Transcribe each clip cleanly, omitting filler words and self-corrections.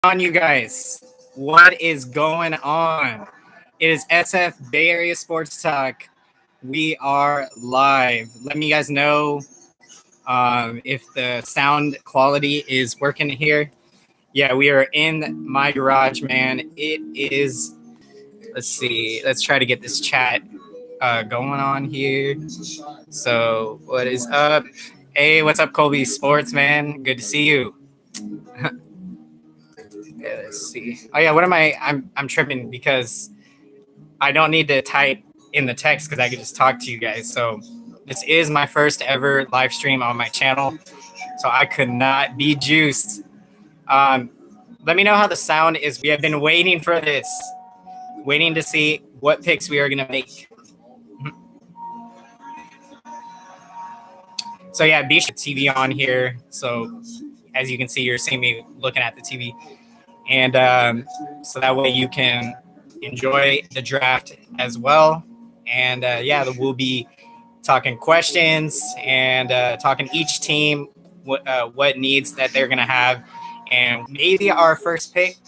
On, you guys? What is going on? It is SF Bay Area Sports Talk. We are live. Let me guys know if the sound quality is working here. Yeah, we are in my garage, man. It is. Let's see. Let's try to get this chat going on here. So, what is up? Hey, what's up, Colby Sports, man? Good to see you. Yeah, let's see. Oh yeah, what am I? I'm tripping because I don't need to type in the text because I can just talk to you guys. So this is my first ever live stream on my channel, so I could not be juiced. Um, Let me know how the sound is. We have been waiting for this, waiting to see what picks we are gonna make. So yeah, be sure TV on here. So as you can see, you're seeing me looking at the TV. And so that way you can enjoy the draft as well. And yeah, we'll be talking questions and talking each team, what needs that they're going to have. And maybe our first pick,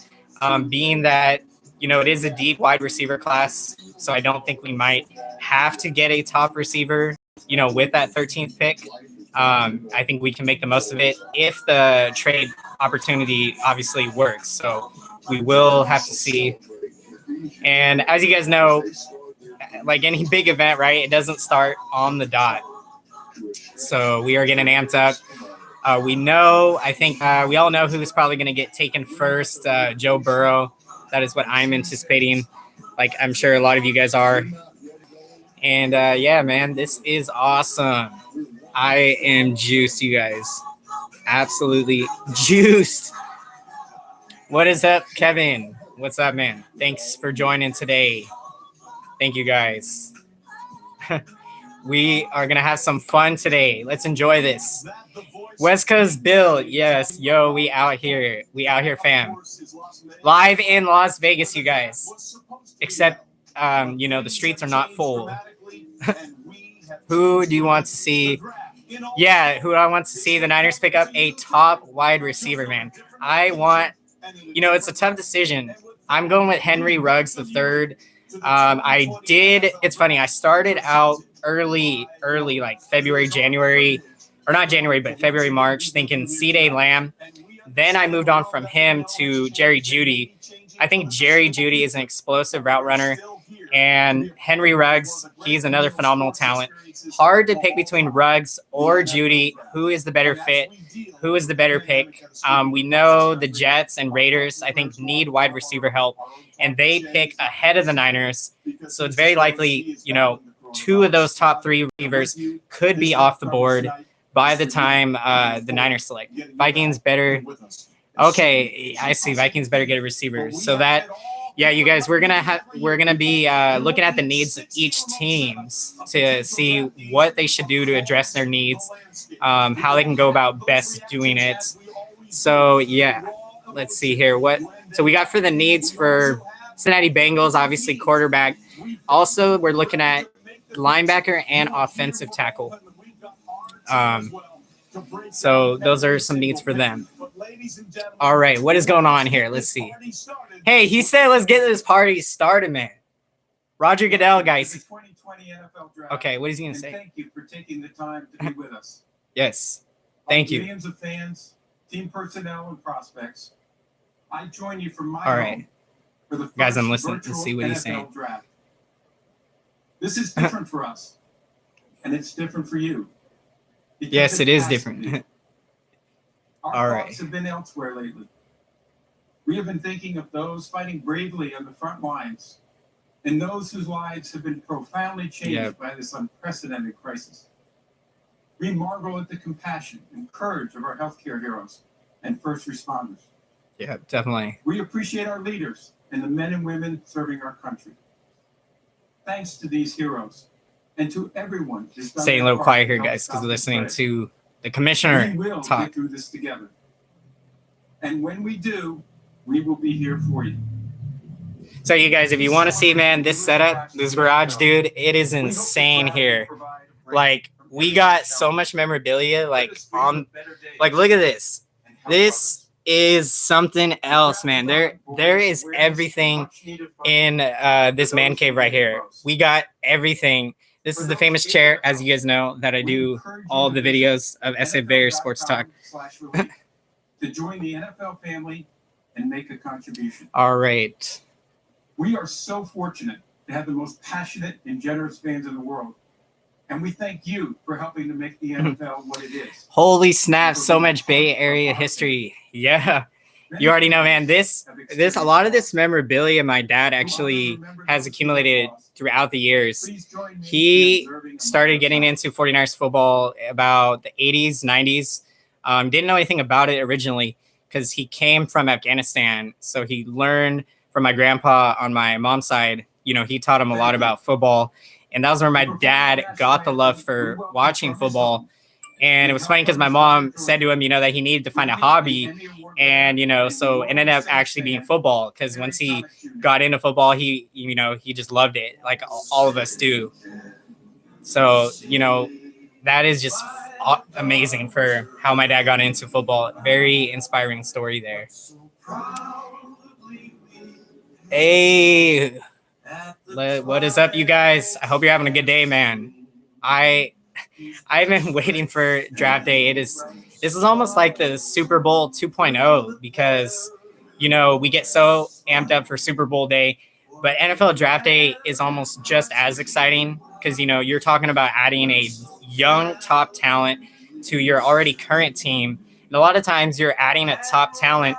being that, it is a deep wide receiver class. So I don't think we might have to get a top receiver, with that 13th pick. I think we can make the most of it if the trade opportunity obviously works. So we will have to see. And as you guys know, like any big event, right, it doesn't start on the dot. So we are getting amped up. We all know who's probably going to get taken first, Joe Burrow. That is what I'm anticipating. Like I'm sure a lot of you guys are. And yeah, man, this is awesome. I am juiced, you guys. Absolutely juiced. What is up, Kevin? What's up, man? Thanks for joining today. Thank you, guys. We are going to have some fun today. Let's enjoy this. West Coast Bill. Yes. Yo, we out here. We out here, fam. Live in Las Vegas, you guys. Except, the streets are not full. Who do you want to see? Yeah, who I want to see the Niners pick up a top wide receiver, man. It's a tough decision. I'm going with Henry Ruggs III. It's funny, I started out early, like February, January, or not January, but February, March, thinking C.D. Lamb. Then I moved on from him to Jerry Jeudy. I think Jerry Jeudy is an explosive route runner. And Henry Ruggs, he's another phenomenal talent. Hard to pick between Ruggs or Jeudy. Who is the better fit? Who is the better pick? We know the Jets and Raiders, I think, need wide receiver help. And they pick ahead of the Niners. So it's very likely, two of those top three receivers could be off the board by the time the Niners select. Vikings better. Okay, I see. Vikings better get a receiver. So that... Yeah, you guys, we're gonna be looking at the needs of each teams to see what they should do to address their needs, how they can go about best doing it. So yeah, let's see here. So we got for the needs for Cincinnati Bengals, obviously quarterback. Also, we're looking at linebacker and offensive tackle. So those are some needs for them. All right, what is going on here? Let's see. Hey, he said let's get this party started, man. Roger Goodell, guys. Okay, what is he going to say? Thank you for taking the time to be with us. Yes, thank you. Millions of fans, team personnel, and prospects, I join you from my All right. home for the first Guys, I'm listening to see what he's saying. Draft. This is different for us, and it's different for you. Yes, it is different. Our thoughts have been elsewhere lately. We have been thinking of those fighting bravely on the front lines and those whose lives have been profoundly changed by this unprecedented crisis. We marvel at the compassion and courage of our healthcare heroes and first responders. Yeah, definitely. We appreciate our leaders and the men and women serving our country. Thanks to these heroes and to everyone. Staying a little quiet here, guys, because we're listening to the commissioner we will talk. Get through this together. And when we do, we will be here for you. So you guys, if you want to see, man, this setup, this garage, dude, it is insane here. Like, we got so much memorabilia, like, look at this. This is something else, man. There is everything in this man cave right here. We got everything. This is the famous chair, as you guys know, that I do all the videos of SA Bears Sports Talk. To join the NFL family and make a contribution. All right. We are so fortunate to have the most passionate and generous fans in the world. And we thank you for helping to make the NFL what it is. Holy snap, so much Bay Area history. Yeah. You already know, man. This a lot of this memorabilia my dad actually has accumulated throughout the years. He started getting into 49ers football about the 80s, 90s. Didn't know anything about it originally because he came from Afghanistan. So he learned from my grandpa on my mom's side. You know, he taught him a lot about football. And that was where my dad got the love for watching football. And it was funny because my mom said to him, you know, that he needed to find a hobby. And, you know, so it ended up actually being football because once he got into football, he just loved it like all of us do. So, you know, that is just amazing for how my dad got into football. Very inspiring story there. Hey, what is up, you guys? I hope you're having a good day, man. I've been waiting for draft day. This is almost like the Super Bowl 2.0 because, you know, we get so amped up for Super Bowl day, but NFL draft day is almost just as exciting because, you know, you're talking about adding a young top talent to your already current team. And a lot of times you're adding a top talent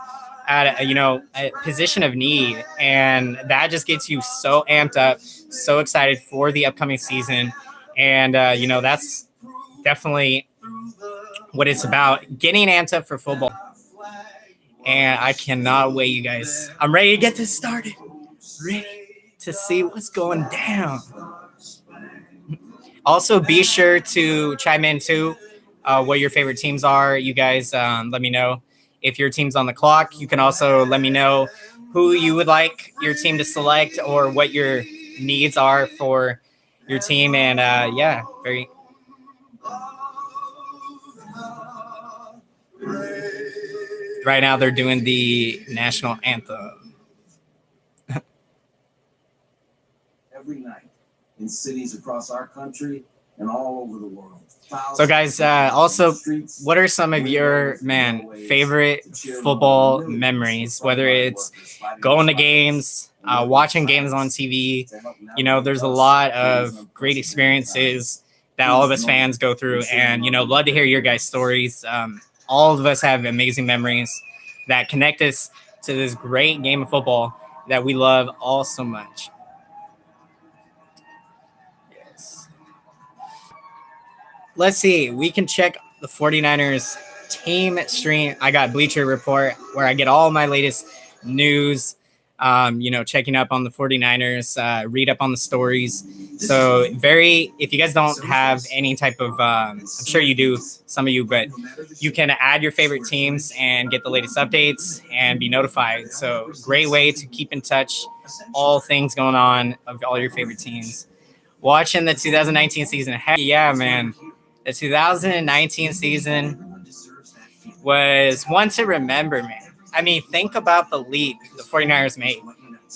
at a position of need, and that just gets you so amped up, so excited for the upcoming season. And you know, that's definitely what it's about, getting amped up for football. And I cannot wait, you guys. I'm ready to get this started, ready to see what's going down. Also, be sure to chime in too, what your favorite teams are. You guys, let me know if your team's on the clock. You can also let me know who you would like your team to select or what your needs are for your team. And yeah, very. Right now, they're doing the national anthem. Every night in cities across our country and all over the world. So, guys, also, what are some of your, favorite football memories? Whether it's going to games, watching games on TV, you know, there's a lot of great experiences that all of us fans go through. And, you know, love to hear your guys' stories. All of us have amazing memories that connect us to this great game of football that we love all so much. Let's see. We can check the 49ers team stream. I got Bleacher Report where I get all my latest news, you know, checking up on the 49ers, read up on the stories. So if you guys don't have any type of, I'm sure you do, some of you, but you can add your favorite teams and get the latest updates and be notified. So great way to keep in touch, all things going on of all your favorite teams. Watching the 2019 season. Heck yeah, man. The 2019 season was one to remember, man. I mean, think about the leap the 49ers made.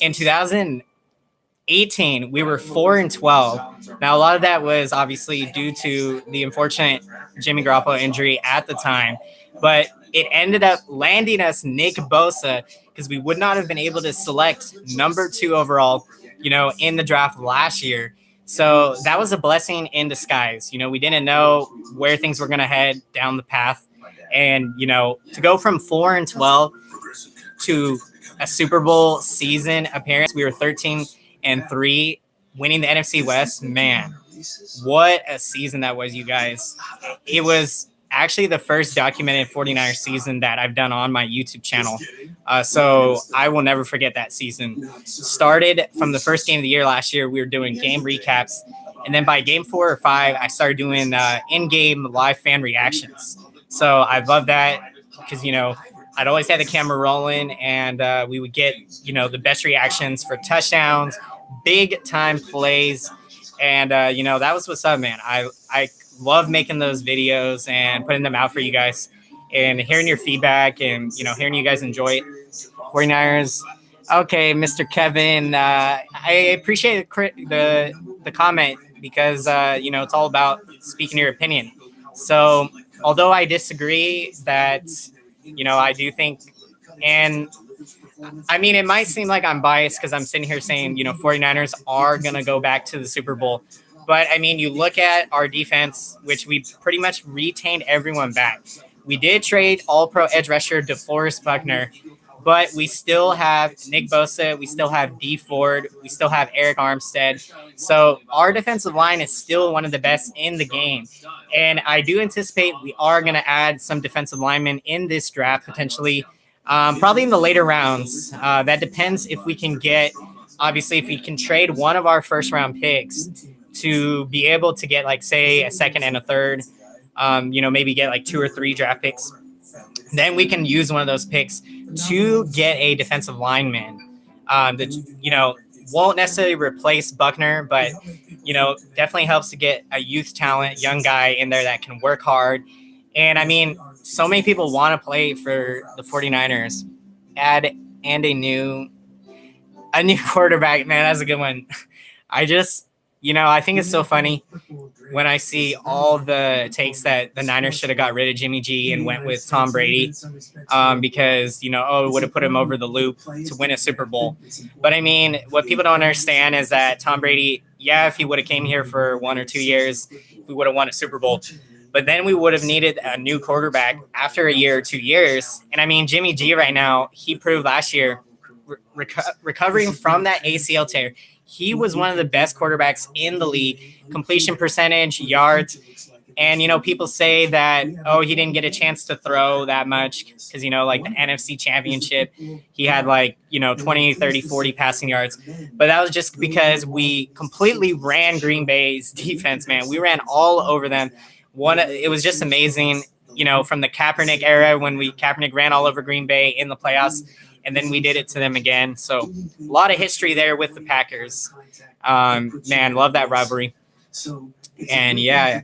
In 2018, we were 4-12. Now, a lot of that was obviously due to the unfortunate Jimmy Garoppolo injury at the time, but it ended up landing us Nick Bosa because we would not have been able to select number 2 overall, you know, in the draft last year. So that was a blessing in disguise. You know, we didn't know where things were going to head down the path. And, you know, to go from 4-12 to a Super Bowl season appearance, we were 13-3, winning the NFC West. Man, what a season that was, you guys. It was actually the first documented 49ers season that I've done on my YouTube channel. So I will never forget that season. Started from the first game of the year last year. We were doing game recaps. And then by game 4 or 5, I started doing in-game live fan reactions. So I love that because, you know, I'd always have the camera rolling and we would get, you know, the best reactions for touchdowns, big time plays. And, you know, that was what's up, man. I love making those videos and putting them out for you guys. and hearing your feedback and, hearing you guys enjoy it. 49ers. Okay, Mr. Kevin, I appreciate the comment because, it's all about speaking your opinion. So although I disagree that, I do think, and I mean, it might seem like I'm biased because I'm sitting here saying, 49ers are going to go back to the Super Bowl. But I mean, you look at our defense, which we pretty much retained everyone back. We did trade all-pro edge rusher DeForest Buckner, but we still have Nick Bosa. We still have D Ford. We still have Eric Armstead. So our defensive line is still one of the best in the game. And I do anticipate we are going to add some defensive linemen in this draft potentially. Probably in the later rounds. That depends if we can get, obviously, if we can trade one of our first round picks to be able to get, like, say, a second and a third, maybe get like 2 or 3 draft picks. Then we can use one of those picks to get a defensive lineman that, won't necessarily replace Buckner, but, definitely helps to get a youth talent, young guy in there that can work hard. And I mean, so many people want to play for the 49ers. Add and a new quarterback, man. That's a good one. I just, I think it's so funny when I see all the takes that the Niners should have got rid of Jimmy G and went with Tom Brady because, it would have put him over the loop to win a Super Bowl. But I mean, what people don't understand is that Tom Brady, if he would have came here for 1 or 2 years, we would have won a Super Bowl. But then we would have needed a new quarterback after a year or 2 years. And I mean, Jimmy G right now, he proved last year, recovering from that ACL tear, he was one of the best quarterbacks in the league, completion percentage, yards. And, people say that, he didn't get a chance to throw that much because, like the NFC Championship, he had 20, 30, 40 passing yards. But that was just because we completely ran Green Bay's defense, man. We ran all over them. It was just amazing, from the Kaepernick era when Kaepernick ran all over Green Bay in the playoffs, and then we did it to them again. So a lot of history there with the Packers. Man, love that rivalry. And yeah,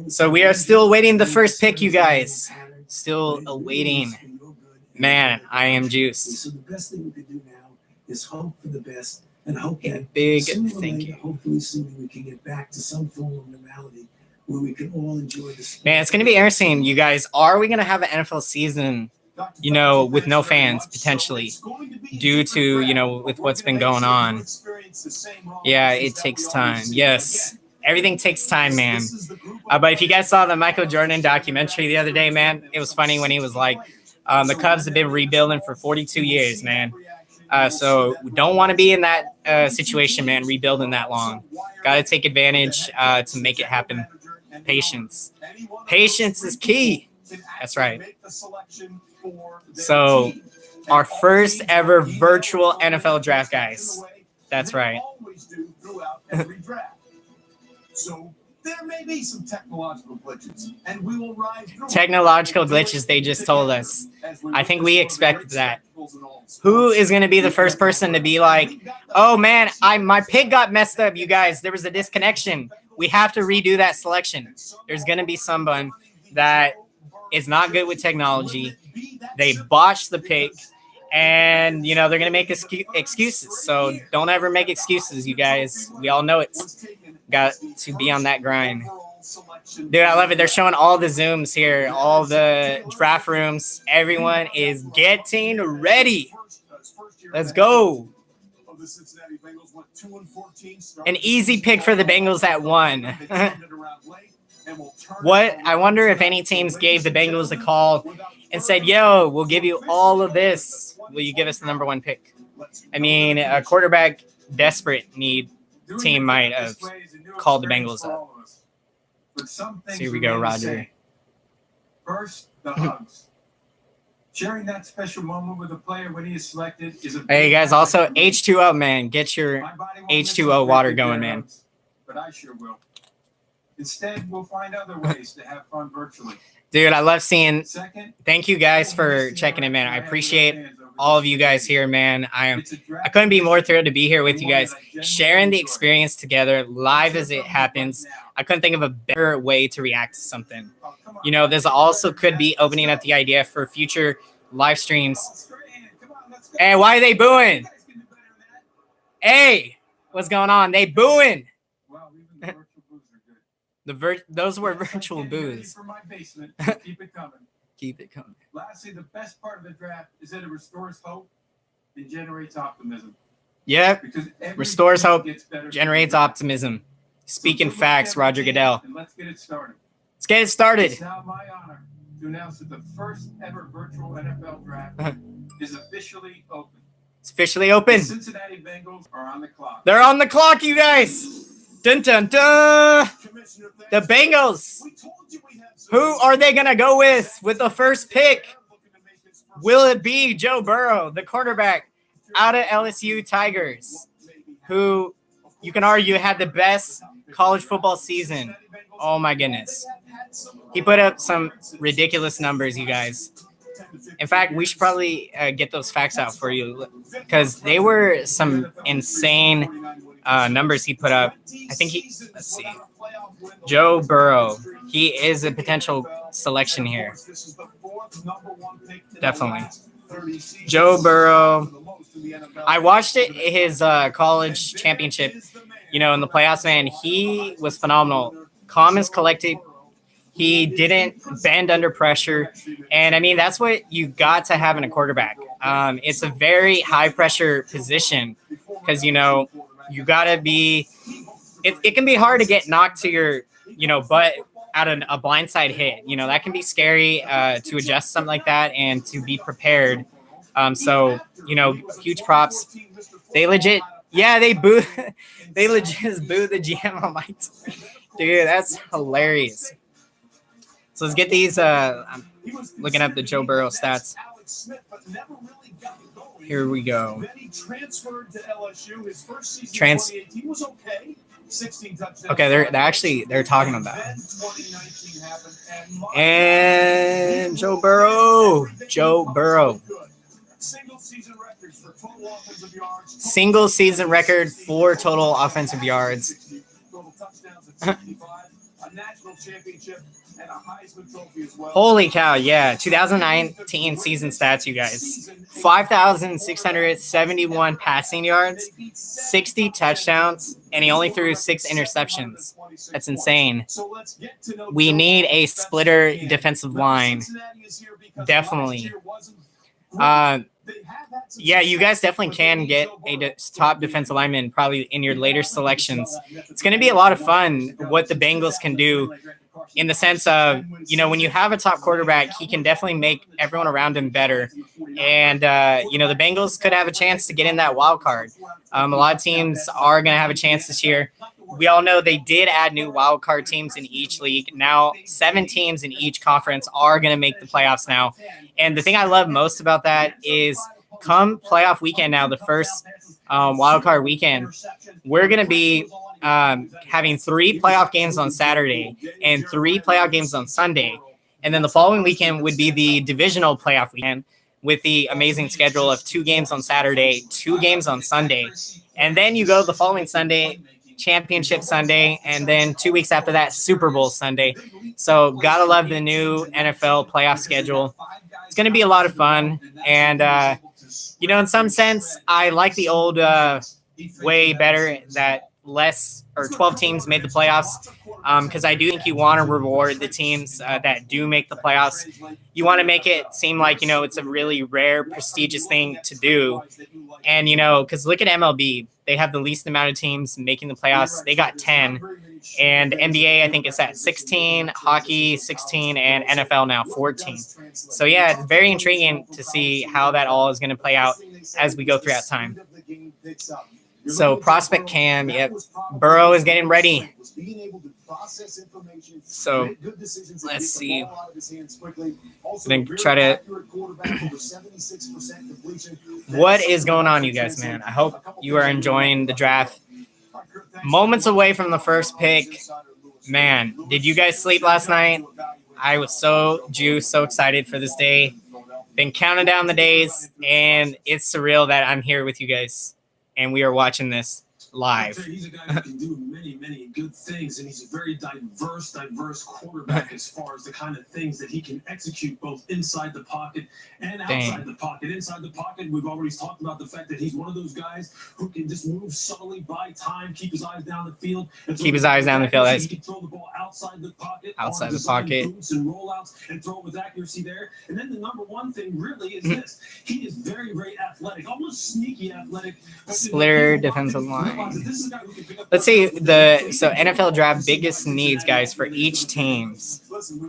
so we are still awaiting the first pick, you guys. Still awaiting. Man, I am juiced. So the best thing we could do now is hope for the best and hope that big thank you. Hopefully soon we can get back to some form of normality where we can all enjoy this. Man, it's going to be interesting, you guys. Are we going to have an NFL season, with no fans potentially due to, with what's been going on? Yeah, it takes time. Yes, everything takes time, man. But if you guys saw the Michael Jordan documentary the other day, man, it was funny when he was like, the Cubs have been rebuilding for 42 years, man. So we don't want to be in that situation, man, rebuilding that long. Got to take advantage to make it happen. Patience is key. That's right. So our first ever virtual NFL draft, guys. That's right. So there may be some technological glitches, and we will ride through technological glitches, they just told us. I think we expected that. Who is going to be the first person to be like, oh man, my pick got messed up, you guys. There was a disconnection. We have to redo that selection. There's going to be someone that is not good with technology. They botched the pick, and, they're going to make excuses. So don't ever make excuses, you guys. We all know it. Got to be on that grind. Dude, I love it. They're showing all the Zooms here, all the draft rooms. Everyone is getting ready. Let's go. An easy pick for the Bengals at 1. What? I wonder if any teams gave the Bengals a call and said, yo, we'll give you all of this. Will you give us the number 1 pick? I mean, a quarterback desperate need team might have called the Bengals up. So here we go, Roger. First, the hugs. Sharing that special moment with a player when he is selected is a hey, guys, also H2O, man. Get your H2O water going, man. But I sure will. Instead, we'll find other ways to have fun virtually. Dude, I love seeing. Thank you guys for checking in, man. I appreciate all of you guys here, man. I couldn't be more thrilled to be here with you guys, sharing the experience together live as it happens. I couldn't think of a better way to react to something. You know, this also could be opening up the idea for future live streams. Hey, why are they booing? Hey, what's going on? They booing. Those were virtual boos. Keep it coming. Keep it coming. Lastly, the best part of the draft is that it restores hope and generates optimism. Yep. Because Restores hope, gets better generates optimism. Speaking facts, Roger Goodell. And let's get it started. Let's get it started. It's now my honor to announce that the first ever virtual NFL draft is officially open. It's officially open. The Cincinnati Bengals are on the clock. They're on the clock, you guys. Dun dun dun. The Bengals. Who are they gonna go with the first pick? Will it be Joe Burrow, the quarterback out of LSU Tigers, who you can argue had the best college football season? Oh my goodness. He put up some ridiculous numbers, you guys. In fact, we should probably get those facts out for you because they were some insane numbers he put up. I think let's see. Joe Burrow. He is a potential selection here. Definitely. Joe Burrow. I watched his college championship, in the playoffs, man. He was phenomenal. Calm and collected. He didn't bend under pressure. And, I mean, that's what you got to have in a quarterback. It's a very high-pressure position because, you got to be – it can be hard to get knocked to your, butt out of a blindside hit. That can be scary to adjust something like that and to be prepared. So, huge props. They legit – yeah, they legit booed the GM on my team. Dude, that's hilarious. So let's get these. I'm looking up the Joe Burrow stats. Here we go. Okay, they're talking about it. And Joe Burrow. Single season record for total offensive yards. Holy cow, yeah. 2019 season stats, you guys. 5,671 passing yards, 60 touchdowns, and he only threw 6 interceptions. That's insane. We need a splitter defensive line. Definitely. Yeah, you guys definitely can get a top defensive lineman probably in your later selections. It's going to be a lot of fun what the Bengals can do in the sense of, when you have a top quarterback, he can definitely make everyone around him better. And, the Bengals could have a chance to get in that wild card. A lot of teams are going to have a chance this year. We all know they did add new wild card teams in each league. Now, 7 teams in each conference are going to make the playoffs now. And the thing I love most about that is come playoff weekend now, the first wild card weekend, we're going to be having 3 playoff games on Saturday and 3 playoff games on Sunday. And then the following weekend would be the divisional playoff weekend with the amazing schedule of 2 games on Saturday, 2 games on Sunday. And then you go the following Sunday, Championship Sunday, and then 2 weeks after that, Super Bowl Sunday. So gotta love the new NFL playoff schedule. It's going to be a lot of fun. And, in some sense, I like the old way better that less or 12 teams made the playoffs because I do think you want to reward the teams that do make the playoffs. You want to make it seem like, it's a really rare, prestigious thing to do. And, because look at MLB. They have the least amount of teams making the playoffs. They got 10. And NBA, I think it's at 16, hockey 16, and NFL now 14. So, yeah, it's very intriguing to see how that all is going to play out as we go throughout time. So, prospect cam, yep. Burrow is getting ready. So, let's see. Then try to. What is going on, you guys, man? I hope you are enjoying the draft. Moments away from the first pick. Man, did you guys sleep last night? I was so juiced, so excited for this day. Been counting down the days, and it's surreal that I'm here with you guys, and we are watching this. live. He's a guy who can do many, many good things, and he's a very diverse quarterback as far as the kind of things that he can execute both inside the pocket and outside the pocket. Inside the pocket, we've already talked about the fact that he's one of those guys who can just move subtly, buy time, keep his eyes down the field. Keep his eyes down the field. He can throw the ball outside the pocket, outside the pocket, boots and rollouts, and throw with accuracy there. And then the number one thing really is this: he is very, very athletic, almost sneaky athletic. Splitter defensive line. Let's see so NFL draft biggest needs, guys, for each team's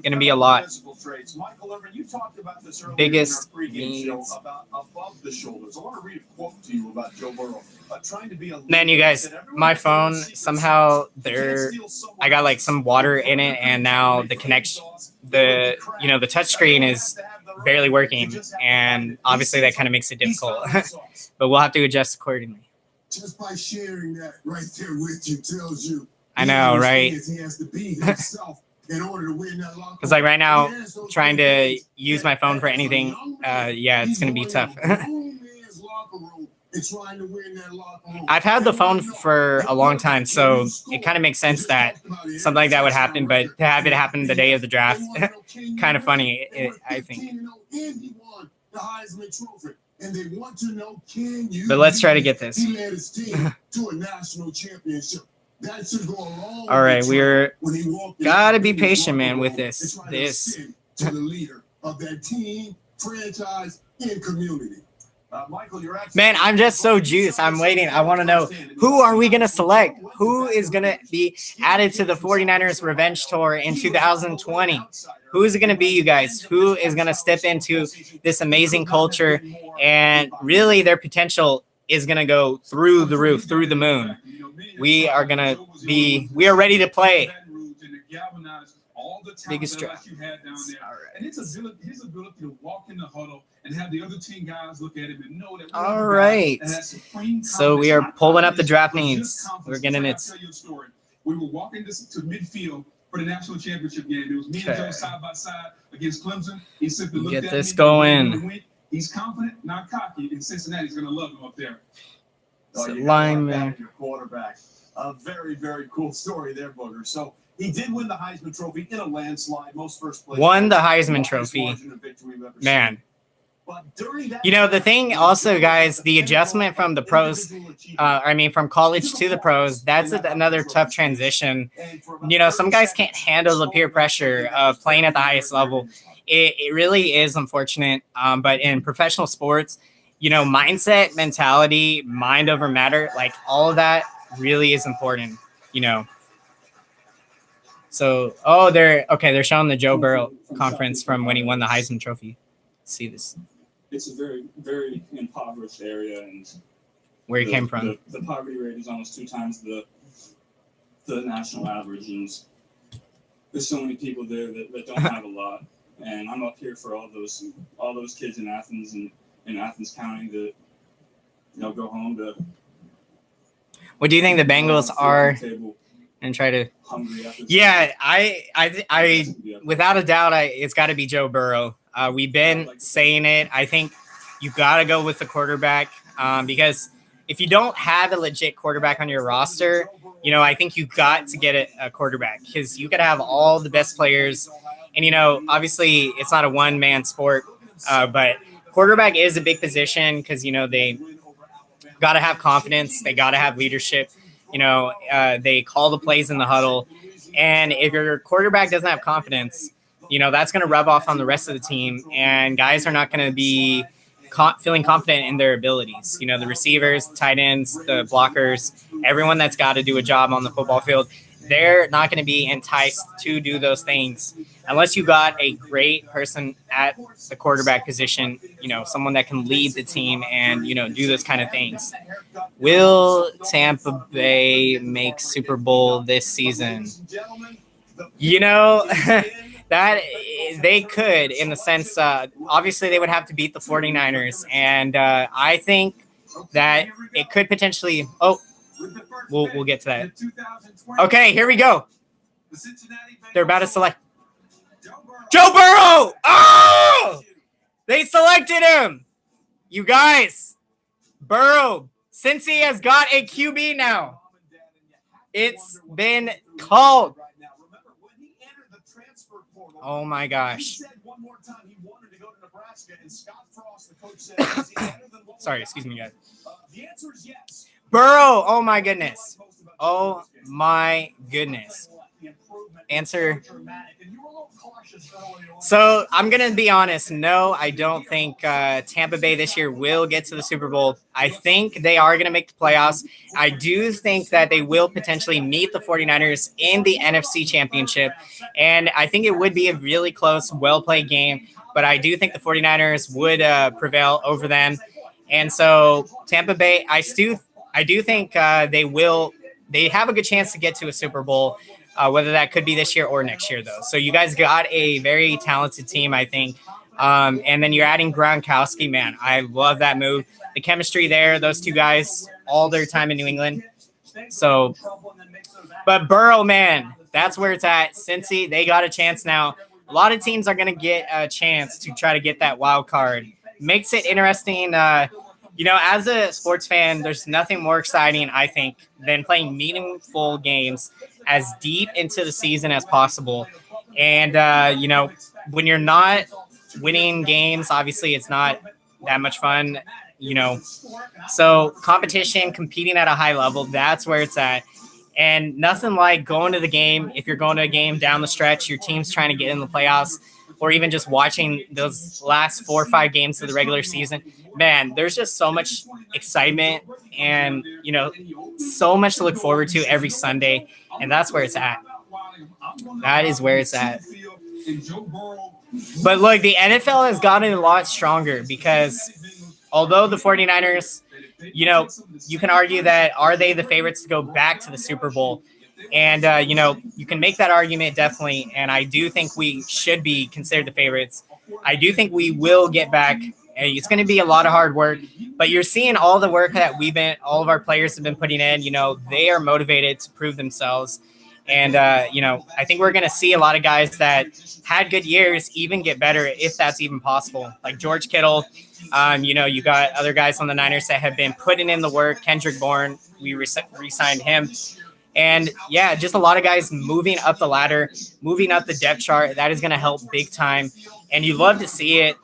gonna be a lot. Biggest needs. Above the shoulders. I want to read a quote to you about Joe Burrow. Trying to be a Man, you guys, my phone somehow I got like some water in it, and now the connection, the touchscreen is barely working, and obviously that kind of makes it difficult. But we'll have to adjust accordingly. Just by sharing that right there with you tells you. I know, right? He has to be himself in order to win that locker. Because like right now, trying to use my phone for anything, it's gonna be tough. I've had the phone for a long time, so it kind of makes sense that something like that would happen. But to have it happen the day of the draft, kind of funny, I think. And they want to know, can you? But let's try to get this. He led his team to a national championship. That should go a long All right, way we're when he walked gotta be in, patient, man, with this. To the leader of that team, franchise, and community. Michael, you're Man, I'm just so juiced. I'm waiting. I want to know, who are we going to select? Who is going to be added to the 49ers Revenge Tour in 2020? Who is it going to be, you guys? Who is going to step into this amazing culture? And really, their potential is going to go through the roof, through the moon. We are ready to play. Biggest draft. All right. And his ability to walk in the huddle and have the other team guys look at him and know that. All right. So we are pulling up the draft needs. We're getting it. We were walking to midfield for the national championship game. It was me and Joe side by side against Clemson. He simply looked at me. Get this going. He's confident, not cocky. In Cincinnati, he's going to love him up there. Lineman. Your quarterback. A very, very cool story there, Booger. So he did win the Heisman Trophy in a landslide. Most first place. Won the Heisman Trophy. Man. The thing also, guys, the adjustment from the pros, from college to the pros, that's another tough transition. Some guys can't handle the peer pressure of playing at the highest level. It really is unfortunate. But in professional sports, mindset, mentality, mind over matter, like all of that really is important, So, they're showing the Joe Burrow conference from when he won the Heisman Trophy. Let's see this. It's a very, very impoverished area, and where he came from. The poverty rate is almost 2 times the national average, and there's so many people there that don't have a lot. And I'm up here for all those kids in Athens and in Athens County that go home to. What do you think the Bengals are? And try to. Yeah, I without a doubt, it's got to be Joe Burrow. We've been saying it. I think you got to go with the quarterback because if you don't have a legit quarterback on your roster, I think you got to get a quarterback because you got to have all the best players. And, obviously it's not a one-man sport, but quarterback is a big position because, they got to have confidence. They got to have leadership. They call the plays in the huddle. And if your quarterback doesn't have confidence, that's going to rub off on the rest of the team. And guys are not going to be feeling confident in their abilities. The receivers, tight ends, the blockers, everyone that's got to do a job on the football field, they're not going to be enticed to do those things unless you got a great person at the quarterback position, someone that can lead the team and, do those kind of things. Will Tampa Bay make Super Bowl this season? That they could, in the sense, obviously they would have to beat the 49ers. And I think that it could potentially, we'll get to that. Okay, here we go. They're about to select Joe Burrow. Oh, they selected him. You guys, Burrow Cincy has got a QB now. It's been called. Oh my gosh. Sorry, excuse me, guys. Burrow. Oh my goodness. Oh my goodness. Answer. So I'm going to be honest. No, I don't think Tampa Bay this year will get to the Super Bowl. I think they are going to make the playoffs. I do think that they will potentially meet the 49ers in the NFC Championship. And I think it would be a really close, well-played game. But I do think the 49ers would prevail over them. And so Tampa Bay, I do think they have a good chance to get to a Super Bowl. Whether that could be this year or next year, though. So you guys got a very talented team, I think. And then you're adding Gronkowski, man. I love that move. The chemistry there, those two guys, all their time in New England. So, but Burrow, man, that's where it's at. Cincy, they got a chance now. A lot of teams are going to get a chance to try to get that wild card. Makes it interesting. As a sports fan, there's nothing more exciting, I think, than playing meaningful games as deep into the season as possible. And, when you're not winning games, obviously it's not that much fun, So competition, competing at a high level, that's where it's at. And nothing like going to the game. If you're going to a game down the stretch, your team's trying to get in the playoffs, or even just watching those last 4 or 5 games of the regular season, man, there's just so much excitement and, so much to look forward to every Sunday. And that's where it's at. That is where it's at. But look, the NFL has gotten a lot stronger because although the 49ers, you can argue that are they the favorites to go back to the Super Bowl? And, you can make that argument definitely. And I do think we should be considered the favorites. I do think we will get back. It's going to be a lot of hard work, but you're seeing all the work that all of our players have been putting in. They are motivated to prove themselves. And, I think we're going to see a lot of guys that had good years even get better if that's even possible. Like George Kittle, you got other guys on the Niners that have been putting in the work. Kendrick Bourne, we re-signed him. And, yeah, just a lot of guys moving up the ladder, moving up the depth chart. That is going to help big time. And you love to see it,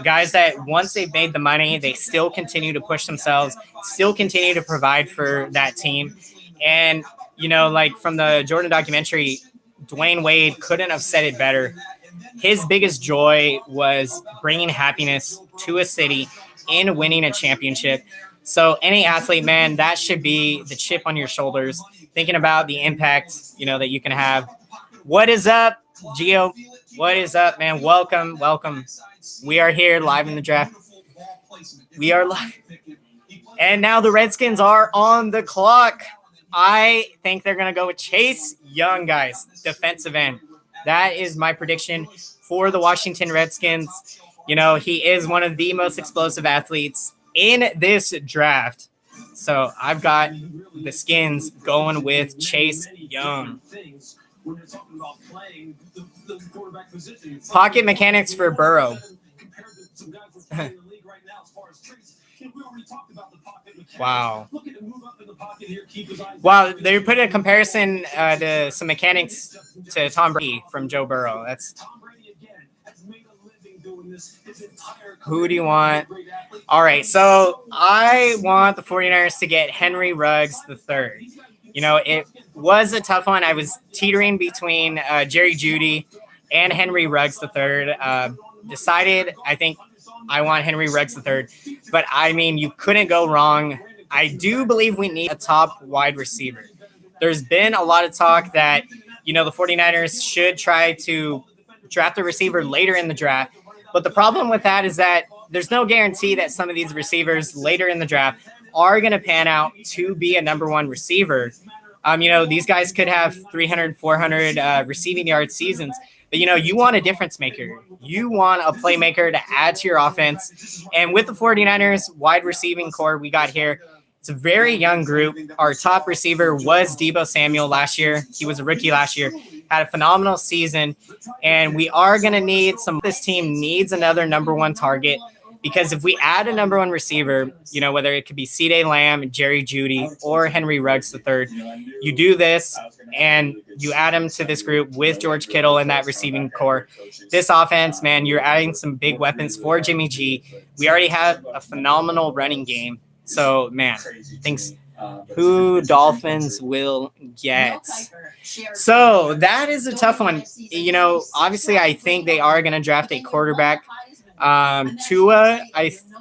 guys that once they've made the money, they still continue to push themselves, still continue to provide for that team. And, like from the Jordan documentary, Dwayne Wade couldn't have said it better. His biggest joy was bringing happiness to a city in winning a championship. So any athlete, man, that should be the chip on your shoulders, thinking about the impact, that you can have. What is up, Gio? What is up, man? Welcome. We are here live in the draft. We are live. And now the Redskins are on the clock. I think they're going to go with Chase Young, guys, defensive end. That is my prediction for the Washington Redskins. He is one of the most explosive athletes in this draft. So I've got the Skins going with Chase Young. Pocket mechanics for Burrow. Wow. Wow, they're putting a comparison to some mechanics to Tom Brady from Joe Burrow. That's who do you want? All right, so I want the 49ers to get Henry Ruggs III. It was a tough one. I was teetering between Jerry Jeudy and Henry Ruggs III. Decided, I think I want Henry Ruggs III. But, you couldn't go wrong. I do believe we need a top wide receiver. There's been a lot of talk that, the 49ers should try to draft a receiver later in the draft. But the problem with that is that there's no guarantee that some of these receivers later in the draft are going to pan out to be a number one receiver. These guys could have 300, 400 receiving yard seasons. But, you want a difference maker. You want a playmaker to add to your offense. And with the 49ers wide receiving core we got here, it's a very young group. Our top receiver was Deebo Samuel last year. He was a rookie last year. Had a phenomenal season. And we are going to need this team needs another number one target. Because if we add a number one receiver, whether it could be C.D. Lamb, Jerry Jeudy, or Henry Ruggs III, you do this and you add him to this group with George Kittle in that receiving core. This offense, man, you're adding some big weapons for Jimmy G. We already have a phenomenal running game. So, man, thanks. Who Dolphins will get? So that is a tough one. Obviously, I think they are going to draft a quarterback. Tua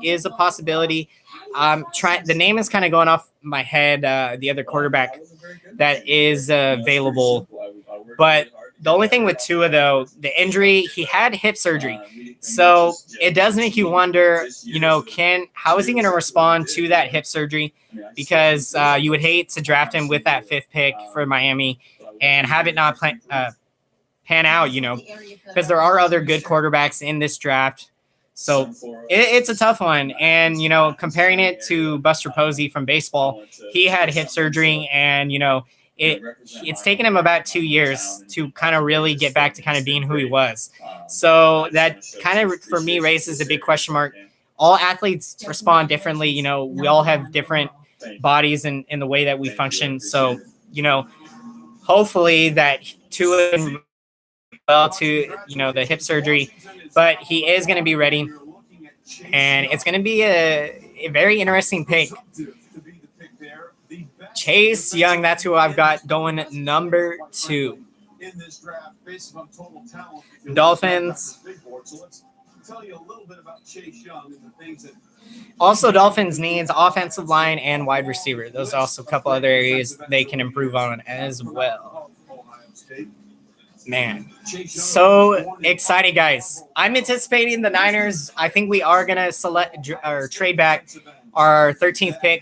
is a possibility. The name is kind of going off my head. The other quarterback that is available, but the only thing with Tua, though, the injury, he had hip surgery. So it does make you wonder, how is he going to respond to that hip surgery? Because you would hate to draft him with that 5th pick for Miami and have it not pan out, because there are other good quarterbacks in this draft. So it's a tough one. And, comparing it to Buster Posey from baseball, he had hip surgery and, it's taken him about 2 years to kind of really get back to kind of being who he was. So that kind of, for me, raises a big question mark. All athletes respond differently. We all have different bodies and in the way that we function. So, hopefully that Tua well to, the hip surgery, but he is going to be ready. And it's going to be a very interesting pick. Chase Young, that's who I've got going number 2. Dolphins. Also, Dolphins needs offensive line and wide receiver. Those are also a couple other areas they can improve on as well. Man, so excited, guys. I'm anticipating the Niners. I think we are going to select or trade back our 13th pick.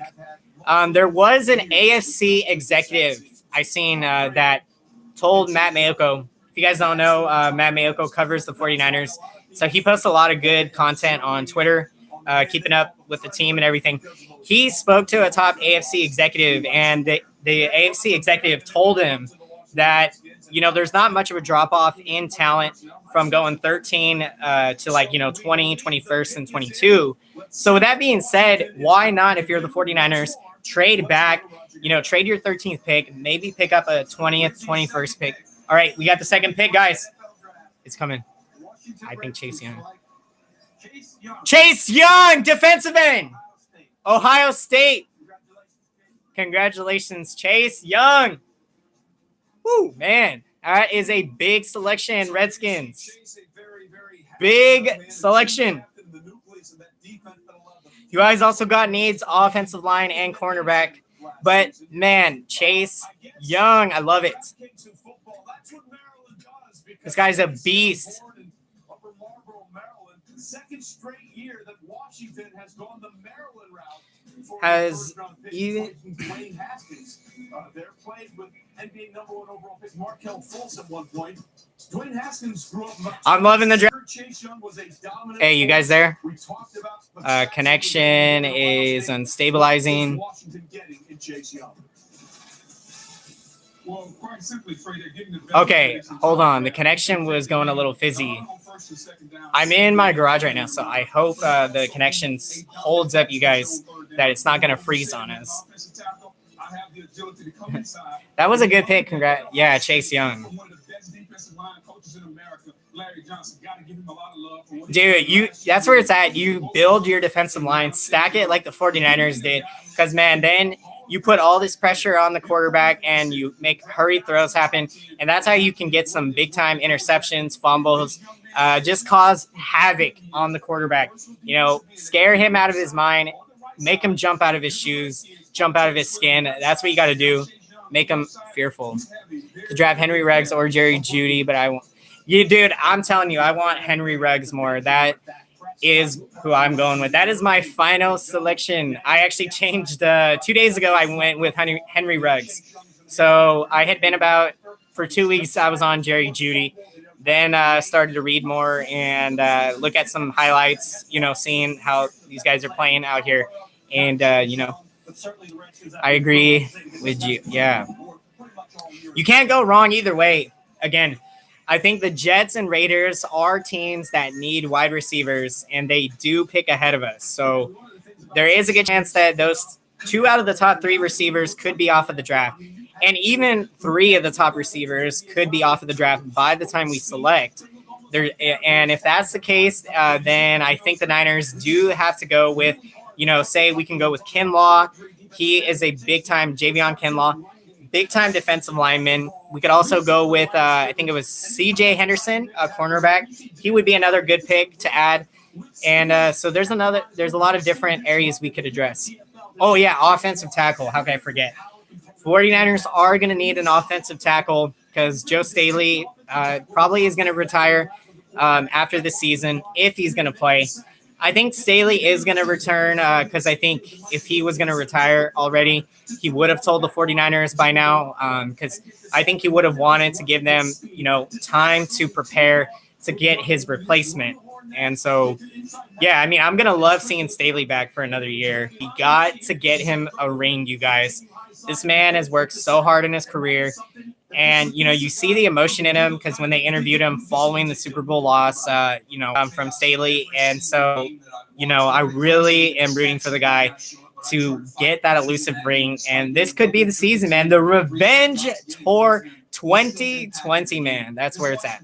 There was an AFC executive I seen that told Matt Mayoko. If you guys don't know, Matt Mayoko covers the 49ers. So he posts a lot of good content on Twitter, keeping up with the team and everything. He spoke to a top AFC executive, and the AFC executive told him that, there's not much of a drop-off in talent from going 13 to 20, 21st, and 22. So with that being said, why not, if you're the 49ers, trade back, trade your 13th pick, maybe pick up a 20th, 21st pick. All right, we got the second pick, guys. It's coming. I think Chase Young. Chase Young, defensive end, Ohio State. Congratulations, Chase Young. Woo, man. That is a big selection, Redskins. Big selection. You guys also got needs, offensive line and cornerback. But, man, Chase Young, I love it. This guy's a beast. Second straight year that Washington has gone the Maryland route. Has even Dwayne Haskins. They're playing with NBA number 1 overall pick Markelle Fultz at one point. Dwayne Haskins grew up. I'm loving the draft. Hey, you guys there? Connection is unstabilizing. Okay, hold on. The connection was going a little fizzy. I'm in my garage right now, so I hope the connection holds up, you guys, that it's not going to freeze on us. That was a good pick. Congrats. Yeah, Chase Young. Dude, that's where it's at. You build your defensive line, stack it like the 49ers did, because, man, then you put all this pressure on the quarterback and you make hurried throws happen, and that's how you can get some big-time interceptions, fumbles, just cause havoc on the quarterback. Scare him out of his mind, make him jump out of his shoes, jump out of his skin. That's what you got to do. Make him fearful. To draft Henry Ruggs or Jerry Jeudy, but dude, I'm telling you, I want Henry Ruggs more. That is who I'm going with. That is my final selection. I actually changed 2 days ago. I went with Henry Ruggs. So I had been for 2 weeks, I was on Jerry Jeudy. Then started to read more and look at some highlights, seeing how these guys are playing out here. And, I agree with you. Yeah. You can't go wrong either way. Again, I think the Jets and Raiders are teams that need wide receivers, and they do pick ahead of us. So there is a good chance that those 2 out of the top 3 receivers could be off of the draft. And even 3 of the top receivers could be off of the draft by the time we select. And if that's the case, then I think the Niners do have to go with, say we can go with Kinlaw. He is a big-time Javion Kinlaw, big-time defensive lineman. We could also go with, I think it was C.J. Henderson, a cornerback. He would be another good pick to add. And so there's a lot of different areas we could address. Oh, yeah, offensive tackle. How can I forget? 49ers are going to need an offensive tackle because Joe Staley probably is going to retire after the season if he's going to play. I think Staley is going to return because I think if he was going to retire already, he would have told the 49ers by now because I think he would have wanted to give them, time to prepare to get his replacement. And so, yeah, I mean, I'm going to love seeing Staley back for another year. We got to get him a ring, you guys. This man has worked so hard in his career. And, you see the emotion in him because when they interviewed him following the Super Bowl loss, from Staley. And so, I really am rooting for the guy to get that elusive ring. And this could be the season, man. The Revenge Tour 2020, man. That's where it's at.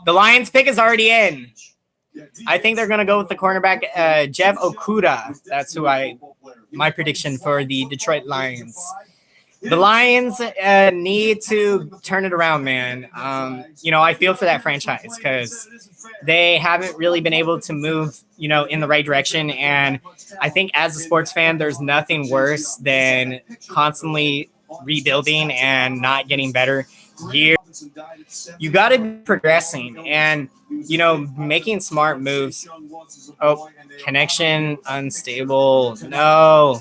The Lions pick is already in. I think they're going to go with the cornerback, Jeff Okudah. That's my prediction for the Detroit Lions. The Lions need to turn it around, man. I feel for that franchise because they haven't really been able to move, in the right direction. And I think as a sports fan, there's nothing worse than constantly rebuilding and not getting better year. You got to be progressing and, making smart moves. Oh, connection unstable. No.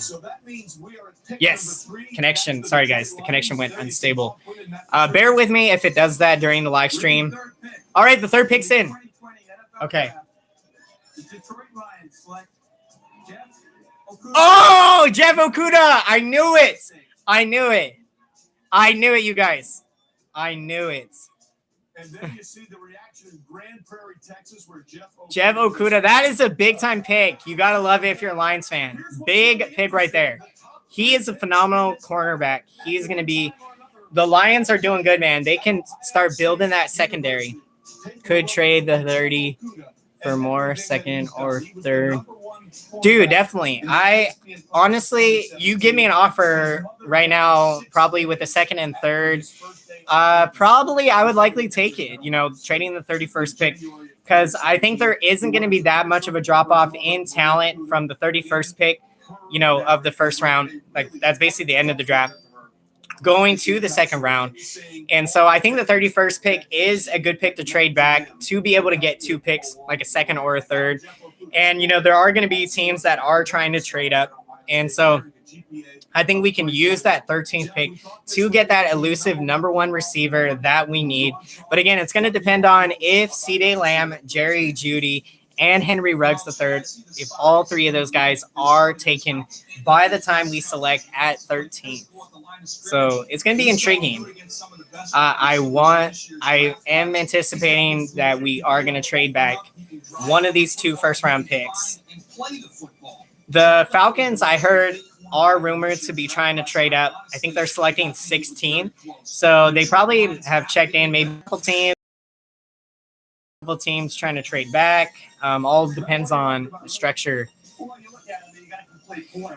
Yes, connection. Sorry, guys. The connection went unstable. Bear with me if it does that during the live stream. All right, the third pick's in. Okay. Oh, Jeff Okudah. I knew it, you guys. I knew it. And then you see the reaction in Grand Prairie, Texas, where Jeff Okudah, that is a big-time pick. You got to love it if you're a Lions fan. Big pick right there. He is a phenomenal cornerback. He's going to be – the Lions are doing good, man. They can start building that secondary. Could trade the 30 for more second or third. Dude, definitely. Honestly, you give me an offer right now, probably with a second and third – probably I would likely take it, trading the 31st pick because I think there isn't going to be that much of a drop off in talent from the 31st pick, of the first round. Like that's basically the end of the draft going to the second round. And so I think the 31st pick is a good pick to trade back to be able to get 2 picks, like a second or a third. And, there are going to be teams that are trying to trade up. And so I think we can use that 13th pick to get that elusive number 1 receiver that we need. But again, it's going to depend on if CeeDee Lamb, Jerry Jeudy, and Henry Ruggs III, if all 3 of those guys are taken by the time we select at 13th. So it's going to be intriguing. I am anticipating that we are going to trade back one of these 2 first-round picks. The Falcons, I heard, are rumored to be trying to trade up. I think they're selecting 16. So they probably have checked in maybe a couple teams trying to trade back. All depends on the structure.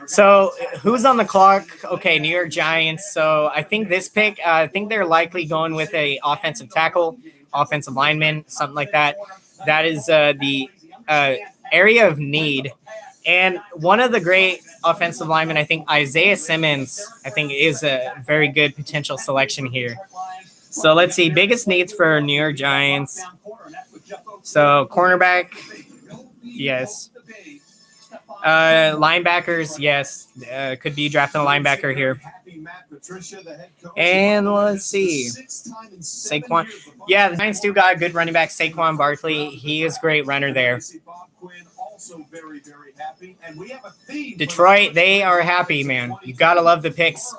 So who's on the clock? Okay, New York Giants. So I think this pick, I think they're likely going with a offensive tackle, offensive lineman, something like that. That is the area of need. And one of the great offensive linemen, I think Isaiah Simmons, I think is a very good potential selection here. So let's see, biggest needs for New York Giants. So cornerback, yes. Linebackers, yes. Could be drafting a linebacker here. And let's see. Saquon. Yeah, the Giants do got a good running back, Saquon Barkley. He is a great runner there. Detroit, they are happy, man. You got to love the picks.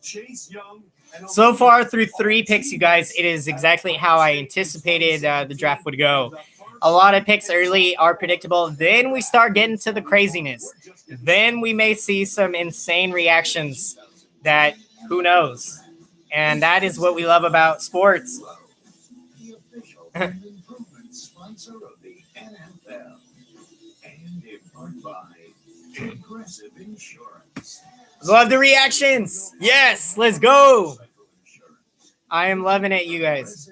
Chase Young. So far through 3 picks, you guys, it is exactly how I anticipated the draft would go. A lot of picks early are predictable. Then we start getting to the craziness. Then we may see some insane reactions that who knows. And that is what we love about sports. The official home improvement sponsor of the NFL. And powered by Progressive Insurance. Love the reactions. Yes, let's go. I am loving it, you guys.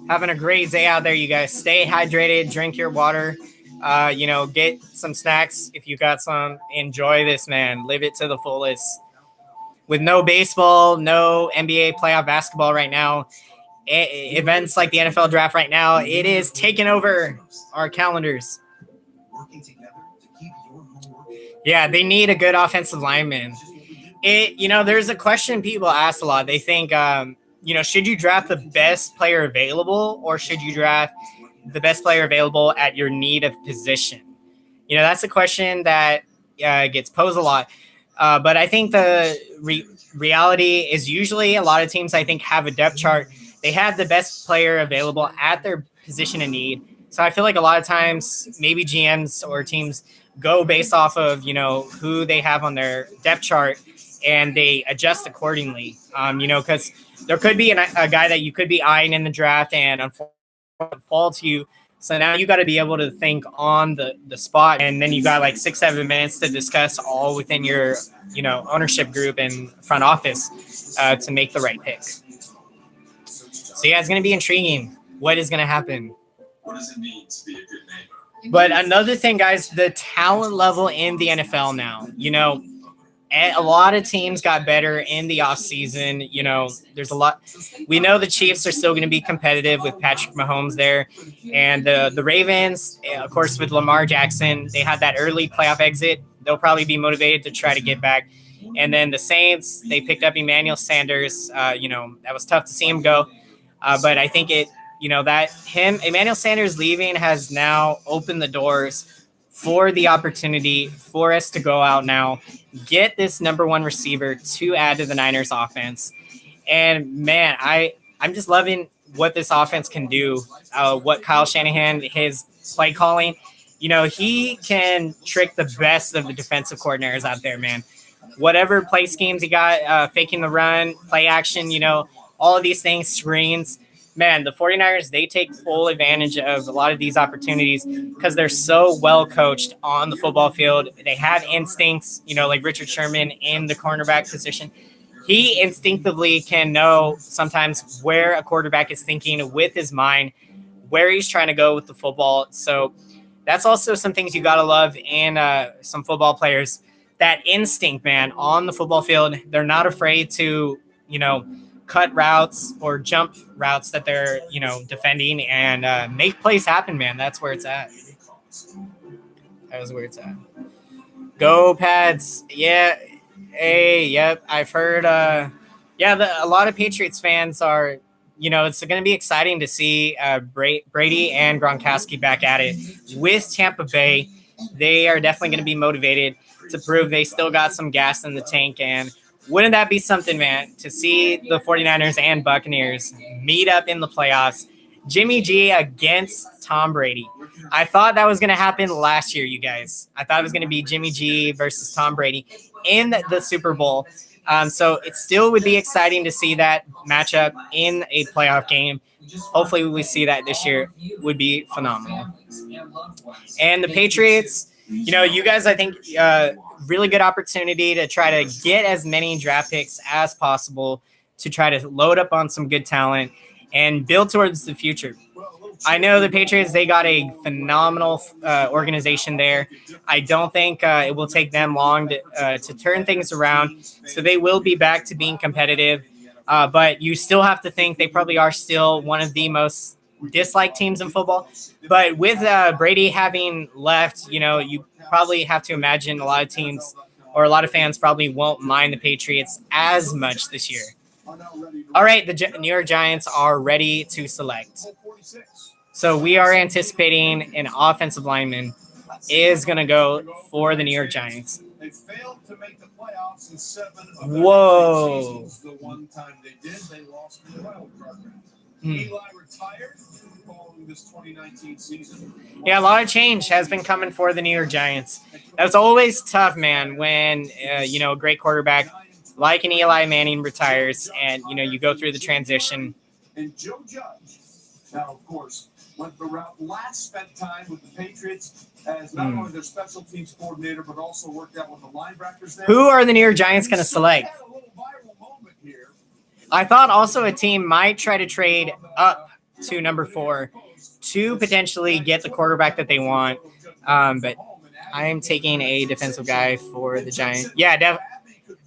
Having a great day out there, you guys. Stay hydrated, drink your water. Get some snacks if you got some. Enjoy this, man. Live it to the fullest. With no baseball, no NBA playoff basketball right now, events like the NFL draft right now, it is taking over our calendars. Yeah, they need a good offensive lineman. There's a question people ask a lot. They think, should you draft the best player available or should you draft the best player available at your need of position? That's a question that gets posed a lot. But I think the reality is usually a lot of teams, I think, have a depth chart. They have the best player available at their position of need. So I feel like a lot of times maybe GMs or teams go based off of, who they have on their depth chart and they adjust accordingly. Because there could be a guy that you could be eyeing in the draft and unfortunately fall to you. So now you got to be able to think on the spot, and then you got like 6-7 minutes to discuss all within your, ownership group and front office to make the right pick. So yeah, it's going to be intriguing. What is going to happen? What does it mean to be a good neighbor? But another thing, guys, the talent level in the NFL now, a lot of teams got better in the offseason. There's a lot. We know the Chiefs are still going to be competitive with Patrick Mahomes there. And the Ravens, of course, with Lamar Jackson, they had that early playoff exit. They'll probably be motivated to try to get back. And then the Saints, they picked up Emmanuel Sanders. That was tough to see him go. But I think Emmanuel Sanders leaving has now opened the doors for the opportunity for us to go out now, get this number 1 receiver to add to the Niners offense. And man, I'm just loving what this offense can do. What Kyle Shanahan, his play calling, he can trick the best of the defensive coordinators out there, man. Whatever play schemes he got, faking the run, play action, all of these things, screens. Man, the 49ers, they take full advantage of a lot of these opportunities because they're so well coached on the football field. They have instincts, like Richard Sherman in the cornerback position. He instinctively can know sometimes where a quarterback is thinking with his mind, where he's trying to go with the football. So that's also some things you got to love in some football players. That instinct, man, on the football field. They're not afraid to, cut routes or jump routes that they're, defending and make plays happen, man. That's where it's at. That was where it's at. Go Pads. Yeah. Hey, yep. I've heard, a lot of Patriots fans are, it's going to be exciting to see Brady and Gronkowski back at it with Tampa Bay. They are definitely going to be motivated to prove they still got some gas in the tank. And wouldn't that be something, man, to see the 49ers and Buccaneers meet up in the playoffs? Jimmy G against Tom Brady. I thought that was going to happen last year, you guys. I thought it was going to be Jimmy G versus Tom Brady in the Super Bowl. So it still would be exciting to see that matchup in a playoff game. Hopefully we see that this year. Would be phenomenal. And the Patriots, you guys, I think, really good opportunity to try to get as many draft picks as possible to try to load up on some good talent and build towards the future. I know the Patriots, they got a phenomenal organization there. I don't think it will take them long to turn things around. So they will be back to being competitive. But you still have to think they probably are still one of the most disliked teams in football. But with Brady having left, you probably have to imagine a lot of teams or a lot of fans probably won't mind the Patriots as much this year. All right, the New York Giants are ready to select. So we are anticipating an offensive lineman. is going to go for the New York Giants. They failed to make the playoffs in 7 of Whoa. seasons. The one time they did, they lost in the wild card round. Hmm. Eli retired following this 2019 season. Yeah, a lot of change has been coming for the New York Giants. That's always tough, man, when, a great quarterback like an Eli Manning retires and, you go through the transition. And Joe Judge, now, of course, went the route last, spent time with the Patriots as not only their special teams coordinator, but also worked out with the linebackers there. Who are the New York Giants going to select? I thought also a team might try to trade up to number 4 to potentially get the quarterback that they want. But I am taking a defensive guy for the Giants. Yeah,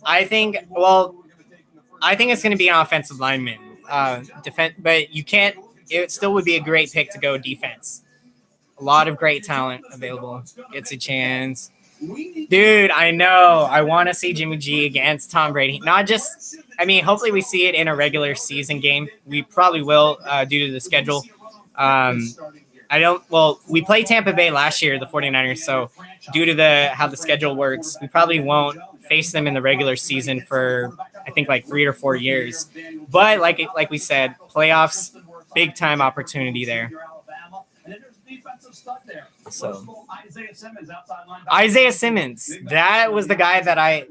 I think it's going to be an offensive lineman. But you can't. It still would be a great pick to go defense. A lot of great talent available. Gets a chance. Dude, I know. I want to see Jimmy G against Tom Brady. Hopefully we see it in a regular season game. We probably will due to the schedule. We played Tampa Bay last year, the 49ers, so due to how the schedule works, we probably won't face them in the regular season for, I think, like 3 or 4 years. But like we said, playoffs, big time opportunity there. So Isaiah Simmons, that was the guy that I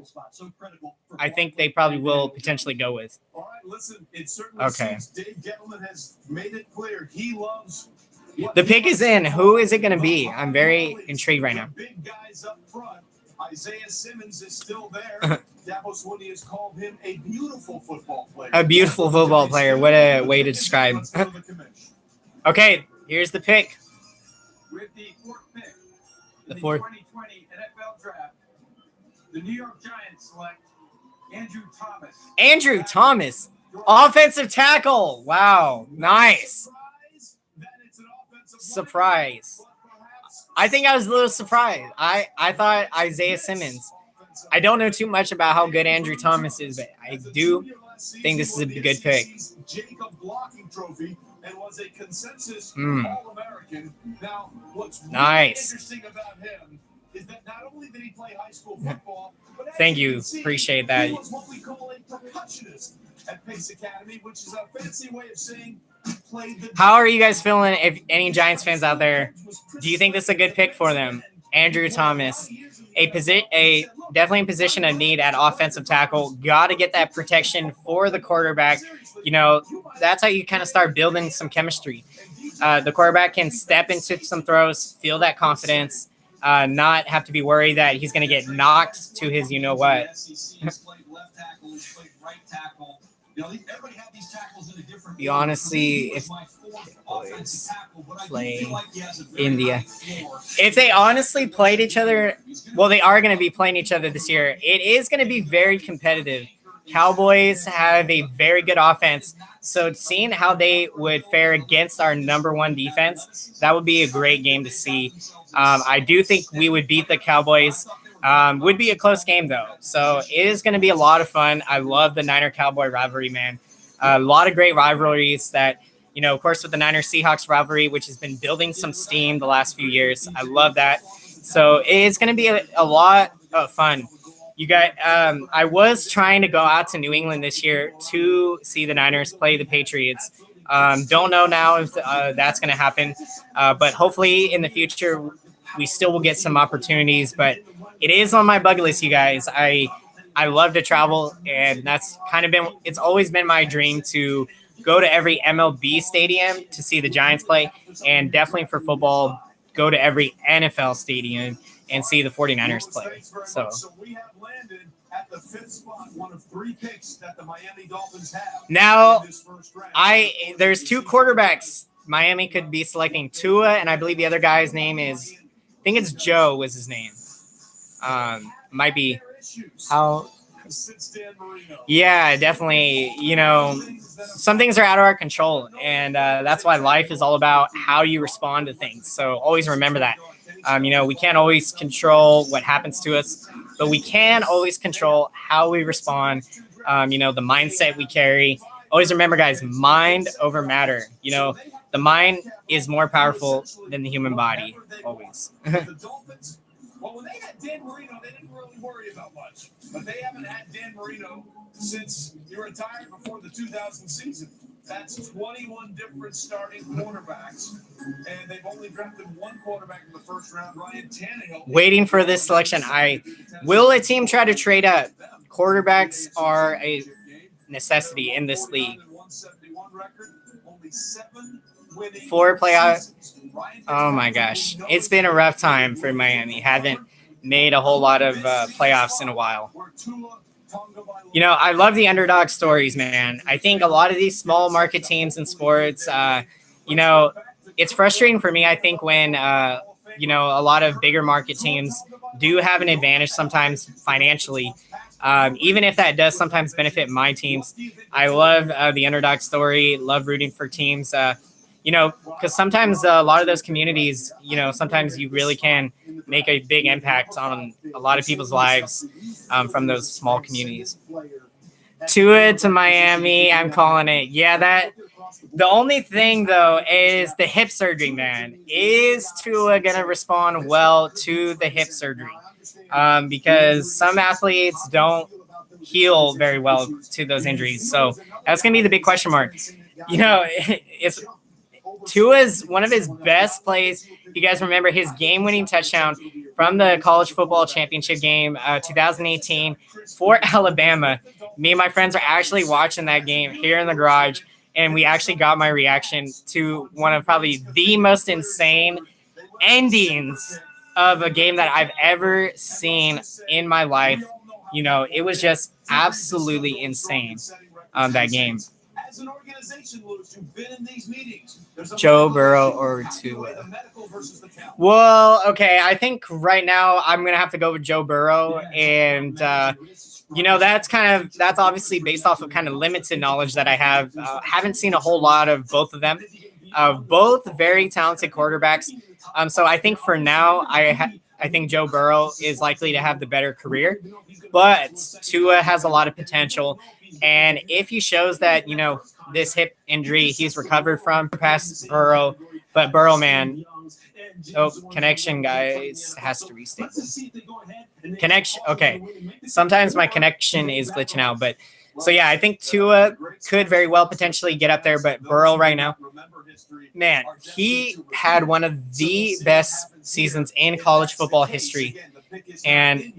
think they probably will potentially go with. All right, listen, it certainly seems Dave Gettleman has made it clear he loves. The pick is in. Who is it going to be? I'm very intrigued right now. Big guys up front. Isaiah Simmons is still there. Dabo Swinney has called him a beautiful football player. A beautiful football player. What a way to describe. Okay, here's the pick. With the 4th pick in The the 4th. 2020 NFL Draft, the New York Giants select Andrew Thomas. Andrew Thomas, offensive tackle. Wow, nice. Surprise. I think I was a little surprised. I thought Isaiah Simmons. I don't know too much about how good Andrew Thomas is, but I do think this is a good pick. Jacob blocking trophy and was a consensus All-American. Now, what's nice. Interesting about him is that not only did he play high school football, but thank you. Appreciate that. He was what we call a percussionist at Pace Academy, which is a fancy way of saying he played the. How are you guys feeling? If any Giants fans out there, do you think this is a good pick for them? Andrew Thomas, definitely a position of need at offensive tackle. Got to get that protection for the quarterback. That's how you kind of start building some chemistry. The quarterback can step into some throws, feel that confidence, not have to be worried that he's going to get knocked to his you-know-what. You honestly, if boys play India, if they honestly played each other, well, they are going to be playing each other this year. It is going to be very competitive. Cowboys have a very good offense, so seeing how they would fare against our number 1 defense, that would be a great game to see. I do think we would beat the Cowboys. Would be a close game, though. So it is going to be a lot of fun. I love the Niner-Cowboy rivalry, man. A lot of great rivalries that, of course, with the Niners-Seahawks rivalry, which has been building some steam the last few years. I love that. So it is going to be a lot of fun. You got. I was trying to go out to New England this year to see the Niners play the Patriots. Don't know now if that's going to happen, but hopefully in the future we still will get some opportunities. But it is on my bucket list, you guys. I love to travel, and that's kind of been. It's always been my dream to go to every MLB stadium to see the Giants play, and definitely for football, go to every NFL stadium and see the 49ers play. So we have landed at the 5th spot, one of 3 picks that the Miami Dolphins have. Now, in this first round. there's 2 quarterbacks. Miami could be selecting Tua, and I believe the other guy's name is, I think it's Joe was his name. Might be how. Yeah, definitely. Some things are out of our control, and that's why life is all about how you respond to things. So always remember that. We can't always control what happens to us, but we can always control how we respond, the mindset we carry. Always remember, guys, mind over matter. The The mind is more powerful than the human body, always. The Dolphins, well, when they had Dan Marino, they didn't really worry about much. But they haven't had Dan Marino since he retired before the 2000 season. That's 21 different starting quarterbacks. And they've only drafted one quarterback in the first round, Ryan Tannehill. Waiting for this selection. Will a team try to trade up? Quarterbacks are a necessity in this league. 4 playoff. Oh my gosh. It's been a rough time for Miami. Haven't made a whole lot of playoffs in a while. You know, I love the underdog stories, man. I think a lot of these small market teams in sports, you know, it's frustrating for me, I think, when, you know, a lot of bigger market teams do have an advantage sometimes financially. Even if that does sometimes benefit my teams. I love the underdog story, love rooting for teams, you know, because sometimes a lot of those communities, you know, sometimes you really can make a big impact on a lot of people's lives from those small communities. Tua to Miami, I'm calling it. Yeah, the only thing, though, is the hip surgery, man. Is Tua going to respond well to the hip surgery? Because some athletes don't heal very well to those injuries. So that's going to be the big question mark. You know, it's Tua's one of his best plays. You guys remember his game-winning touchdown from the college football championship game 2018 for Alabama. Me and my friends are actually watching that game here in the garage, and we actually got my reaction to one of probably the most insane endings of a game that I've ever seen in my life. You know, it was just absolutely insane, that game. Joe Burrow or Tua? Well, okay, I think right now I'm going to have to go with Joe Burrow. And, you know, that's obviously based off of kind of limited knowledge that I have. Haven't seen a whole lot of both of them. Both very talented quarterbacks. So I think for now, I think Joe Burrow is likely to have the better career, but Tua has a lot of potential. And if he shows that, you know, this hip injury he's recovered from past Burrow, but Burrow, man, connection, guys, has to restart. Connection, okay. Sometimes my connection is glitching out, but so yeah, I think Tua could very well potentially get up there, but Burrow right now, man, he had one of the best seasons in college football history. And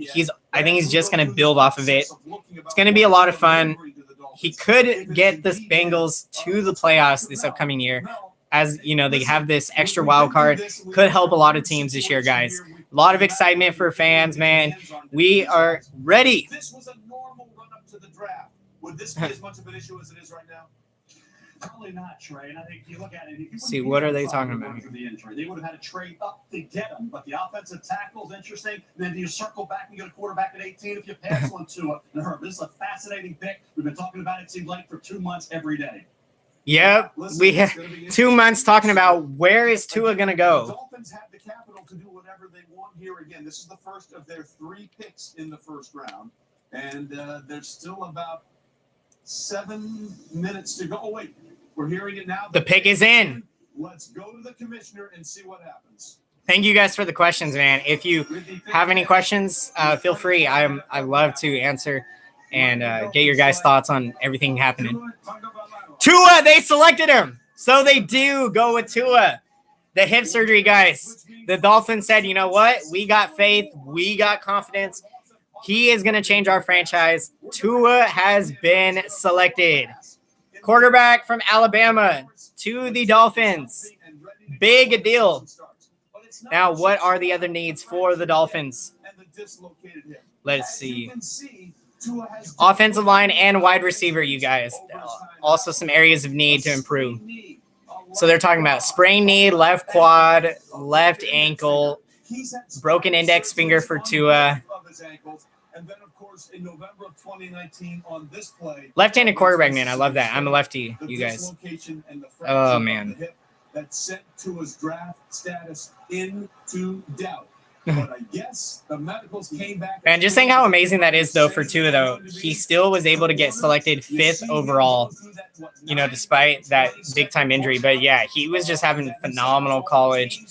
I think he's just going to build off of it. It's going to be a lot of fun. He could get the Bengals to the playoffs this upcoming year. As you know, they have this extra wild card. Could help a lot of teams this year, guys. A lot of excitement for fans, man. We are ready. This was a normal run-up to the draft. Would this be as much of an issue as it is right now? Probably not, Trey. And I think you look at it. See, what are they talking about? The injury. They would have had to trade up to get him. But the offensive tackle is interesting. And then do you circle back and get a quarterback at 18 if you pass one to her? This is a fascinating pick. We've been talking about it, seems like, for 2 months every day. Yep. We have 2 months talking about where is Tua going to go. The Dolphins have the capital to do whatever they want here. Again, this is the first of their 3 picks in the first round. And there's still about 7 minutes to go. Oh, wait. We're hearing it now. The pick is in. Let's go to the commissioner and see what happens. Thank you guys for the questions, man. If you have any questions, feel free. I love to answer and get your guys' thoughts on everything happening. Tua, they selected him. So they do go with Tua. The hip surgery, guys. The Dolphins said, you know what? We got faith. We got confidence. He is going to change our franchise. Tua has been selected. Quarterback from Alabama to the Dolphins. Big deal. Now, what are the other needs for the Dolphins? Let's see. Offensive line and wide receiver, you guys. Also some areas of need to improve. So they're talking about sprained knee, left quad, left ankle, broken index finger for Tua. And then, of course, in November of 2019 on this play, left-handed quarterback, man. I love that. I'm a lefty, you guys. Oh, man. That sent Tua's draft status into doubt. But I guess the medicals came back. Man, just think how amazing that is, though, for Tua, though. He still was able to get selected 5th overall, despite that big-time injury. But, yeah, he was just having phenomenal college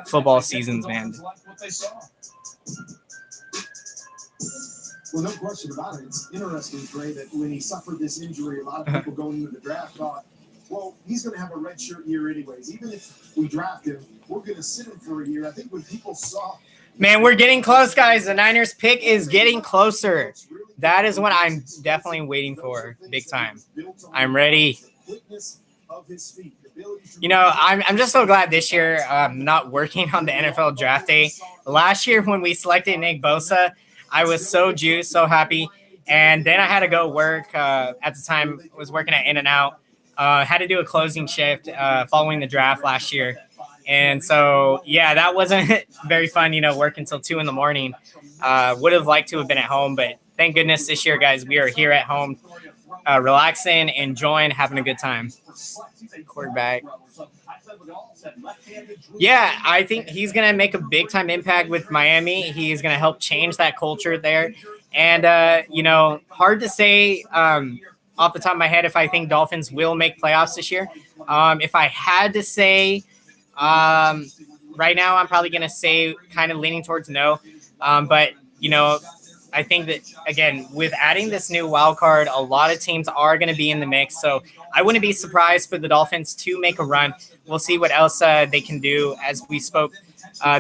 football seasons, man. Well, no question about it. It's interesting, Trey, that when he suffered this injury, a lot of people going into the draft thought, well, he's going to have a redshirt year anyways. Even if we draft him, we're going to sit him for a year. I think when people saw... Man, we're getting close, guys. The Niners pick is getting closer. That is what I'm definitely waiting for, big time. I'm ready. I'm just so glad this year I'm not working on the NFL draft day. Last year when we selected Nick Bosa, I was so juiced, so happy. And then I had to go work. At the time, I was working at In-N-Out. Had to do a closing shift following the draft last year. And so, yeah, that wasn't very fun, working until 2 in the morning. Would have liked to have been at home, but thank goodness this year, guys, we are here at home, relaxing, enjoying, having a good time. Quarterback. Yeah, I think he's going to make a big-time impact with Miami. He's going to help change that culture there. And, hard to say off the top of my head if I think Dolphins will make playoffs this year. If I had to say right now, I'm probably going to say kind of leaning towards no. But, I think that, again, with adding this new wild card, a lot of teams are going to be in the mix. So I wouldn't be surprised for the Dolphins to make a run. We'll see what else they can do. As we spoke,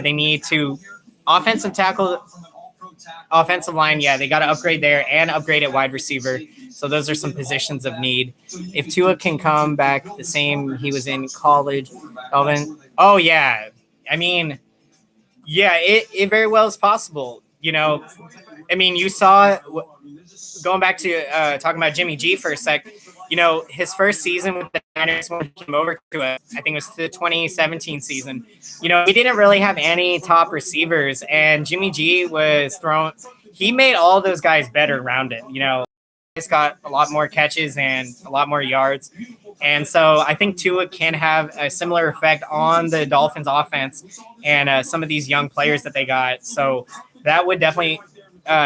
they need to offensive tackle, offensive line. Yeah, they got to upgrade there and upgrade at wide receiver. So those are some positions of need. If Tua can come back the same he was in college, oh, yeah. I mean, yeah, it very well is possible. You saw, going back to talking about Jimmy G for a sec, his first season with the Niners when he came over to it, I think it was the 2017 season. He didn't really have any top receivers, and Jimmy G he made all those guys better around it. He's got a lot more catches and a lot more yards. And so I think Tua can have a similar effect on the Dolphins offense and some of these young players that they got. So that would definitely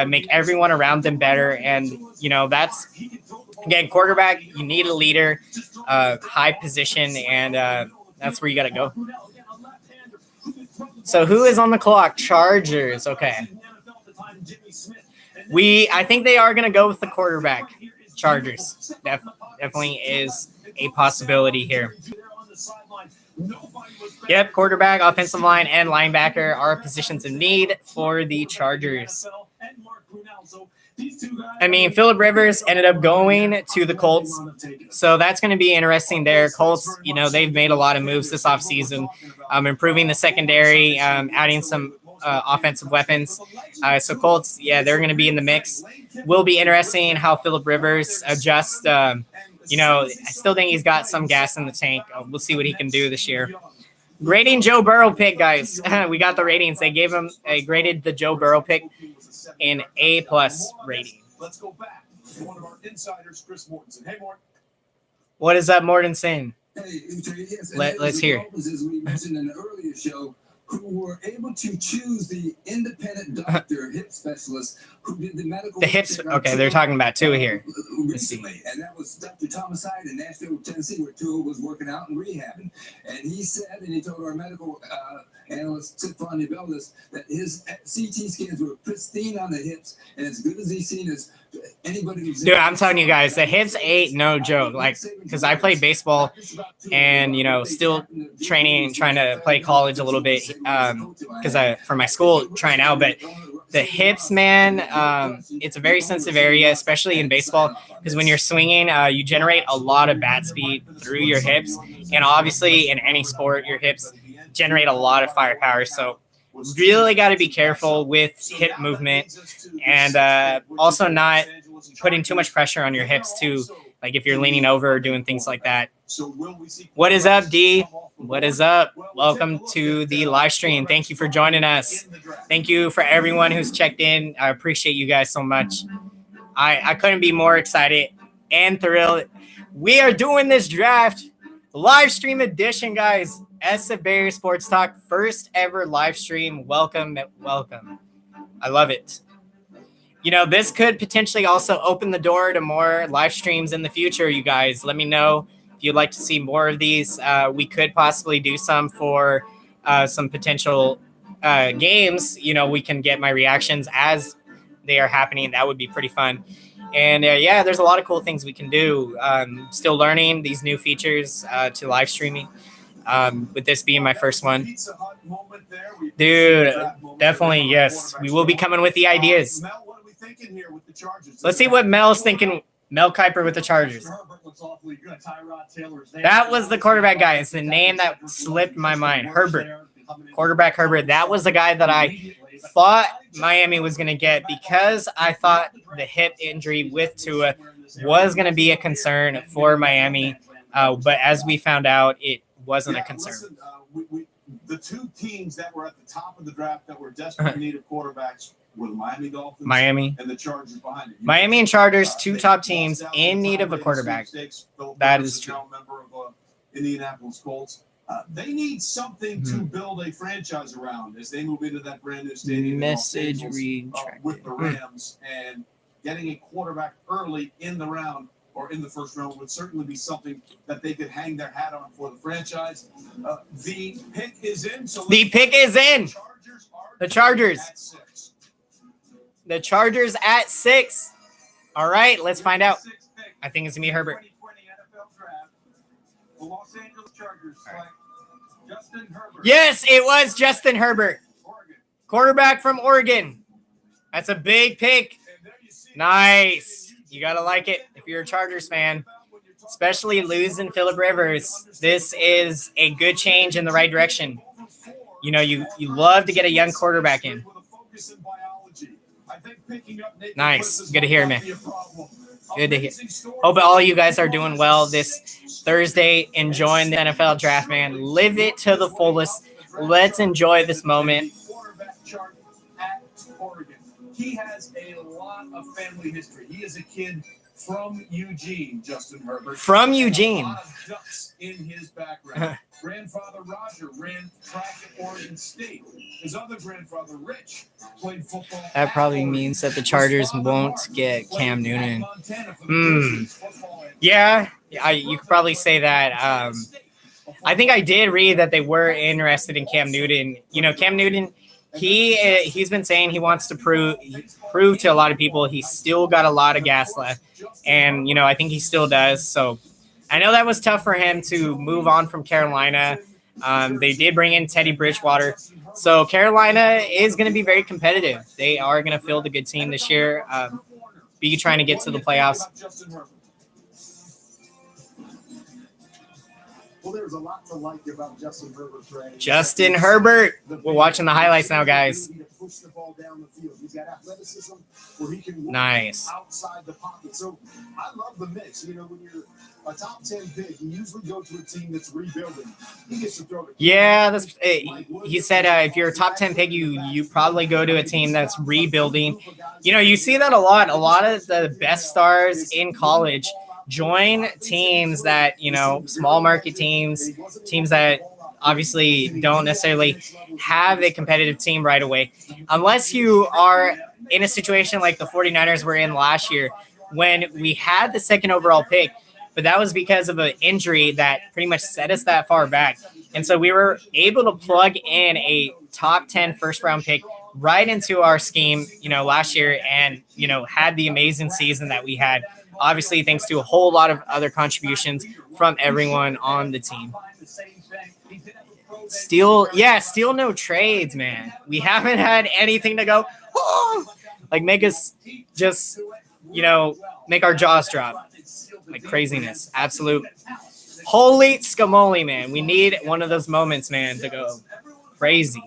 make everyone around them better. And, that's, again, quarterback, you need a leader, high position, and that's where you got to go. So who is on the clock? Chargers. Okay. I think they are going to go with the quarterback. Chargers. Definitely is a possibility here. Yep, quarterback, offensive line, and linebacker are positions of need for the Chargers. Phillip Rivers ended up going to the Colts, so that's going to be interesting there. Colts, they've made a lot of moves this offseason, improving the secondary, adding some offensive weapons. So Colts, yeah, they're going to be in the mix. Will be interesting how Phillip Rivers adjusts. I still think he's got some gas in the tank. We'll see what he can do this year. Grading Joe Burrow pick, guys. We got the ratings. They graded the Joe Burrow pick an A+ rating. Let's go back to one of our insiders, Chris Mortensen. Hey, Mort. What is up, Mortensen? Hey, yes, Let's hear. As we mentioned in the earlier show, who were able to choose the independent doctor, hip specialist, who did the medical. The hips. Okay, they're talking about Tua here. Recently, and that was Dr. Thomas Hyde in Nashville, Tennessee, where Tua was working out and rehabbing. And he said, and he told our medical analyst, Tiffany Bellis, that his CT scans were pristine on the hips and as good as he's seen as anybody who's. Dude, I'm telling you guys, the hips ain't no joke. Like, because I played baseball and, still training and trying to play college a little bit because for my school trying out. But the hips, man, it's a very sensitive area, especially in baseball, because when you're swinging, you generate a lot of bat speed through your hips. And obviously, in any sport, your hips generate a lot of firepower. So really got to be careful with hip movement and also not putting too much pressure on your hips too. Like if you're leaning over or doing things like that. What is up, D? What is up? Welcome to the live stream. Thank you for joining us. Thank you for everyone who's checked in. I appreciate you guys so much. I couldn't be more excited and thrilled. We are doing this draft live stream edition, guys. SF Barrier Sports Talk, first ever live stream. Welcome. I love it. You know, this could potentially also open the door to more live streams in the future, you guys. Let me know if you'd like to see more of these. We could possibly do some for some potential games. You know, we can get my reactions as they are happening. That would be pretty fun. And yeah, there's a lot of cool things we can do. Still learning these new features to live streaming. With this being my first one. Dude, definitely, yes. We will be coming with the ideas. Let's see what Mel's thinking. Mel Kiper with the Chargers. That was the quarterback guy. It's the name that slipped my mind. Herbert. Quarterback Herbert. That was the guy that I thought Miami was going to get because I thought the hip injury with Tua was going to be a concern for Miami. But as we found out, it wasn't a concern. Listen, the two teams that were at the top of the draft that were desperately in need of quarterbacks were the Miami Dolphins and the Chargers behind it. Miami and Chargers, two top teams in need of a quarterback. That is true. Member of Indianapolis Colts. They need something to build a franchise around as they move into that brand new stadium. Message with the Rams, and getting a quarterback early in the round or in the first round would certainly be something that they could hang their hat on for the franchise. The pick is in. So the pick is in. The Chargers. The Chargers at 6. All right, let's find out. I think it's going to be Herbert. The Los Angeles Chargers select Justin Herbert. Yes, it was Justin Herbert. Quarterback from Oregon. That's a big pick. Nice. You got to like it if you're a Chargers fan, especially losing Phillip Rivers. This is a good change in the right direction. You know, you love to get a young quarterback in. Nice. Good to hear, man. Good to hear. Hope all you guys are doing well this Thursday, enjoying the NFL draft, man. Live it to the fullest. Let's enjoy this moment. He has a lot of family history. He is a kid from Eugene, Justin Herbert. From Eugene. A lot of ducks in his background. Grandfather Roger ran track at Oregon State. His other grandfather, Rich, played football. That probably means that the Chargers won't get Cam Newton. Yeah, you could probably say that. I think I did read that they were interested in Cam Newton. You know, Cam Newton, he's been saying he wants to prove to a lot of people he's still got a lot of gas left. And, you know, I think he still does. So I know that was tough for him to move on from Carolina. They did bring in Teddy Bridgewater. So Carolina is going to be very competitive. They are going to field a good team this year. Be trying to get to the playoffs. Well, there's a lot to like about Justin Herbert, Trey. Justin Herbert. We're watching the highlights now, guys. Push the ball down the field. He's got athleticism where he can nice outside the pocket. So I love the mix. You know, when you're a top 10 pick, you usually go to a team that's rebuilding. He gets to throw the that's he said if you're a top 10 pick, you probably go to a team that's rebuilding. You know, you see that a lot. A lot of the best stars in college join teams that, you know, small market teams that obviously don't necessarily have a competitive team right away. Unless you are in a situation like the 49ers were in last year when we had the second overall pick, but that was because of an injury that pretty much set us that far back. And so we were able to plug in a top 10 first round pick right into our scheme, you know, last year and, you know, had the amazing season that we had. Obviously, thanks to a whole lot of other contributions from everyone on the team. Still no trades, man. We haven't had anything to go, like make us just, you know, make our jaws drop. Like craziness. Absolute. Holy scamoly, man. We need one of those moments, man, to go crazy.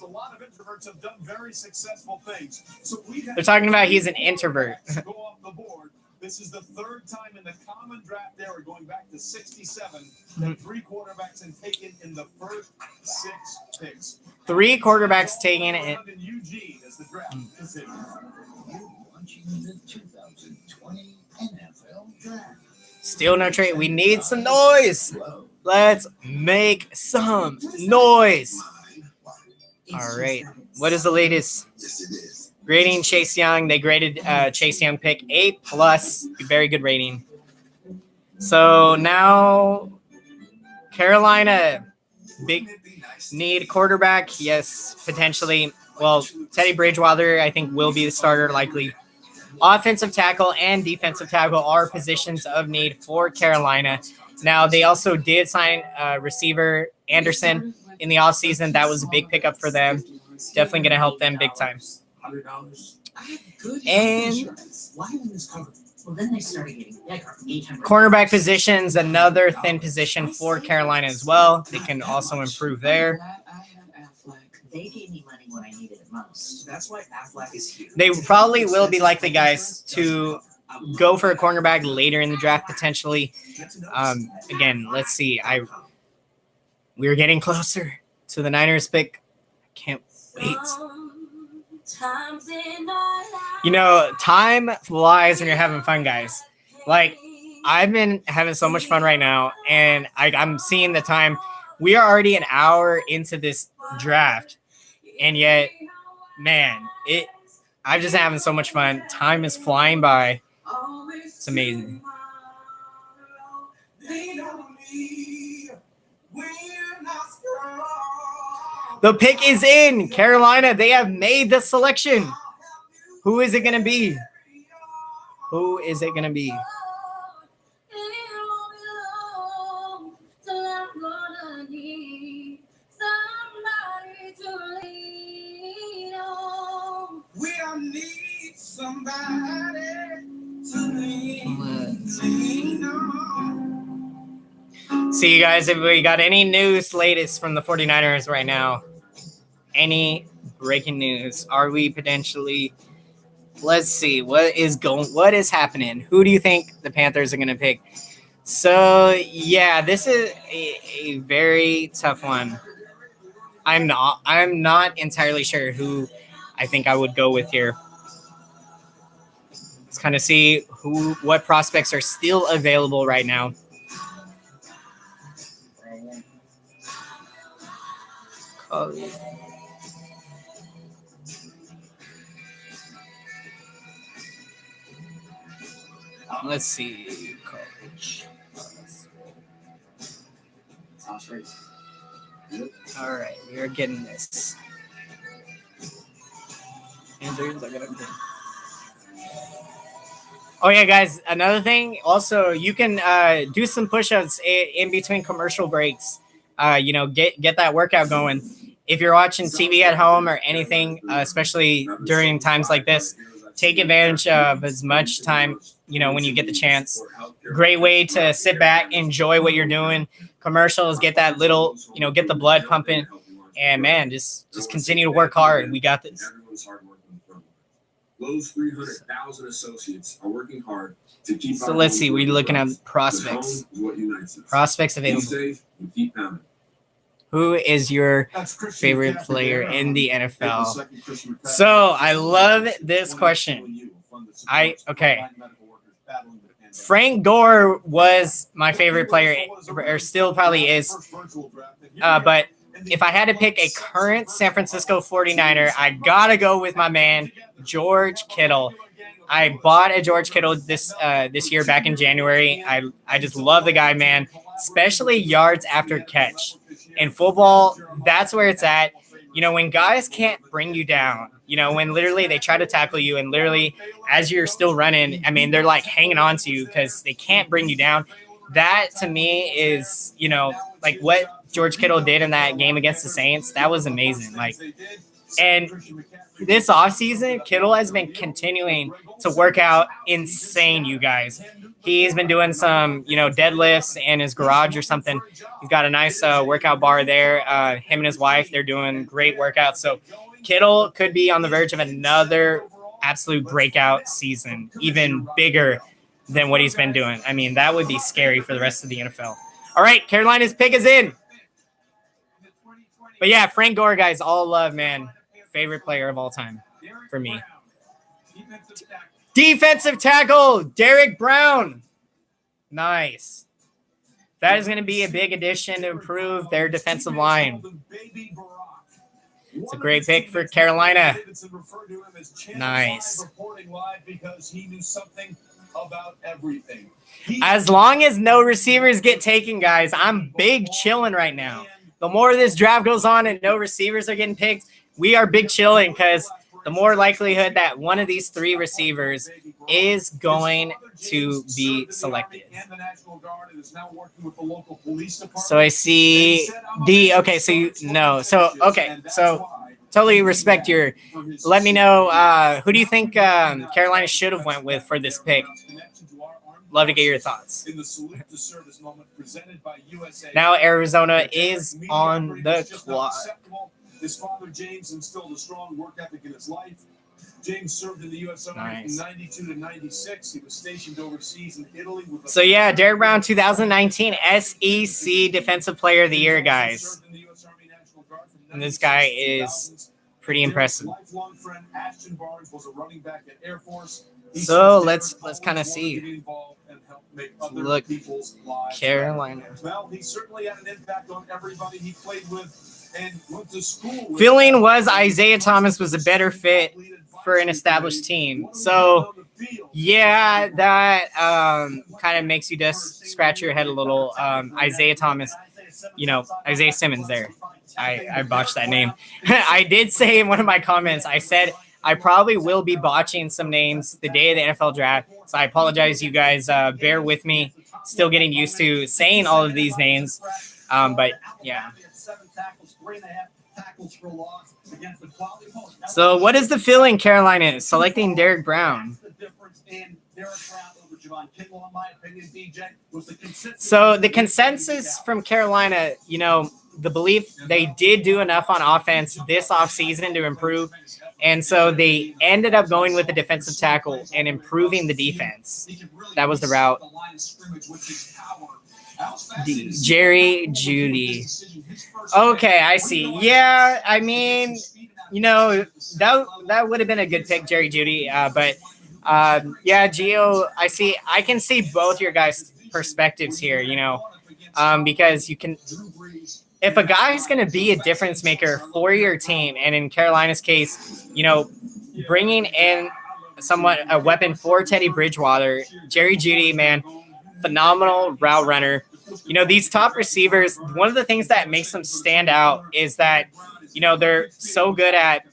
A lot of introverts have done very successful things. So they're talking about he's an introvert. Go off the board. This is the third time in the common draft era, going back to 67, that 3 quarterbacks have taken in the first 6 picks. 3 quarterbacks taken in Eugene as the draft decision. Launching the 2020 NFL Draft. Still no trade. We need some noise. Let's make some noise. All right. What is the latest? Grading Chase Young. They graded Chase Young pick A+. Very good rating. So now Carolina, big need quarterback. Yes, potentially. Well, Teddy Bridgewater, I think, will be the starter likely. Offensive tackle and defensive tackle are positions of need for Carolina. Now, they also did sign receiver Anderson in the offseason. That was a big pickup for them. Definitely going to help them big time. And well, then they started getting like 800. Cornerback positions, another thin position for Carolina as well. They can also improve there. They gave me money when I needed it most. That's why Affleck is here. They probably will be likely, guys, to go for a cornerback later in the draft potentially. Again, let's see. We're getting closer to the Niners pick. I can't wait. You know, time flies when you're having fun, guys. Like, I've been having so much fun right now, and I'm seeing the time. We are already an hour into this draft, and yet, man, I'm just having so much fun. Time is flying by. It's amazing. The pick is in. Carolina, they have made the selection. Who is it going to be? Who is it going to be? We don't need somebody to lean on. See you guys, if we got any news latest from the 49ers right now. Any breaking news? Are we potentially, let's see, what is happening? Who do you think the Panthers are going to pick? So, yeah, this is a very tough one. I'm not entirely sure who I think I would go with here. Let's kind of see what prospects are still available right now. Let's see. College. All right, we are getting this. Oh yeah, guys! Another thing, also you can do some push-ups in between commercial breaks. Get that workout going. If you're watching TV at home or anything, especially during times like this, take advantage of as much time, when you get the chance. Great way to sit back, enjoy what you're doing. Commercials, get that little, get the blood pumping. And man, just continue to work hard. We got this. Lowe's 300,000 associates are working hard to keep. So let's see. We're looking at prospects. Prospects available. Safe and keep pounding. Who is your favorite player in the NFL? So I love this question. Frank Gore was my favorite player, or still probably is. But if I had to pick a current San Francisco 49er, I got to go with my man, George Kittle. I bought a George Kittle this year back in January. I just love the guy, man, especially yards after catch. In football, that's where it's at. When guys can't bring you down, when literally they try to tackle you and literally as you're still running, they're like hanging on to you because they can't bring you down. That to me is, like what George Kittle did in that game against the Saints. That was amazing. And this offseason, Kittle has been continuing to work out insane, you guys. He's been doing some, deadlifts in his garage or something. He's got a nice workout bar there. Him and his wife, they're doing great workouts. So Kittle could be on the verge of another absolute breakout season, even bigger than what he's been doing. That would be scary for the rest of the NFL. All right, Carolina's pick is in. But yeah, Frank Gore, guys, all love, man. Favorite player of all time for me. Defensive tackle, Derek Brown. Nice. That is going to be a big addition to improve their defensive line. It's a great pick for Carolina. Nice. As long as no receivers get taken, guys, I'm big chilling right now. The more this draft goes on and no receivers are getting picked, we are big chilling because the more likelihood that one of these 3 receivers is going to be selected. So I see D. Okay, so so totally respect your. Let me know who do you think Carolina should have went with for this pick. Love to get your thoughts. Now Arizona is on the clock. His father James instilled a strong work ethic in his life. James served in the U.S. Army from 92 to 96. He was stationed overseas in Italy. So yeah, Derrick Brown, 2019 SEC Defensive Player of the Year, guys. And this guy is pretty impressive. So let's kind of see. Look, Carolina. Well, he certainly had an impact on everybody he played with. Feeling was Isaiah Thomas was a better fit for an established team. So, yeah, that kind of makes you just scratch your head a little. Isaiah Thomas, Isaiah Simmons there. I botched that name. I did say in one of my comments, I said I probably will be botching some names the day of the NFL draft. So I apologize, you guys. Bear with me. Still getting used to saying all of these names. But, yeah. So what is the feeling Carolina is selecting Derrick Brown? So the consensus from Carolina, the belief they did do enough on offense this offseason to improve. And so they ended up going with the defensive tackle and improving the defense. That was the route. Jerry Jeudy. Okay, I see. Yeah, I mean, that would have been a good pick, Jerry Jeudy. But yeah, Gio, I can see both your guys' perspectives here, because you can, if a guy's going to be a difference maker for your team, and in Carolina's case, bringing in somewhat a weapon for Teddy Bridgewater, Jerry Jeudy, man, phenomenal route runner. These top receivers, one of the things that makes them stand out is that, they're so good at,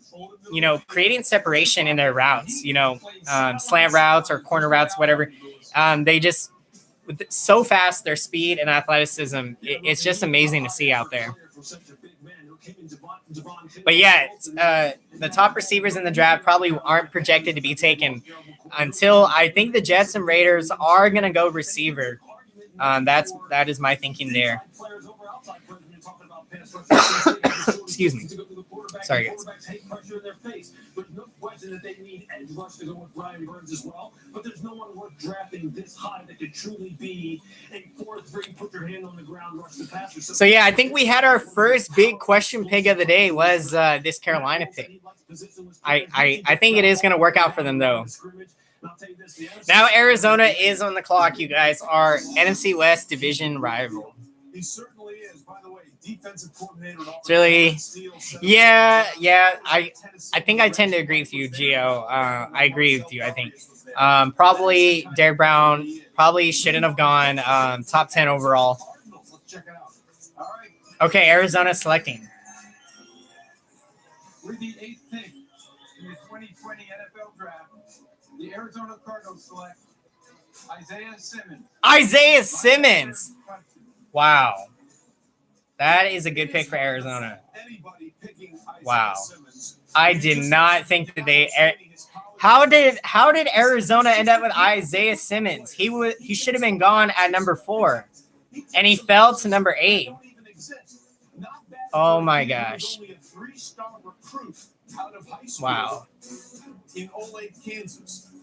creating separation in their routes, slant routes or corner routes, whatever. They just, so fast, their speed and athleticism, it's just amazing to see out there. But yeah, the top receivers in the draft probably aren't projected to be taken until I think the Jets and Raiders are going to go receiver. That is my thinking there. Excuse me. Sorry, guys. There's no question that they need edge rush to go with Brian Burns as well, but there's no one worth drafting this high that could truly be a 4-3, put your hand on the ground, rush the passer. So yeah, I think we had our first big question pick of the day was this Carolina pick. I think it is going to work out for them though. Now Arizona is on the clock, you guys. Our NFC West division rival. He certainly is, by the way, defensive coordinator. It's really, yeah. I think I tend to agree with you, Gio. I agree with you. I think probably Derrick Brown probably shouldn't have gone top 10 overall. Okay, Arizona selecting. With the 8th pick in the 2020 NFL Draft, the Arizona Cardinals select Isaiah Simmons. Isaiah Simmons. Wow. That is a good pick for Arizona. Wow. I did not think that they How did Arizona end up with Isaiah Simmons? He should have been gone at number 4. And he fell to number 8. Oh my gosh. Wow.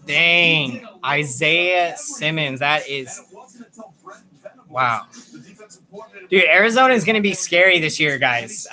Dang. Isaiah Simmons. That is wow. Dude, Arizona is going to be scary this year, guys.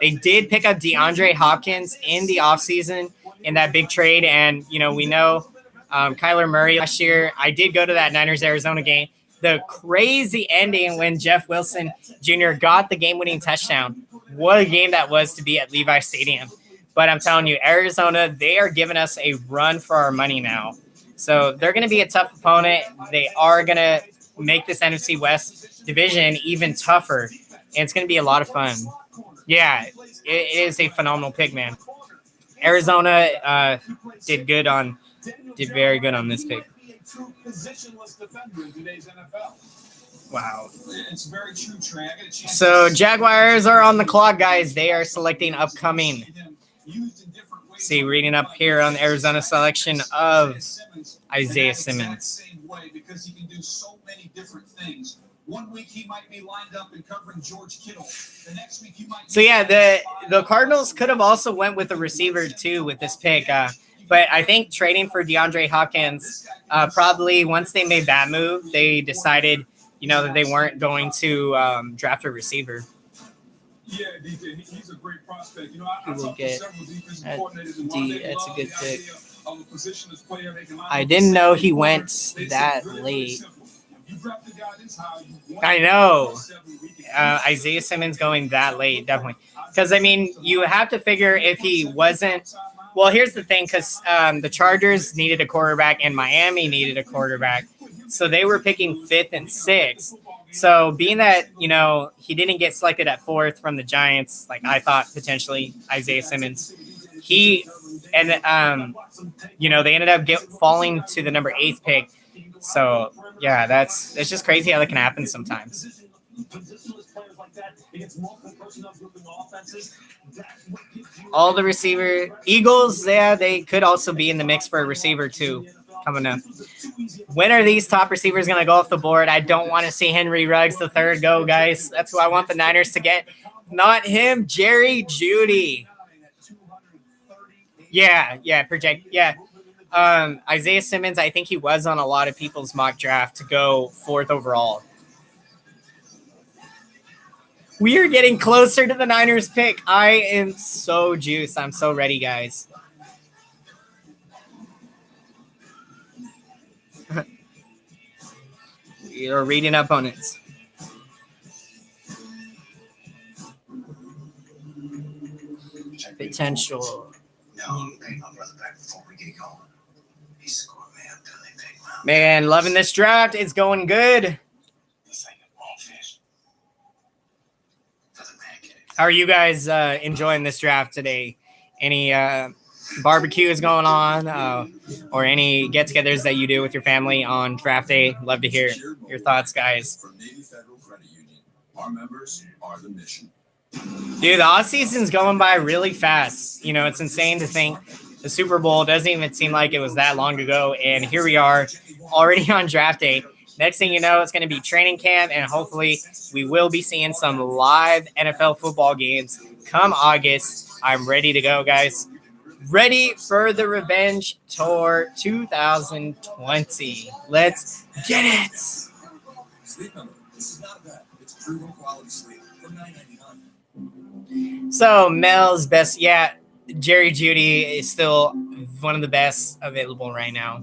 They did pick up DeAndre Hopkins in the offseason in that big trade. And, we know Kyler Murray last year. I did go to that Niners-Arizona game. the crazy ending when Jeff Wilson Jr. got the game-winning touchdown. What a game that was to be at Levi Stadium. But I'm telling you, Arizona, they are giving us a run for our money now. So they're going to be a tough opponent. They are going to make this NFC West division even tougher. And it's going to be a lot of fun. Yeah, it is a phenomenal pick, man. Arizona did very good on this pick. Wow. It's very true, Trey. So Jaguars are on the clock, guys. They are selecting upcoming. See, reading up here on the Arizona selection of Isaiah Simmons. Because he can do so many different things. 1 week he might be lined up and covering George Kittle. The next week he might. So yeah, the Cardinals could have also went with a receiver too with this pick, but I think trading for DeAndre Hopkins, probably once they made that move, they decided, that they weren't going to draft a receiver. Yeah, DJ, he's a great prospect. I talked to several defensive coordinators, and that's a good pick. I didn't know he went that late. I know. Isaiah Simmons going that late, definitely. Because, you have to figure if he wasn't – well, here's the thing, because the Chargers needed a quarterback and Miami needed a quarterback. So they were picking 5th and 6th. So being that, he didn't get selected at 4th from the Giants, like I thought potentially Isaiah Simmons, they ended up falling to the number 8th pick. So, yeah, that's just crazy how that can happen sometimes. All the receiver Eagles, yeah, they could also be in the mix for a receiver too coming up. When are these top receivers going to go off the board? I don't want to see Henry Ruggs the third go, guys. That's who I want the Niners to get. Not him, Jerry Jeudy. Yeah, project. Yeah. Isaiah Simmons, I think he was on a lot of people's mock draft to go 4th overall. We are getting closer to the Niners pick. I am so juiced. I'm so ready, guys. You're reading opponents. Potential. Man, loving this draft. It's going good. How are you guys enjoying this draft today? Any barbecues going on or any get-togethers that you do with your family on draft day? Love to hear your thoughts, guys. From Navy Federal Credit Union, our members are the mission. Dude, the off-season's going by really fast. It's insane to think the Super Bowl doesn't even seem like it was that long ago, and here we are already on draft day. Next thing you know, it's going to be training camp, and hopefully we will be seeing some live NFL football games come August. I'm ready to go, guys. Ready for the Revenge Tour 2020. Let's get it. Sleep number. This is not bad. It's proven quality sleep for $9.99. So Mel's best, Jerry Jeudy is still one of the best available right now.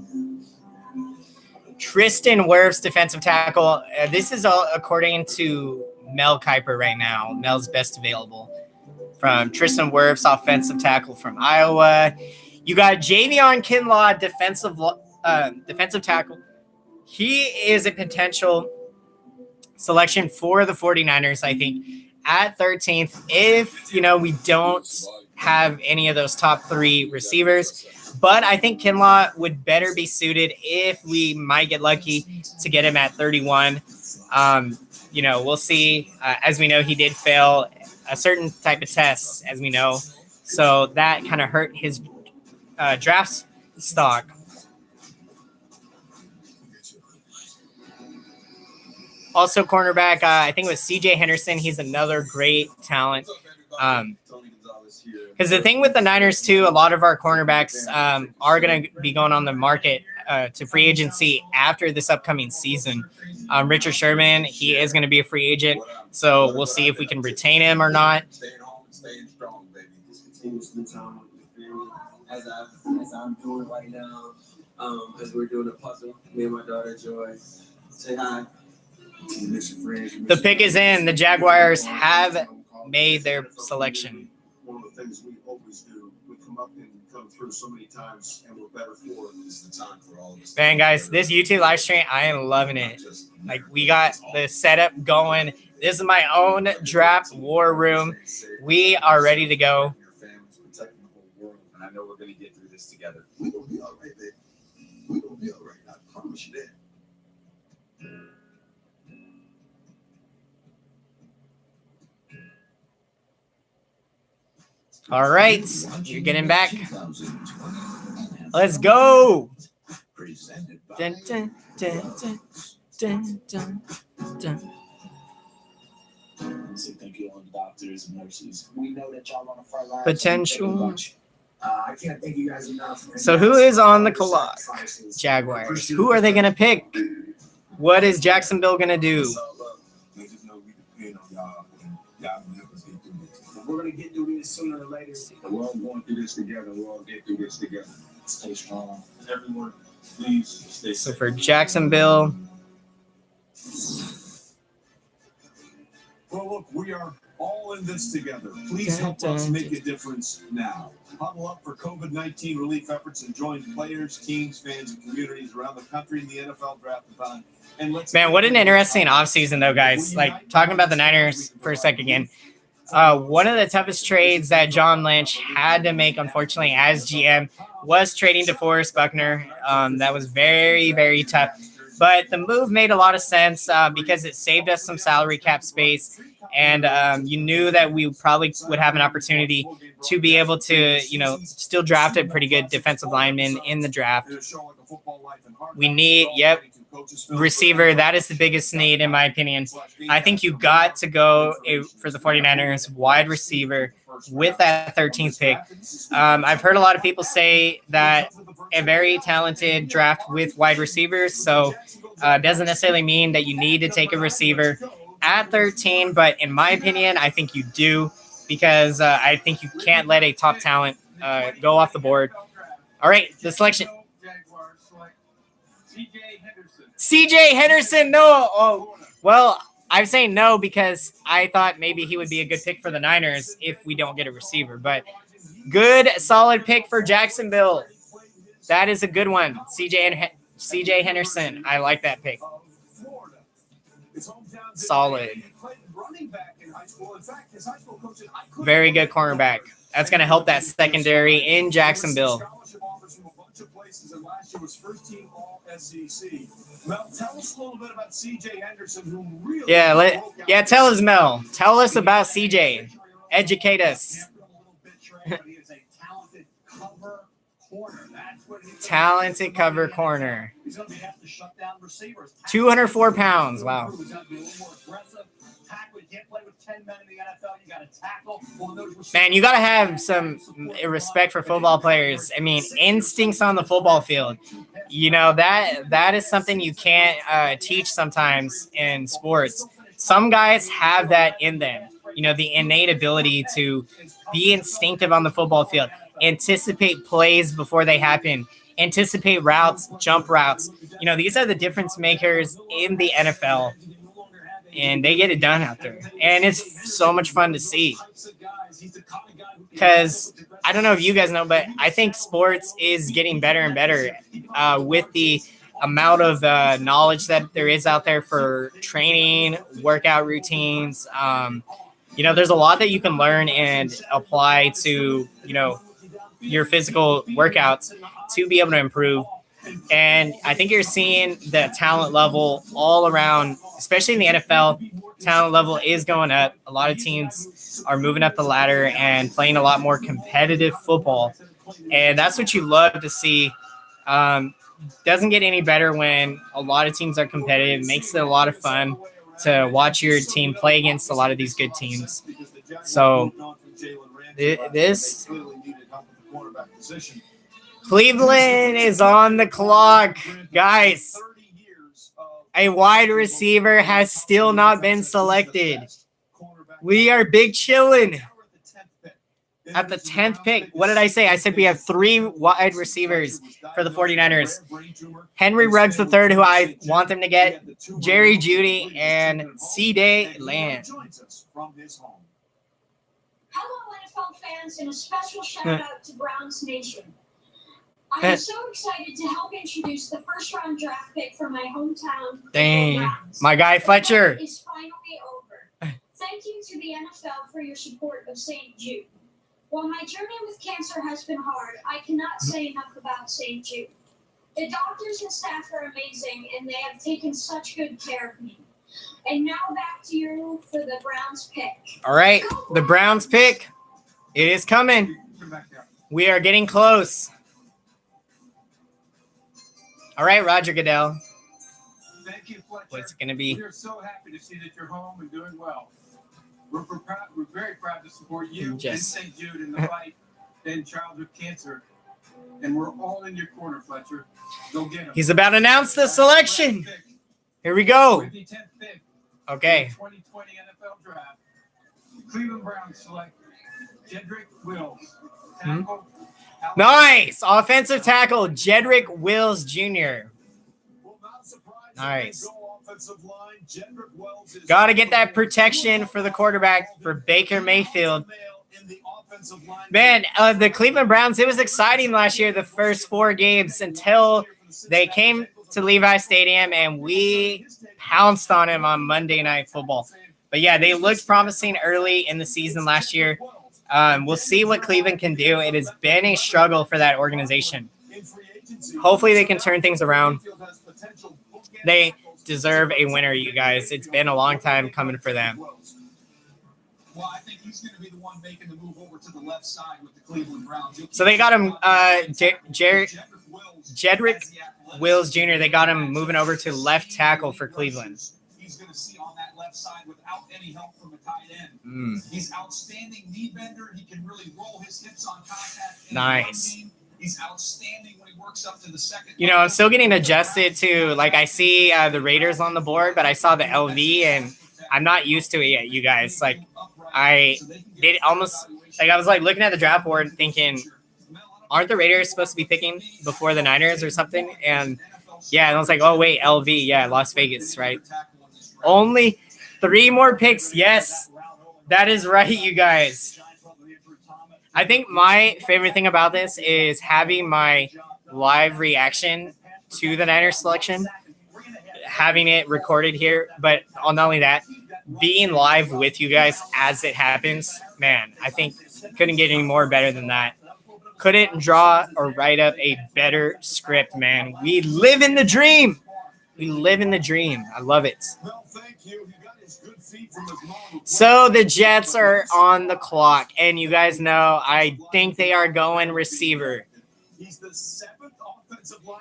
Tristan Wirfs, defensive tackle. This is all according to Mel Kiper right now. Mel's best available. From Tristan Wirfs, offensive tackle from Iowa. You got Javion Kinlaw, defensive tackle. He is a potential selection for the 49ers, I think, at 13th. If, we don't have any of those top 3 receivers. But I think Kinlaw would better be suited if we might get lucky to get him at 31. We'll see. As we know, he did fail a certain type of test, as we know. So that kind of hurt his draft stock. Also, cornerback, I think it was C.J. Henderson. He's another great talent. Because the thing with the Niners, too, a lot of our cornerbacks are going to be going on the market to free agency after this upcoming season. Richard Sherman, he is going to be a free agent, so we'll see if we can retain him or not. As I'm doing right now, as we're doing a puzzle, me and my daughter Joy. Say hi. The pick is in. The Jaguars have made their selection. One of the things we always do, we come up and come through so many times, and we're better for it. This is the time for all of us. Man, guys, this YouTube live stream, I am loving it. Like, we got the setup going. This is my own draft war room. We are ready to go. And I know we're going to get through this together. We will be all right, baby. We will be all right. I promise you that. All right, you're getting back. Let's go. Dun, dun, dun, dun, dun, dun, dun. Say thank you to all the doctors and nurses. We know that y'all on the front line. Potential. I can't thank you guys enough. So who is on the clock? Jaguars. Who are they going to pick? What is Jacksonville going to do? We're going to get through this sooner or later. We're all going through this together. We're all getting through this together. Stay strong. Everyone, please stay So safe. for Jacksonville, Well, look, we are all in this together. Please help us make a difference now. Huddle up for COVID-19 relief efforts and join players, teams, fans, and communities around the country in the NFL Draft-a-thon. And let's man, what an interesting offseason, though, guys. Like, talking about the Niners for a second again. One of the toughest trades that John Lynch had to make, unfortunately, as GM was trading DeForest Buckner. That was very, very tough. But the move made a lot of sense because it saved us some salary cap space. And you knew that we probably would have an opportunity to be able to, still draft a pretty good defensive lineman in the draft. We need, receiver. That is the biggest need, in my opinion. I think you got to go for the 49ers wide receiver with that 13th pick. I've heard a lot of people say that a very talented draft with wide receivers. So doesn't necessarily mean that you need to take a receiver at 13. But in my opinion, I think you do, because I think you can't let a top talent go off the board. All right, the selection. CJ Henderson, no. Oh, well, I'm saying no because I thought maybe he would be a good pick for the Niners if we don't get a receiver. But good, solid pick for Jacksonville. That is a good one. CJ Henderson. I like that pick. Solid. Very good cornerback. That's going to help that secondary in Jacksonville. Mel, tell us a little bit about CJ Henderson, who really tell us, Mel. Tell us about CJ. Educate us. Talented cover corner. 204 pounds. Wow. Man, you got to have some respect for football players. I mean, instincts on the football field. That is something you can't teach sometimes in sports. Some guys have that in them. The innate ability to be instinctive on the football field, anticipate plays before they happen, anticipate routes, jump routes. These are the difference makers in the NFL. And they get it done out there. And it's so much fun to see. Because I don't know if you guys know, but I think sports is getting better and better with the amount of knowledge that there is out there for training, workout routines. There's a lot that you can learn and apply to, your physical workouts to be able to improve. And I think you're seeing the talent level all around, especially in the NFL. Talent level is going up. A lot of teams are moving up the ladder and playing a lot more competitive football. And that's what you love to see. Doesn't get any better when a lot of teams are competitive. It makes it a lot of fun to watch your team play against a lot of these good teams. So this Cleveland is on the clock. Guys, a wide receiver has still not been selected. We are big chillin'. at the 10th pick. What did I say? I said we have 3 wide receivers for the 49ers. Henry Ruggs III, who I want them to get, Jerry Jeudy, and C.J. Lamb. Hello, NFL fans, and a special shout out to Browns Nation. I am so excited to help introduce the first-round draft pick from my hometown. Dang, Browns. my guy Fletcher. Is finally over. Thank you to the NFL for your support of St. Jude. While my journey with cancer has been hard, I cannot say enough about St. Jude. The doctors and staff are amazing, and they have taken such good care of me. And now back to you for the Browns pick. All right, the Browns pick. It is coming. We are getting close. All right, Roger Goodell. Thank you, Fletcher. What's it going to be? We are so happy to see that you're home and doing well. We're very proud to support you and St. Jude in the fight in childhood cancer. And we're all in your corner, Fletcher. Go get him. He's about to announce the selection. Here we go. With the 10th pick Okay. in the 2020 NFL Draft, the Cleveland Browns select Jedrick Wills, tackle. Nice. Offensive tackle, Jedrick Wills Jr. Nice. Got to get that protection for the quarterback for Baker Mayfield. Man, the Cleveland Browns, it was exciting last year, the first 4 games, until they came to Levi Stadium and we pounced on him on Monday Night Football. But yeah, they looked promising early in the season last year. We'll see what Cleveland can do. It has been a struggle for that organization. Hopefully they can turn things around. They deserve a winner, you guys. It's been a long time coming for them. Well, I think he's going to be the one making the move over to the left side with the Cleveland Browns. So they got him, Jedrick Wills Jr., they got him moving over to left tackle for Cleveland. He's going to see on that left side without any help from a tight end. He's outstanding knee bender. He can really roll his hips on contact. Nice. He's outstanding when he works up to the second. You know, I'm still getting adjusted to, like, I see the Raiders on the board, but I saw the LV, and I'm not used to it yet, you guys. Like, I did almost, like, I was, like, looking at the draft board thinking, aren't the Raiders supposed to be picking before the Niners or something? And, yeah, and I was like, oh, wait, LV, yeah, Las Vegas, right? Only 3 more picks. Yes, that is right, you guys. I think my favorite thing about this is having my live reaction to the Niners selection, having it recorded here, but not only that, being live with you guys as it happens. Man, I think couldn't get any more better than that. Couldn't draw or write up a better script, man. We live in the dream. We live in the dream. I love it. So the Jets are on the clock, and you guys know I think they are going receiver.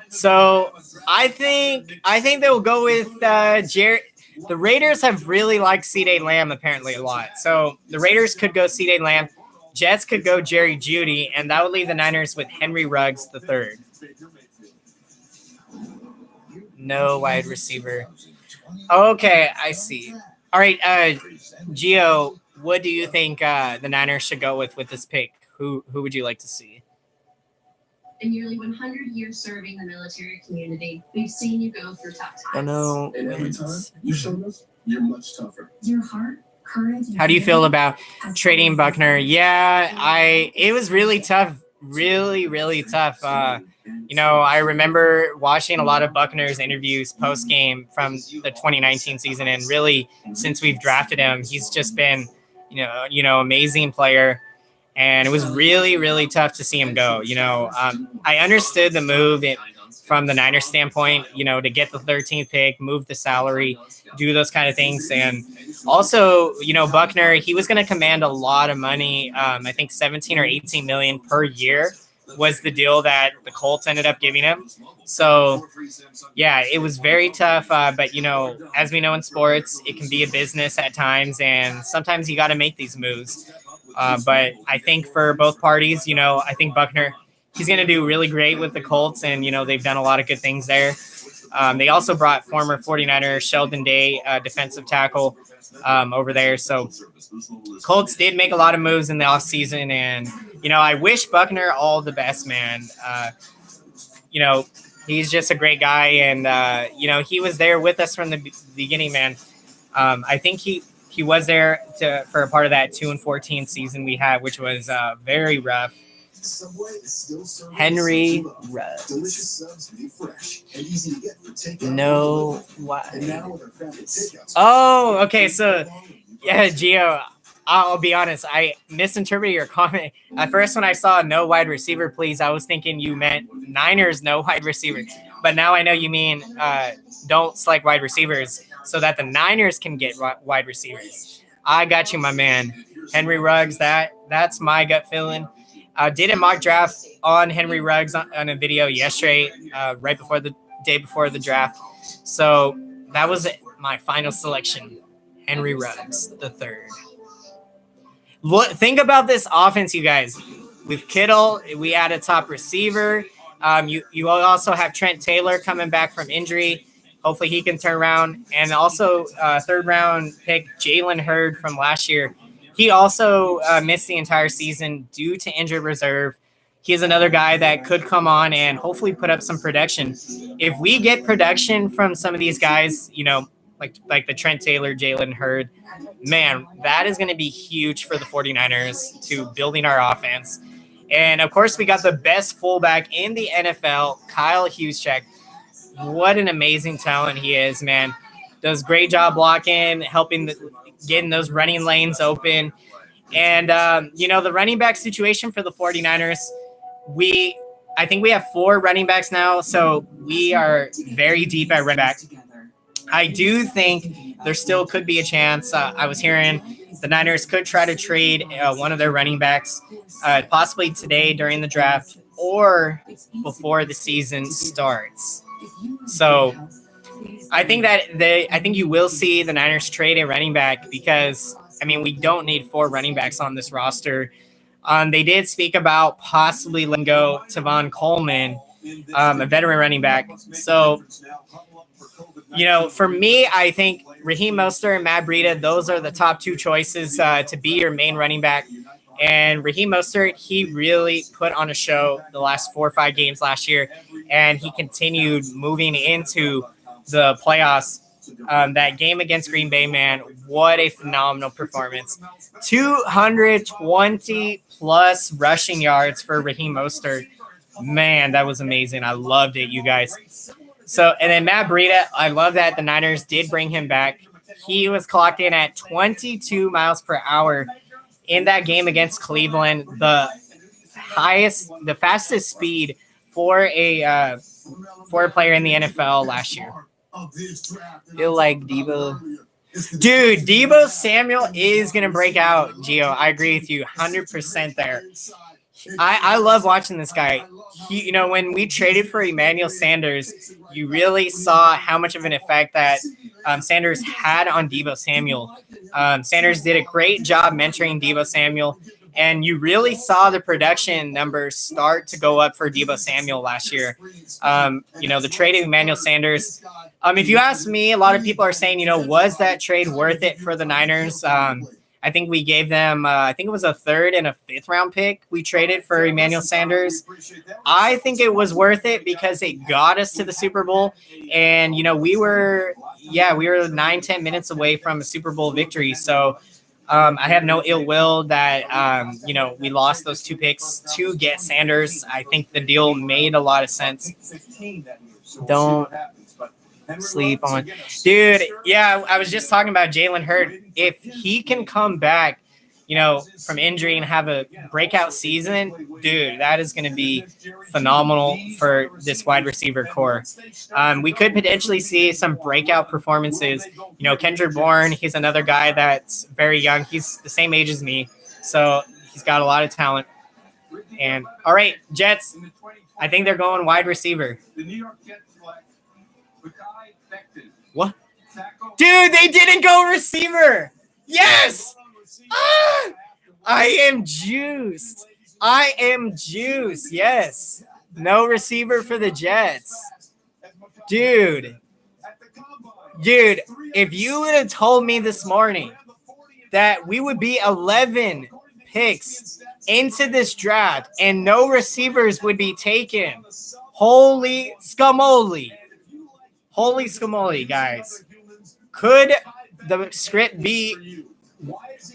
So I think they'll go with Jared. The Raiders have really liked C.J. Lamb apparently a lot. So the Raiders could go C.J. Lamb. Jets could go Jerry Jeudy, and that would leave the Niners with Henry Ruggs III. No wide receiver. Okay, I see. All right, Gio, what do you think the Niners should go with this pick? Who would you like to see? In nearly 100 years serving the military community, we've seen you go through tough times. I know. And every time you showed us, you're much tougher. Your heart, courage. How do you feel about trading Buckner? Yeah, it was really tough. Really, really tough. You know, I remember watching a lot of Buckner's interviews post-game from the 2019 season, and really, since we've drafted him, he's just been, you know, amazing player. And it was really, really tough to see him go. You know, I understood the move from the Niners standpoint, you know, to get the 13th pick, move the salary, do those kind of things. And also, you know, Buckner, he was going to command a lot of money. I think 17 or 18 million per year was the deal that the Colts ended up giving him. So, yeah, it was very tough. But, you know, as we know in sports, it can be a business at times. And sometimes you got to make these moves. But I think for both parties, you know, I think Buckner, he's going to do really great with the Colts, and, they've done a lot of good things there. They also brought former 49er Sheldon Day, defensive tackle, over there. So Colts did make a lot of moves in the offseason, and, I wish Buckner all the best, man. He's just a great guy, and, he was there with us from the beginning, man. I think he was there for a part of that 2-14 season we had, which was very rough. Henry Ruggs. No. Why? Oh, okay. So, yeah, Gio, I'll be honest. I misinterpreted your comment. At first, when I saw no wide receiver, please, I was thinking you meant Niners no wide receiver. But now I know you mean don't select wide receivers so that the Niners can get wide receivers. I got you, my man. Henry Ruggs, that's my gut feeling. Did a mock draft on Henry Ruggs on a video yesterday, right before the day before the draft. So that was my final selection, Henry Ruggs the third. Think about this offense, you guys. With Kittle, we add a top receiver. You also have Trent Taylor coming back from injury. Hopefully he can turn around. And also third-round pick Jalen Hurd from last year. He also missed the entire season due to injured reserve. He's another guy that could come on and hopefully put up some production. If we get production from some of these guys, like the Trent Taylor, Jalen Hurd, man, that is going to be huge for the 49ers to building our offense. And, of course, we got the best fullback in the NFL, Kyle Juszczyk. What an amazing talent he is, man. Does great job blocking, helping getting those running lanes open. And, the running back situation for the 49ers, I think we have 4 running backs now, so we are very deep at running back. I do think there still could be a chance. I was hearing the Niners could try to trade one of their running backs, possibly today during the draft or before the season starts. So I think you will see the Niners trade a running back because, we don't need 4 running backs on this roster. They did speak about possibly letting go Tavon Coleman, a veteran running back. So, for me, I think Raheem Mostert and Matt Breida, those are the top 2 choices to be your main running back. And Raheem Mostert, he really put on a show the last 4 or 5 games last year, and he continued moving into the playoffs. That game against Green Bay, man, what a phenomenal performance. 220-plus rushing yards for Raheem Mostert. Man, that was amazing. I loved it, you guys. So, and then Matt Breida, I love that the Niners did bring him back. He was clocked in at 22 miles per hour in that game against Cleveland, the fastest speed for a player in the NFL last year. Feel like Deebo Samuel is going to break out, Gio. I agree with you 100% there. I love watching this guy. When we traded for Emmanuel Sanders, you really saw how much of an effect that Sanders had on Deebo Samuel. Sanders did a great job mentoring Deebo Samuel, and you really saw the production numbers start to go up for Deebo Samuel last year. The trade of Emmanuel Sanders. If you ask me, a lot of people are saying, was that trade worth it for the Niners? I think we gave them, I think it was a 3rd and a 5th round pick we traded for Emmanuel Sanders. I think it was worth it because it got us to the Super Bowl. And, we were 9-10 minutes away from a Super Bowl victory. So I have no ill will that, we lost those 2 picks to get Sanders. I think the deal made a lot of sense. Don't sleep on. Dude, yeah, I was just talking about Jalen Hurd. If he can come back, from injury and have a breakout season, dude, that is going to be phenomenal for this wide receiver core. We could potentially see some breakout performances. Kendrick Bourne, he's another guy that's very young. He's the same age as me, so he's got a lot of talent. And, all right, Jets, I think they're going wide receiver. The New York Jets select what? Dude, they didn't go receiver. Yes. I am juiced. I am juice. Yes. No receiver for the Jets. Dude, if you would have told me this morning that we would be 11 picks into this draft and no receivers would be taken, holy scamoli. Holy scamoli, guys. Could the script be?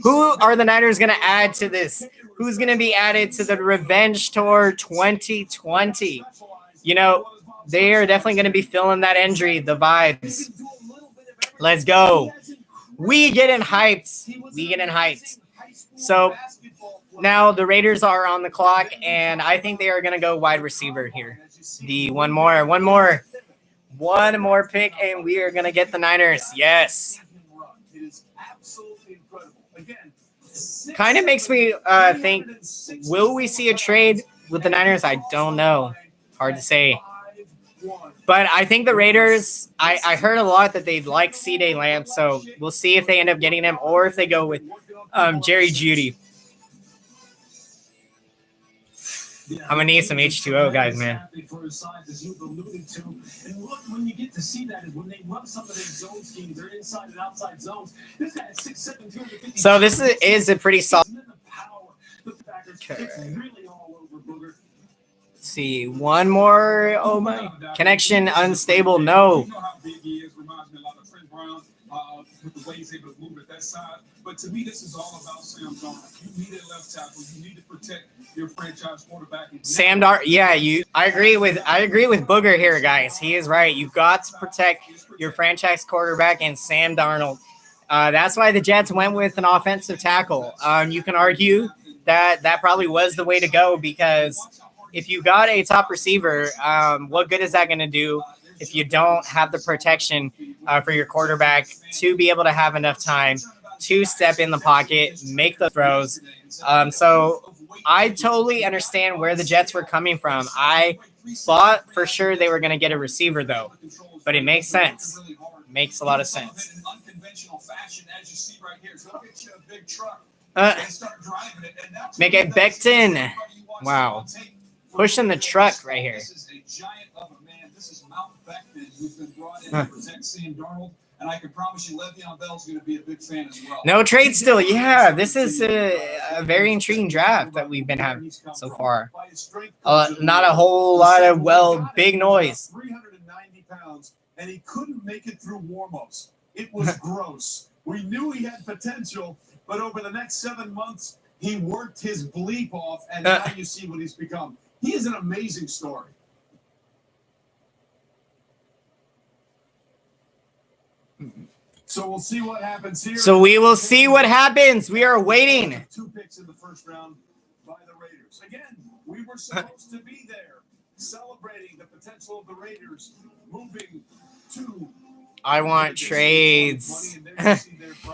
Who are the Niners going to add to this? Who's going to be added to the Revenge Tour 2020? You know, they are definitely going to be feeling that injury, the vibes. Let's go. We getting hyped. So now the Raiders are on the clock, and I think they are going to go wide receiver here. One more pick, and we are going to get the Niners. Yes. Kind of makes me think, will we see a trade with the Niners? I don't know. Hard to say. But I think the Raiders, I heard a lot that they'd like C.D. Lamb, so we'll see if they end up getting him or if they go with Jerry Jeudy. I'm going to need some H2O, guys, man. And look, when you get to see that is when they run some of their zone schemes, they're inside and outside zones. This guy is 6'7", 250. So this is a pretty solid. Okay. Let's see, one more. Oh my, connection unstable. No. You know how big he is. Reminds me a lot of Trent Brown with the way he's able to move at that side. But to me, this is all about Sam Darnold. You need a left tackle. You need to protect your franchise quarterback. Sam Darnold. Yeah, I agree with Booger here, guys. He is right. You've got to protect your franchise quarterback and Sam Darnold. That's why the Jets went with an offensive tackle. You can argue that probably was the way to go, because if you got a top receiver, what good is that going to do if you don't have the protection for your quarterback to be able to have enough time to step in the pocket, make the throws? So I totally understand where the Jets were coming from. I thought for sure they were going to get a receiver, though, but it makes sense. Makes a lot of sense. Make it Becton. Wow. Pushing the truck right here. This is a giant of a man. This is Mount Beckman, who's been brought in to represent Sam Darnold. And I can promise you, Le'Veon Bell's going to be a big fan as well. No trade still. Yeah, this is a very intriguing draft that we've been having so far. Not a whole lot of, big noise. 390 pounds, and he couldn't make it through warm-ups. It was gross. We knew he had potential, but over the next 7 months, he worked his bleep off, and now you see what he's become. He is an amazing story. So we'll see what happens here. So we will see what happens. We are waiting. 2 picks in the first round by the Raiders. Again, we were supposed to be there, celebrating the potential of the Raiders moving to. I want trades.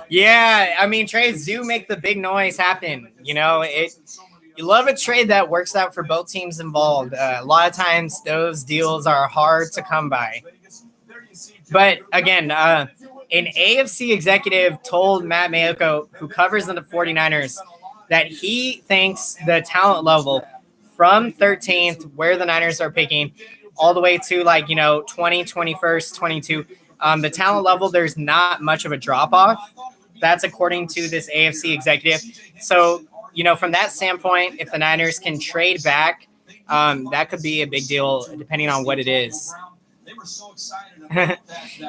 Yeah, I mean, trades do make the big noise happen. You know, you love a trade that works out for both teams involved. A lot of times those deals are hard to come by. But again, an AFC executive told Matt Mayoko, who covers the 49ers, that he thinks the talent level from 13th, where the Niners are picking, all the way to 20, 21st, 22, the talent level, there's not much of a drop-off. That's according to this AFC executive. So, from that standpoint, if the Niners can trade back, that could be a big deal depending on what it is.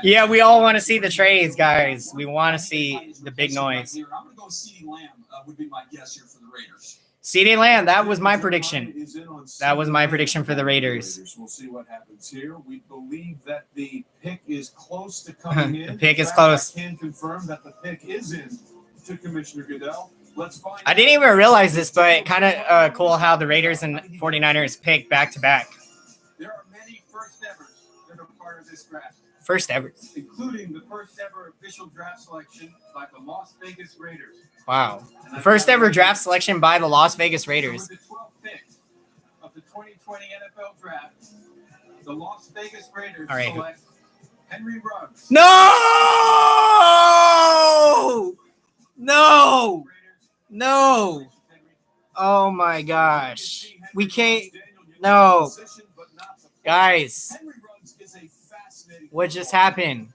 Yeah, we all want to see the trades, guys. We want to see the big noise. I'm going to go CeeDee Lamb would be my guess here for the Raiders. CeeDee Lamb, that was my prediction. That was my prediction for the Raiders. We'll see what happens here. We believe that the pick is close to coming in. The pick is close. I can confirm that the pick is in to Commissioner Goodell. Let's find I didn't even realize this, but kind of cool how the Raiders and 49ers pick back-to-back. There are many first-evers that are part of this draft. First ever. Including the first-ever official draft selection by the Las Vegas Raiders. Wow. The first ever draft selection by the Las Vegas Raiders. With the 12th pick of the 2020 NFL Draft, the Las Vegas Raiders select Henry Ruggs. No! Oh my gosh. We can't. No. Guys, what just happened?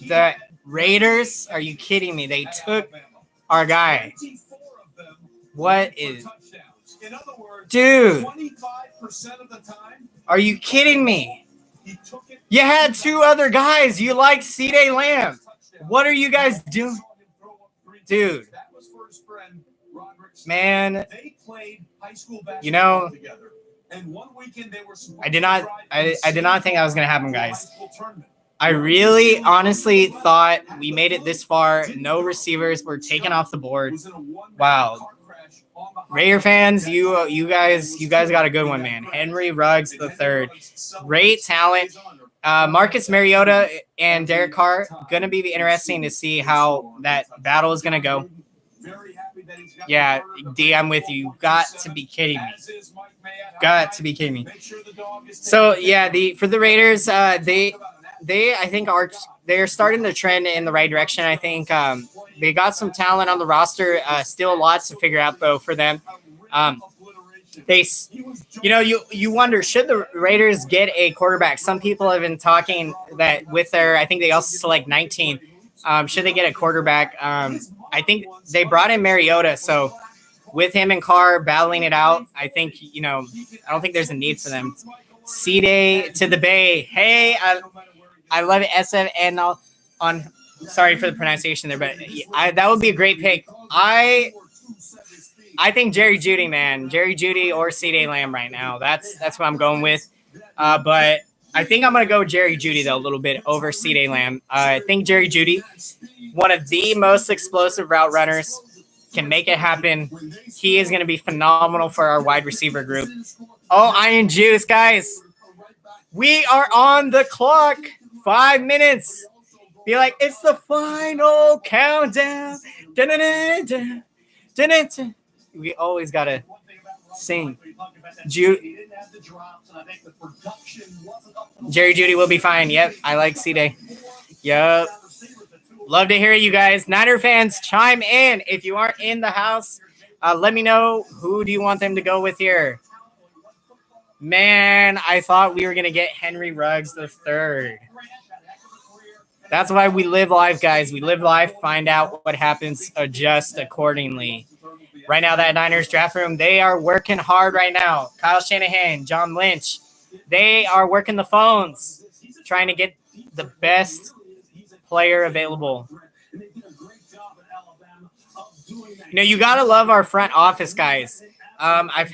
The Raiders? Are you kidding me? They took our guy. What is. Dude. Are you kidding me? You had two other guys. You like C.D. Lamb. What are you guys doing? Dude. Man. You know, I did not think that was going to happen, guys. I really honestly thought we made it this far. No receivers were taken off the board. Wow. Raider fans, you guys got a good one, man. Henry Ruggs III. Great talent. Marcus Mariota and Derek Carr, going to be interesting to see how that battle is going to go. Yeah, D, I'm with you. You got to be kidding me. Got to be kidding me. So, yeah, for the Raiders, they I think they're starting to trend in the right direction. I think they got some talent on the roster. Still a lot to figure out, though, for them. You wonder, should the Raiders get a quarterback? Some people have been talking that with I think they also select 19. Should they get a quarterback? I think they brought in Mariota, so with him and Carr battling it out, I think, I don't think there's a need for them. C-Day to the Bay. Hey, I love it. SFN on. Sorry for the pronunciation there, but that would be a great pick. I think Jerry Jeudy, man. Jerry Jeudy or C.D. Lamb right now. That's what I'm going with. But I think I'm going to go Jerry Jeudy, though, a little bit over C.D. Lamb. I think Jerry Jeudy, one of the most explosive route runners, can make it happen. He is going to be phenomenal for our wide receiver group. Oh, Iron Juice, guys. We are on the clock. 5 minutes. Be like, it's the final countdown. Dun-dun-dun-dun. Dun-dun-dun. We always got to sing. Jerry Jeudy will be fine. Yep, I like C-Day. Yep. Love to hear you guys. Niner fans, chime in. If you aren't in the house, let me know who do you want them to go with here. Man, I thought we were going to get Henry Ruggs III. That's why we live life, guys. We live life, find out what happens, adjust accordingly. Right now, that Niners draft room, they are working hard right now. Kyle Shanahan, John Lynch, they are working the phones, trying to get the best player available. You got to love our front office, guys. I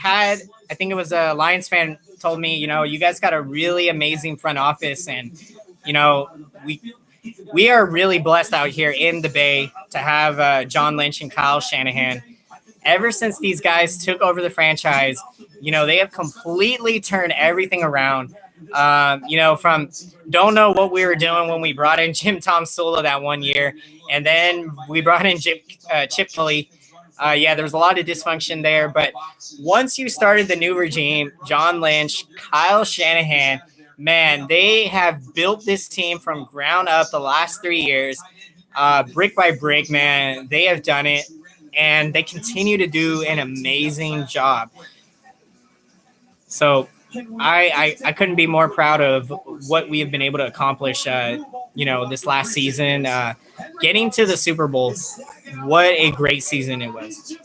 think it was a Lions fan told me, you guys got a really amazing front office. And, we are really blessed out here in the Bay to have John Lynch and Kyle Shanahan. Ever since these guys took over the franchise, they have completely turned everything around. From don't know what we were doing when we brought in Jim Tom Sula that one year, and then we brought in Chip Kelly. There was a lot of dysfunction there, but once you started the new regime, John Lynch, Kyle Shanahan, man, they have built this team from ground up the last 3 years, brick by brick, man. They have done it, and they continue to do an amazing job. So I couldn't be more proud of what we have been able to accomplish, this last season. Getting to the Super Bowl, what a great season it was.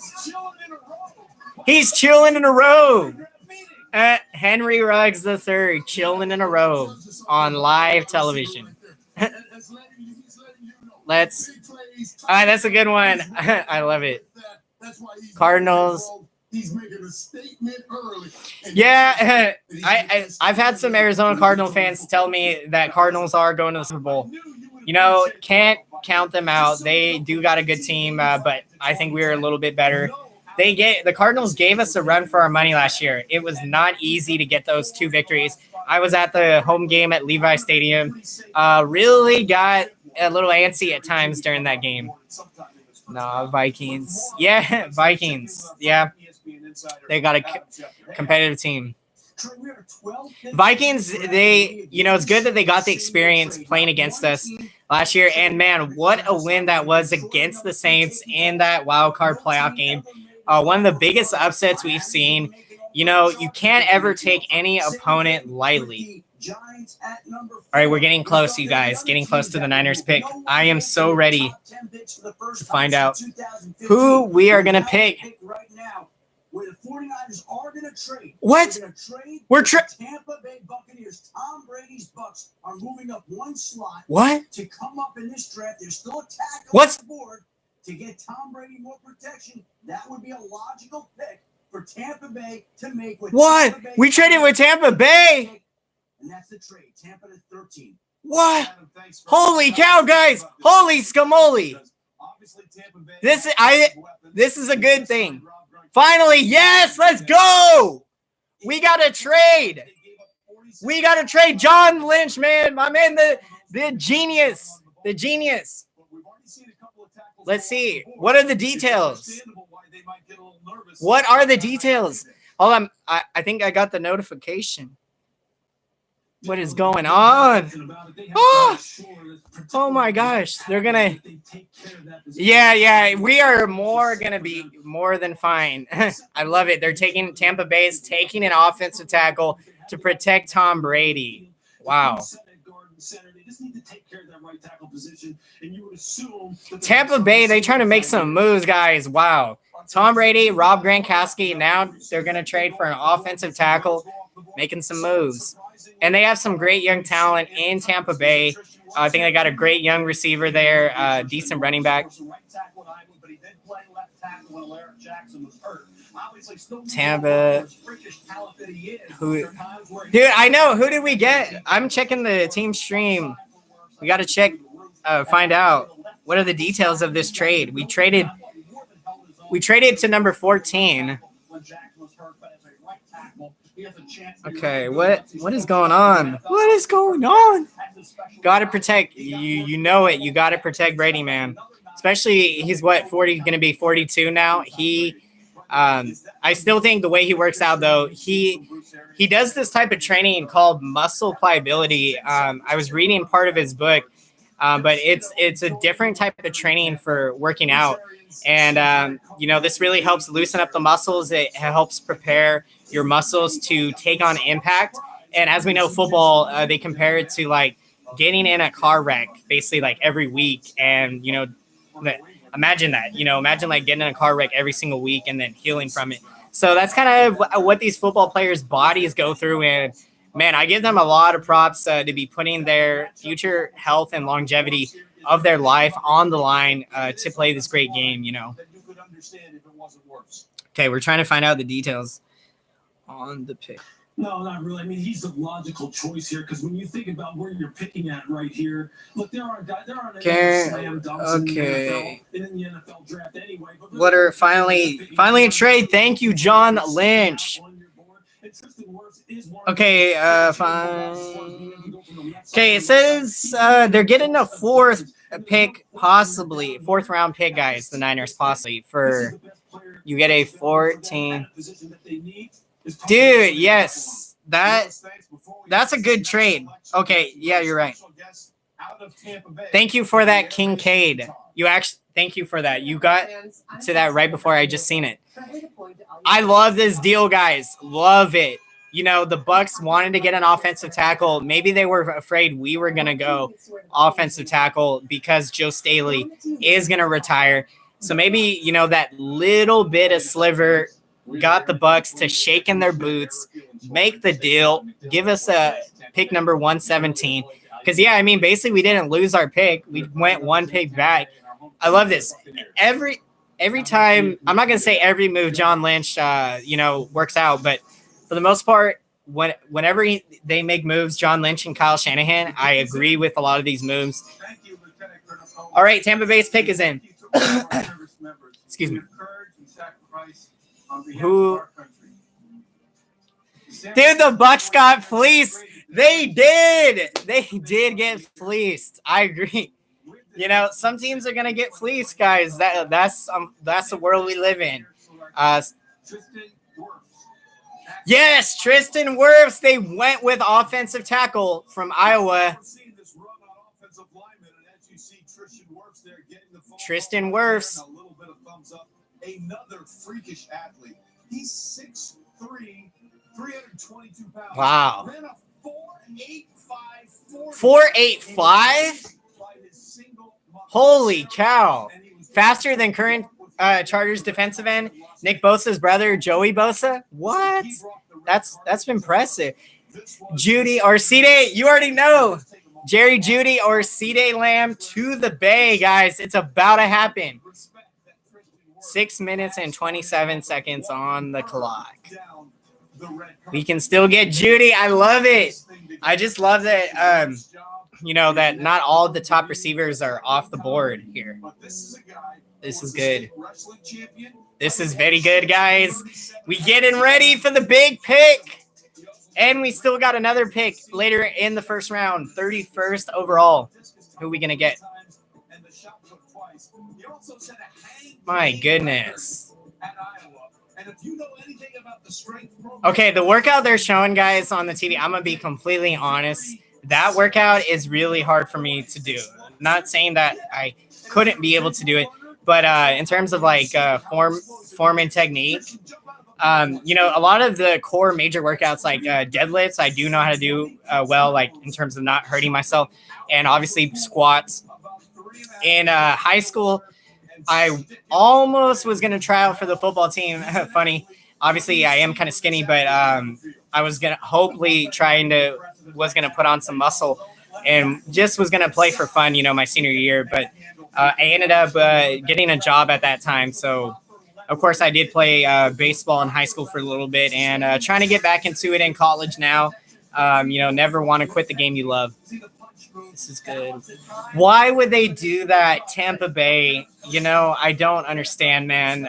He's chilling in a robe. Henry Ruggs III, chilling in a robe on live television. That's a good one. I love it. Cardinals. He's making a statement early. Yeah, I've had some Arizona Cardinal fans tell me that Cardinals are going to the Super Bowl. Can't count them out. They do got a good team, but I think we were a little bit better. The Cardinals gave us a run for our money last year. It was not easy to get those 2 victories. I was at the home game at Levi Stadium. Really got a little antsy at times during that game. No, Vikings. Yeah, Vikings. Yeah. They got a competitive team. Vikings, it's good that they got the experience playing against us last year. And, man, what a win that was against the Saints in that wild card playoff game. One of the biggest upsets we've seen. You know, you can't ever take any opponent lightly. All right, we're getting close, you guys. Getting close to the Niners pick. I am so ready to find out who we are going to pick. Where the 49ers are going to trade. What? We're Tampa Bay Buccaneers. Tom Brady's Bucks are moving up one slot. What? To come up in this draft. There's still a tackle What's on the board to get Tom Brady more protection. That would be a logical pick for Tampa Bay to make with what? We traded with Tampa Bay. And that's the trade. Tampa to 13. What? Holy cow, guys. Holy scamoli. This is a good thing. Finally, yes, let's go. We got to trade. We got to trade John Lynch, man. My man, the genius. The genius. Let's see. What are the details? What are the details? Hold on. I think I got the notification. What is going on? Oh my gosh. They're going to. Yeah. We are going to be more than fine. I love it. They're taking Tampa Bay's taking an offensive tackle to protect Tom Brady. Wow. Tampa Bay, they trying to make some moves, guys. Wow. Tom Brady, Rob Gronkowski. Now they're going to trade for an offensive tackle, making some moves. And they have some great young talent in Tampa Bay. I think they got a great young receiver there, decent running back. Tampa. Dude, I know. Who did we get? I'm checking the team stream. We got to check, find out what are the details of this trade. We traded to number 14. Okay, what is going on? What is going on? Got to protect you know it. You got to protect Brady, man. Especially he's 40 going to be 42 now. I still think the way he works out though, he does this type of training called muscle pliability. I was reading part of his book, but it's a different type of training for working out. And, this really helps loosen up the muscles. It helps prepare your muscles to take on impact. And as we know, football, they compare it to like getting in a car wreck basically like every week. And, imagine that, imagine like getting in a car wreck every single week and then healing from it. So that's kind of what these football players' bodies go through. And man, I give them a lot of props to be putting their future health and longevity of their life on the line to play this great game, Okay, we're trying to find out the details on the pick. No, not really. I mean, he's the logical choice here because when you think about where you're picking at right here, look, there aren't slam dunks in the NFL draft anyway. What are finally a trade? Thank you, John Lynch. Okay, fine. Okay, it says they're getting a fourth round pick, guys. The Niners possibly for you get a 14. Dude, yes, that's a good trade. Okay, yeah, you're right. Thank you for that, Kincaid. Thank you for that. You got to that right before I just seen it. I love this deal, guys. Love it. The Bucks wanted to get an offensive tackle. Maybe they were afraid we were going to go offensive tackle because Joe Staley is going to retire. So maybe, that little bit of sliver got the Bucks to shake in their boots, make the deal, give us a pick number 117. Because, basically we didn't lose our pick. We went one pick back. I love this. Every time, I'm not going to say every move John Lynch, works out, but for the most part, whenever they make moves, John Lynch and Kyle Shanahan, I agree with a lot of these moves. All right, Tampa Bay's pick is in. Excuse me. Who? Dude, the Bucks got fleeced. They did. They did get fleeced. I agree. Some teams are gonna get fleeced, guys. That's the world we live in. Yes, Tristan Wirfs. They went with offensive tackle from Iowa. Tristan Wirfs. another freakish athlete. He's 6'3", 322 pounds. Wow. Ran a 4.85. 4.85? Holy cow. Faster than current Chargers defensive end Nick Bosa's brother, Joey Bosa? What? That's impressive. Judy or C-Day, you already know. Jerry Judy or C-Day Lamb to the Bay, guys. It's about to happen. 6 minutes and 27 seconds on the clock. We can still get Judy. I love it. I just love that, that not all of the top receivers are off the board here. This is good. This is very good, guys. We getting ready for the big pick. And we still got another pick later in the first round, 31st overall. Who are we going to get? My goodness. Okay, the workout they're showing, guys, on the TV, I'm going to be completely honest. That workout is really hard for me to do. Not saying that I couldn't be able to do it, but in terms of like form and technique, a lot of the core major workouts like deadlifts, I do know how to do well, like in terms of not hurting myself, and obviously squats. In high school, I almost was going to try out for the football team. Funny. Obviously, I am kind of skinny, but I was going to was going to put on some muscle and just was going to play for fun, my senior year. But I ended up getting a job at that time. So, of course, I did play baseball in high school for a little bit and trying to get back into it in college now. Never want to quit the game you love. This is good. Why would they do that, Tampa Bay? I don't understand, man.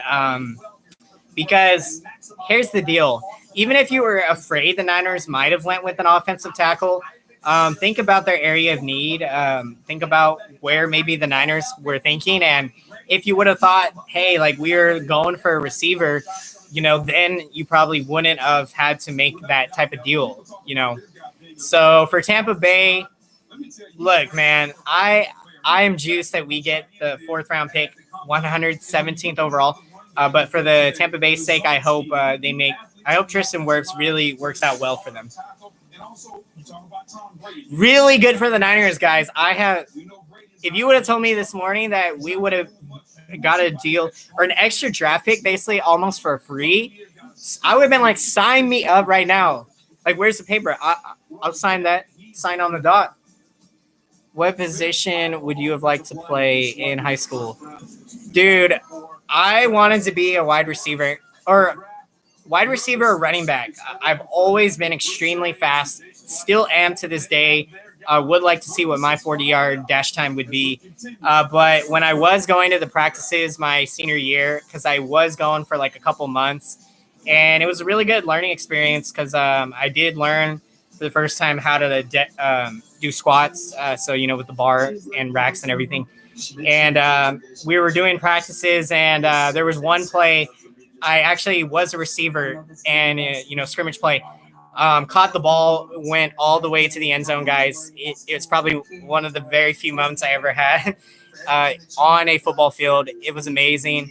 Because here's the deal. Even if you were afraid the Niners might have went with an offensive tackle, think about their area of need. Think about where maybe the Niners were thinking. And if you would have thought, hey, like we're going for a receiver, then you probably wouldn't have had to make that type of deal, So for Tampa Bay, look, man, I am juiced that we get the 4th round pick, 117th overall. But for the Tampa Bay sake, I hope I hope Tristan Wirfs really works out well for them. Really good for the Niners, guys. If you would have told me this morning that we would have got a deal or an extra draft pick, basically almost for free, I would have been like, sign me up right now. Like, where's the paper? I'll sign that. Sign on the dot. What position would you have liked to play in high school? Dude, I wanted to be a wide receiver or running back. I've always been extremely fast, still am to this day. I would like to see what my 40-yard dash time would be. But when I was going to the practices my senior year, because I was going for like a couple months, and it was a really good learning experience because I did learn for the first time how to do squats. So, with the bar and racks and everything. And we were doing practices, and there was one play. I actually was a receiver and, scrimmage play. Caught the ball, went all the way to the end zone, guys. It was probably one of the very few moments I ever had on a football field. It was amazing.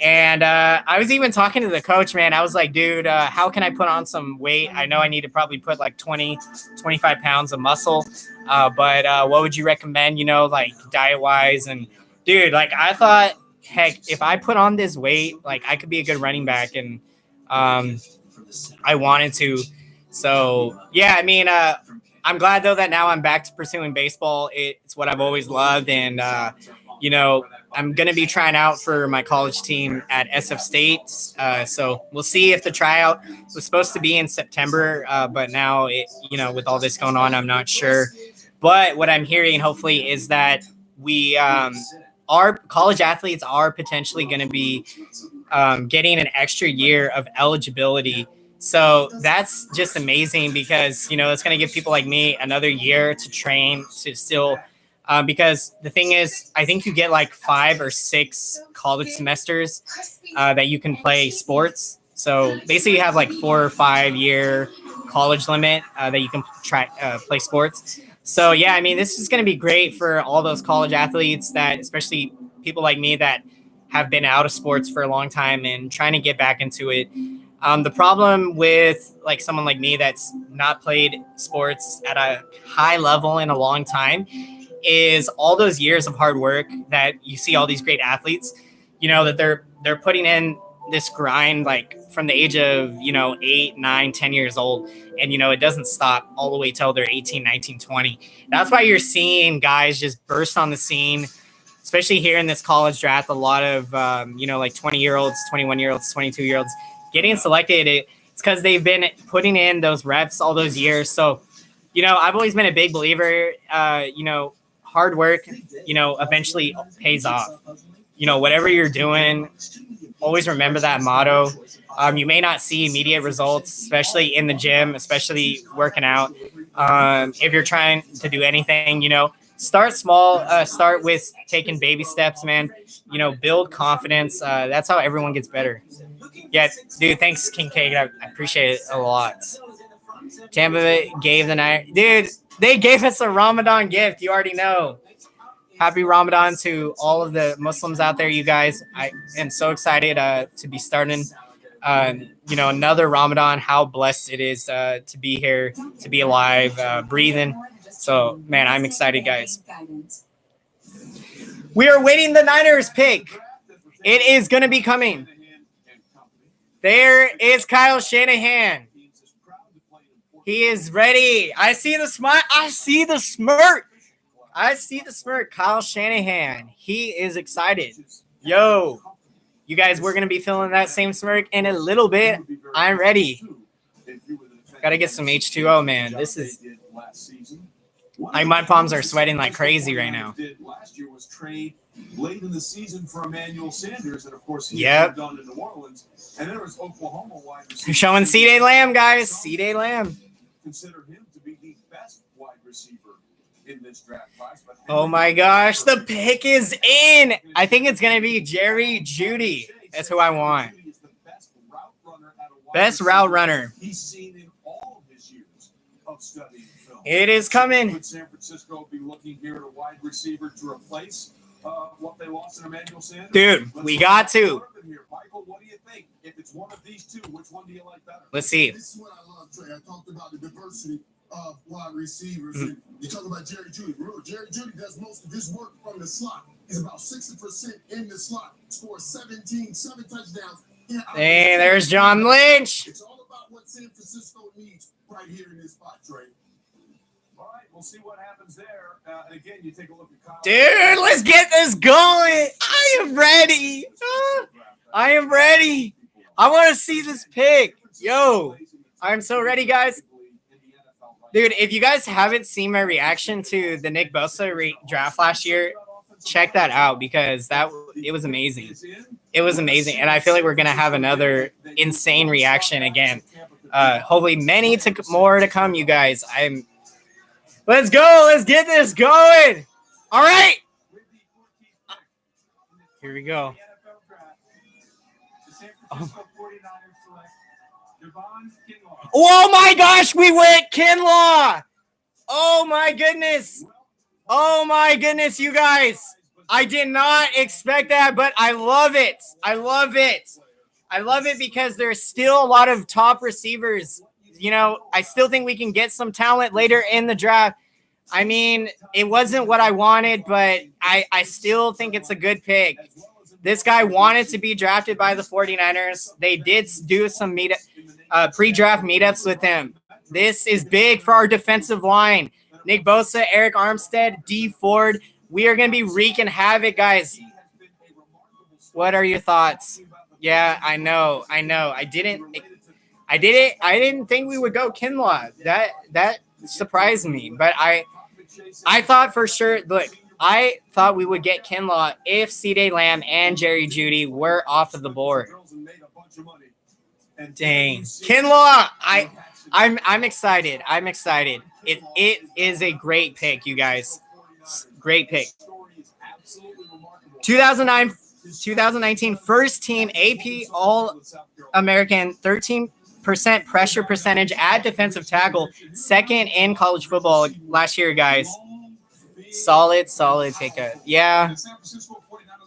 And I was even talking to the coach, man. I was like, dude, how can I put on some weight? I know I need to probably put like 20, 25 pounds of muscle. But what would you recommend, like diet-wise? And, dude, like I thought, heck, if I put on this weight, like I could be a good running back. And I wanted to. So, yeah, I mean, I'm glad, though, that now I'm back to pursuing baseball. It's what I've always loved. And, I'm going to be trying out for my college team at SF State. So we'll see if the tryout was supposed to be in September. But now, with all this going on, I'm not sure. But what I'm hearing, hopefully, is that our college athletes are potentially going to be getting an extra year of eligibility. So that's just amazing because, it's going to give people like me another year to train to still because the thing is, I think you get like 5 or 6 college semesters that you can play sports. So basically you have like 4 or 5 year college limit that you can play sports. So, yeah, I mean, this is going to be great for all those college athletes that, especially people like me that have been out of sports for a long time and trying to get back into it. The problem with like someone like me that's not played sports at a high level in a long time is all those years of hard work that you see all these great athletes, that they're putting in this grind like from the age of 8, 9, 10 years old, and it doesn't stop all the way till they're 18, 19, 20. That's why you're seeing guys just burst on the scene, especially here in this college draft. A lot of like 20-year-olds, 21-year-olds, 22-year-olds getting selected. It's because they've been putting in those reps all those years. So I've always been a big believer, hard work eventually pays off. Whatever you're doing, always remember that motto. You may not see immediate results, especially in the gym, especially working out. If you're trying to do anything, start small. Start with taking baby steps, man. Build confidence. That's how everyone gets better. Yeah, dude, thanks, King Cake. I appreciate it a lot. Tampa Bay gave the night. Dude, they gave us a Ramadan gift. You already know. Happy Ramadan to all of the Muslims out there, you guys. I am so excited to be starting, another Ramadan. How blessed it is to be here, to be alive, breathing. So, man, I'm excited, guys. We are waiting the Niners pick. It is going to be coming. There is Kyle Shanahan. He is ready. I see the smile. I see the smirk. Kyle Shanahan. He is excited. Yo, you guys, we're going to be feeling that same smirk in a little bit. I'm ready. Got to get some H2O, man. This is like my palms are sweating like crazy right now. Last year was trade late in the season for Emmanuel Sanders, and of course he moved on to New Orleans. And there was Oklahoma wide receiver. Showing C.D. Lamb, guys. C.D. Lamb. Consider him to be the best wide receiver in this draft class. Oh my gosh, the pick is in. I think it's going to be Jerry Jeudy. That's who I want. Best route runner. He's seen in all of his years of studying film. It is coming. Would San Francisco be looking here at a wide receiver to replace what they lost in Emmanuel Sanders? Dude, we got to. Michael, what do you think? If it's one of these two, which one do you like better? Let's see. This is what I love, Trey. I talked about the diversity of wide receivers. And you talk about Jerry Jeudy. Remember, Jerry Jeudy does most of his work from the slot. He's about 60% in the slot. Scores 7 touchdowns. Hey, there's John Lynch. It's all about what San Francisco needs right here in this spot, Trey. All right, we'll see what happens there. And again, you take a look at Kyle. Dude, let's get this going. I am ready. I am ready. I want to see this pick. Yo, I'm so ready, guys. Dude, if you guys haven't seen my reaction to the Nick Bosa draft last year, check that out because it was amazing. It was amazing. And I feel like we're going to have another insane reaction again. Hopefully many more to come, you guys. Let's go. Let's get this going. All right. Here we go. Oh my gosh, we went Kinlaw. Oh my goodness. Oh my goodness, you guys. I did not expect that, but I love it. I love it. I love it because there's still a lot of top receivers. I still think we can get some talent later in the draft. I mean, it wasn't what I wanted, but I still think it's a good pick. This guy wanted to be drafted by the 49ers. They did do some pre-draft meetups with him. This is big for our defensive line. Nick Bosa, Eric Armstead, D Ford. We are going to be wreaking havoc, guys. What are your thoughts? Yeah, I know. I didn't think we would go Kinlaw. That surprised me, but I thought for sure. Look, I thought we would get Kinlaw if C.D. Lamb and Jerry Jeudy were off of the board. Dang, Kinlaw! I'm excited. I'm excited. It is a great pick, you guys. Great pick. 2019 first team AP All-American, 13% pressure percentage at defensive tackle, second in college football last year, guys. Solid pickup. Yeah.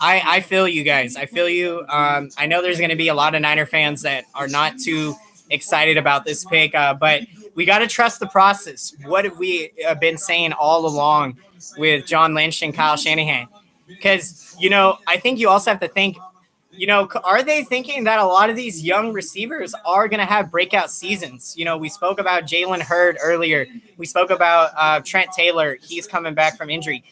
I feel you guys. I feel you. I know there's going to be a lot of Niner fans that are not too excited about this pick, but we got to trust the process. What have we been saying all along with John Lynch and Kyle Shanahan? Because, I think you also have to think, are they thinking that a lot of these young receivers are going to have breakout seasons? We spoke about Jalen Hurd earlier. We spoke about Trent Taylor. He's coming back from injury.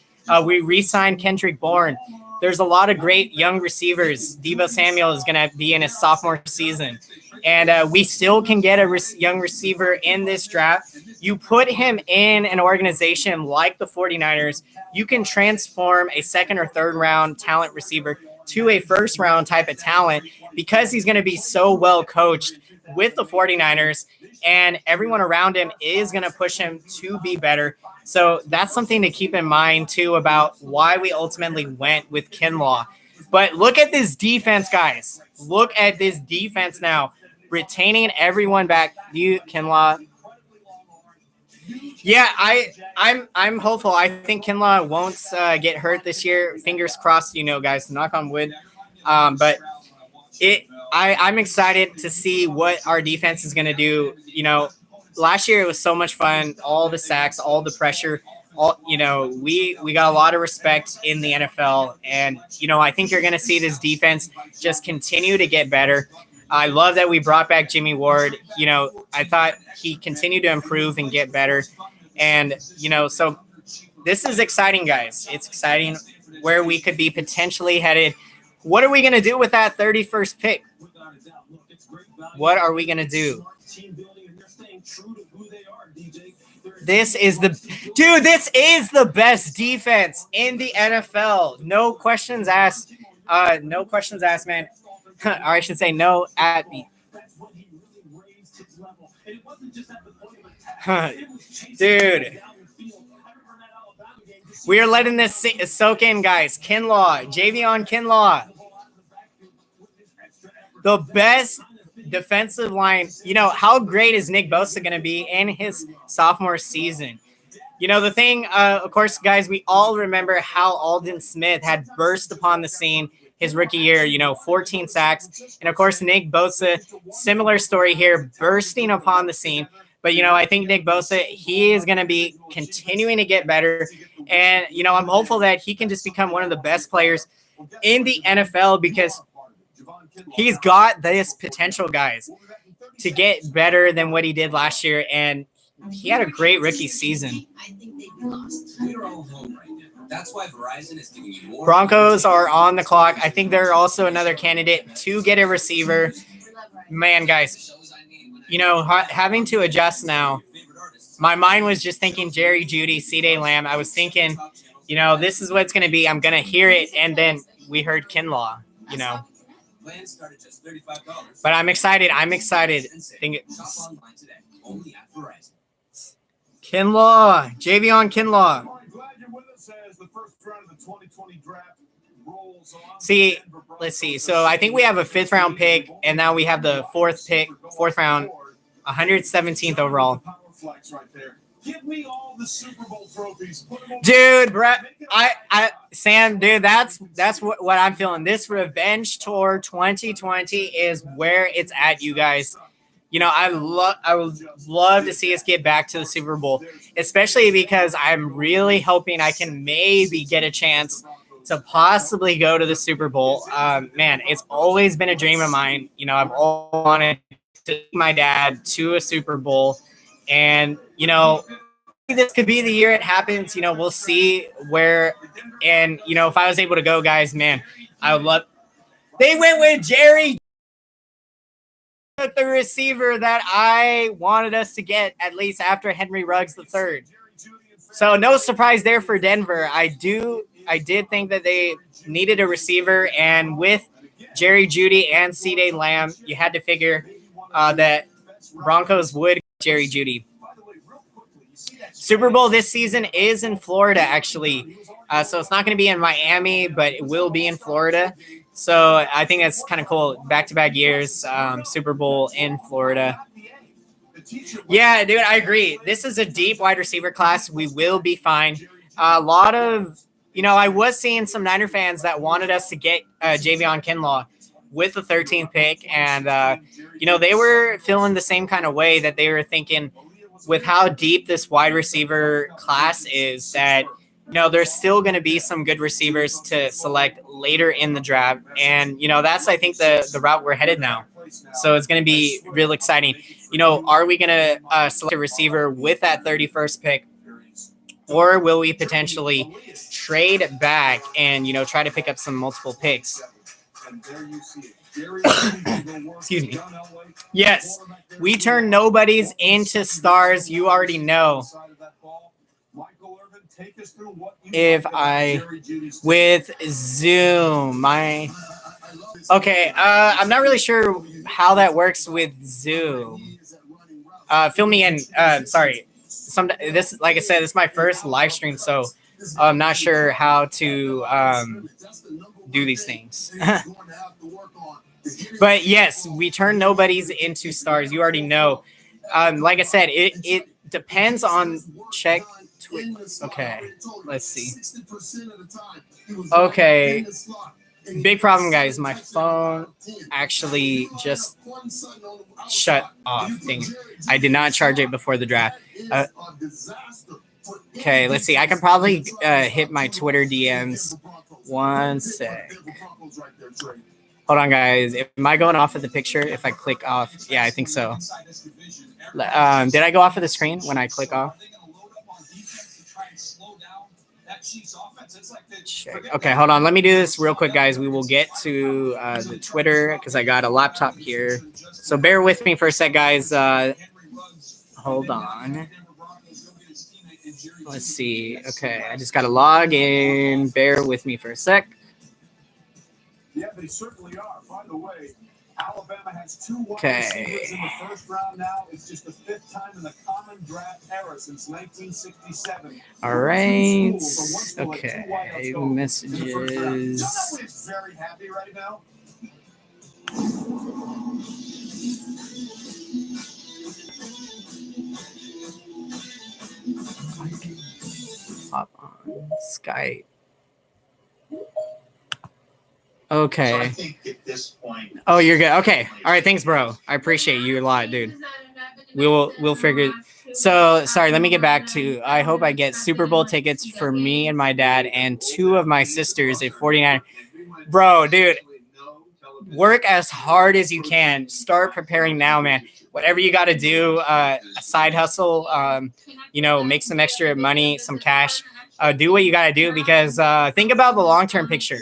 We re-signed Kendrick Bourne. There's a lot of great young receivers. Deebo Samuel is going to be in his sophomore season. And we still can get a young receiver in this draft. You put him in an organization like the 49ers, you can transform a second or third round talent receiver to a first round type of talent because he's going to be so well coached with the 49ers, and everyone around him is going to push him to be better. So that's something to keep in mind, too, about why we ultimately went with Kinlaw. But look at this defense, guys. Look at this defense now, retaining everyone back. Kinlaw. Yeah, I'm hopeful. I think Kinlaw won't get hurt this year. Fingers crossed, guys. Knock on wood. But I'm excited to see what our defense is going to do. Last year it was so much fun. All the sacks, all the pressure. We got a lot of respect in the NFL, and I think you're going to see this defense just continue to get better. I love that we brought back Jimmy Ward. I thought he continued to improve and get better. And, so this is exciting, guys. It's exciting where we could be potentially headed. What are we going to do with that 31st pick? What are we going to do? This is the best defense in the NFL. No questions asked. No questions asked, man. Or I should say no at me. Dude. We are letting this soak in, guys. Kinlaw. Javion Kinlaw. The best defensive line. How great is Nick Bosa going to be in his sophomore season? The thing, of course, guys, we all remember how Aldon Smith had burst upon the scene his rookie year, 14 sacks. And, of course, Nick Bosa, similar story here, bursting upon the scene. But, I think Nick Bosa, he is going to be continuing to get better. And, I'm hopeful that he can just become one of the best players in the NFL because he's got this potential, guys, to get better than what he did last year. And he had a great rookie season. I think they'd be lost. We're all home right now. That's why Verizon is giving you more. Broncos are on the clock. I think they're also another candidate to get a receiver. Man, guys, having to adjust now. My mind was just thinking Jerry Jeudy, C.D. Lamb. I was thinking, this is what it's going to be. I'm going to hear it. And then we heard Kinlaw, Plans start at just $35. But I'm excited. Kinlaw, Javion Kinlaw. See, let's see. So I think we have a 5th round pick, and now we have the 4th round, 117th overall. Give me all the Super Bowl trophies. Dude, Brett, Sam, dude, that's what I'm feeling. This revenge tour 2020 is where it's at, you guys. I would love to see us get back to the Super Bowl, especially because I'm really hoping I can maybe get a chance to possibly go to the Super Bowl. Man, it's always been a dream of mine. I've always wanted to take my dad to a Super Bowl, and this could be the year it happens. We'll see where. And if I was able to go, guys, man, I would love. They went with Jerry, the receiver that I wanted us to get, at least after Henry Ruggs III. So no surprise there for Denver. I did think that they needed a receiver, and with Jerry Jeudy and C.D. Lamb, you had to figure that Broncos would get Jerry Jeudy. Super Bowl this season is in Florida, actually. So it's not going to be in Miami, but it will be in Florida. So I think that's kind of cool. Back-to-back years, Super Bowl in Florida. Yeah, dude, I agree. This is a deep wide receiver class. We will be fine. A lot of, I was seeing some Niner fans that wanted us to get Javion Kinlaw with the 13th pick, and they were feeling the same kind of way, that they were thinking with how deep this wide receiver class is that there's still going to be some good receivers to select later in the draft, and that's, I think, the route we're headed now. So it's going to be real exciting. Are we going to select a receiver with that 31st pick, or will we potentially trade back and try to pick up some multiple picks? Excuse me. Yes, we turn nobodies into stars. You already know. If I with Zoom, I'm not really sure how that works with Zoom. Fill me in. Sorry. Like I said, this is my first live stream, so I'm not sure how to do these things. But yes, we turn nobodies into stars. You already know. Like I said, it depends on check. Okay, let's see. Okay, big problem, guys. My phone actually just shut off. Dang it. I did not charge it before the draft. Okay, let's see. I can probably hit my Twitter DMs. One sec. Hold on, guys. Am I going off of the picture if I click off? Yeah, I think so. Did I go off of the screen when I click off? Check. Okay, hold on. Let me do this real quick, guys. We will get to the Twitter because I got a laptop here. So bear with me for a sec, guys. Hold on. Let's see. Okay, I just got to log in. Bear with me for a sec. Yeah, they certainly are. By the way, Alabama has 2 wide receivers in the first round now. It's just the 5th time in the common draft era since 1967. All right. Okay. Messages. John is very happy right now. Hop on Skype. Okay. So I think at this point. Oh, you're good. Okay. All right. Thanks, bro. I appreciate you a lot, dude. We'll figure. So sorry. Let me get back to. I hope I get Super Bowl tickets for me and my dad and 2 of my sisters at 49. Bro, dude, work as hard as you can. Start preparing now, man. Whatever you got to do, a side hustle. Make some extra money, some cash. Do what you got to do because think about the long-term picture.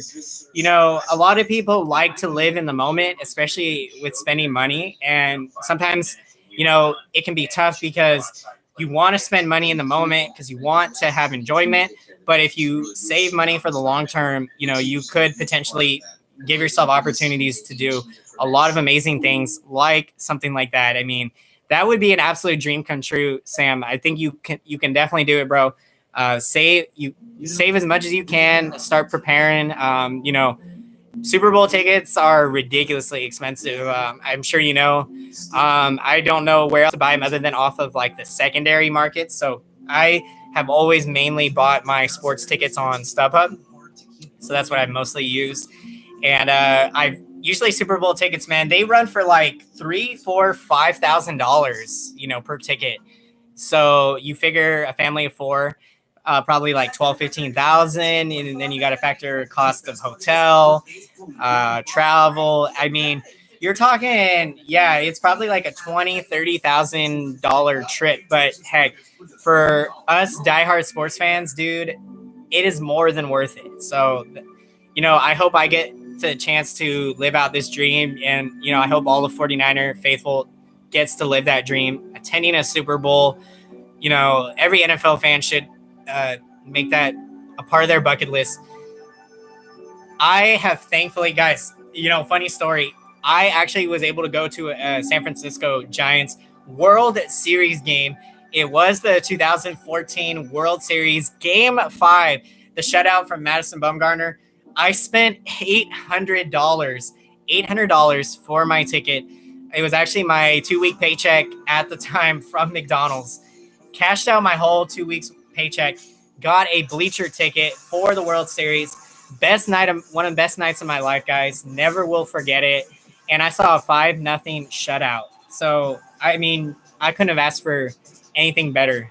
A lot of people like to live in the moment, especially with spending money. And sometimes, it can be tough because you want to spend money in the moment because you want to have enjoyment. But if you save money for the long term, you could potentially give yourself opportunities to do a lot of amazing things like something like that. I mean, that would be an absolute dream come true, Sam. I think you can definitely do it, bro. Save as much as you can. Start preparing. Super Bowl tickets are ridiculously expensive. I'm sure you know. I don't know where else to buy them other than off of like the secondary market. So I have always mainly bought my sports tickets on StubHub. So that's what I've mostly used. And I've usually Super Bowl tickets, man. They run for like $3,000, $4,000, $5,000, per ticket. So you figure a family of 4. Probably like 12, 15,000, and then you got to factor cost of hotel, travel. I mean, you're talking, it's probably like a $20,000, $30,000 trip. But heck, for us diehard sports fans, dude, it is more than worth it. So, I hope I get the chance to live out this dream, and I hope all the 49er faithful gets to live that dream, attending a Super Bowl. Every NFL fan should make that a part of their bucket list. I have thankfully, guys, funny story. I actually was able to go to a San Francisco Giants World Series game. It was the 2014 World Series Game 5, the shutout from Madison Bumgarner. I spent $800 for my ticket. It was actually my 2-week paycheck at the time from McDonald's. Cashed out my whole 2 weeks paycheck got a bleacher ticket for the World Series. One of the best nights of my life, guys. Never will forget it. And I saw a 5-0 shutout. So, I mean, I couldn't have asked for anything better.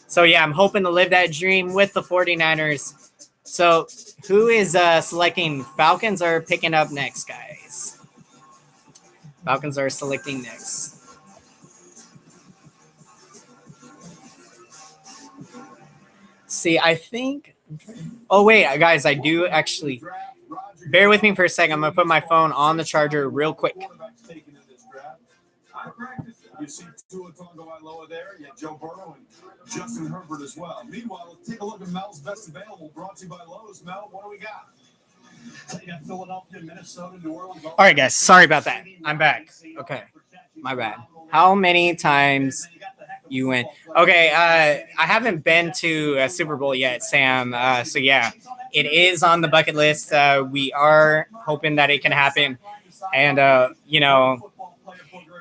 So, yeah, I'm hoping to live that dream with the 49ers. So, who is selecting? Falcons are picking up next, guys. Falcons are selecting next. See, I think. Oh, wait, guys, I do actually. Bear with me for a second. I'm going to put my phone on the charger real quick. You see Tua Tagovailoa there. You have Joe Burrow and Justin Herbert as well. Meanwhile, let's take a look at Mel's best available, brought to you by Lowe's. Mel, what do we got? Philadelphia, Minnesota, New Orleans. All right, guys. Sorry about that. I'm back. Okay. My bad. How many times you went? Okay. I haven't been to a Super Bowl yet, Sam. So, yeah, it is on the bucket list. We are hoping that it can happen. And,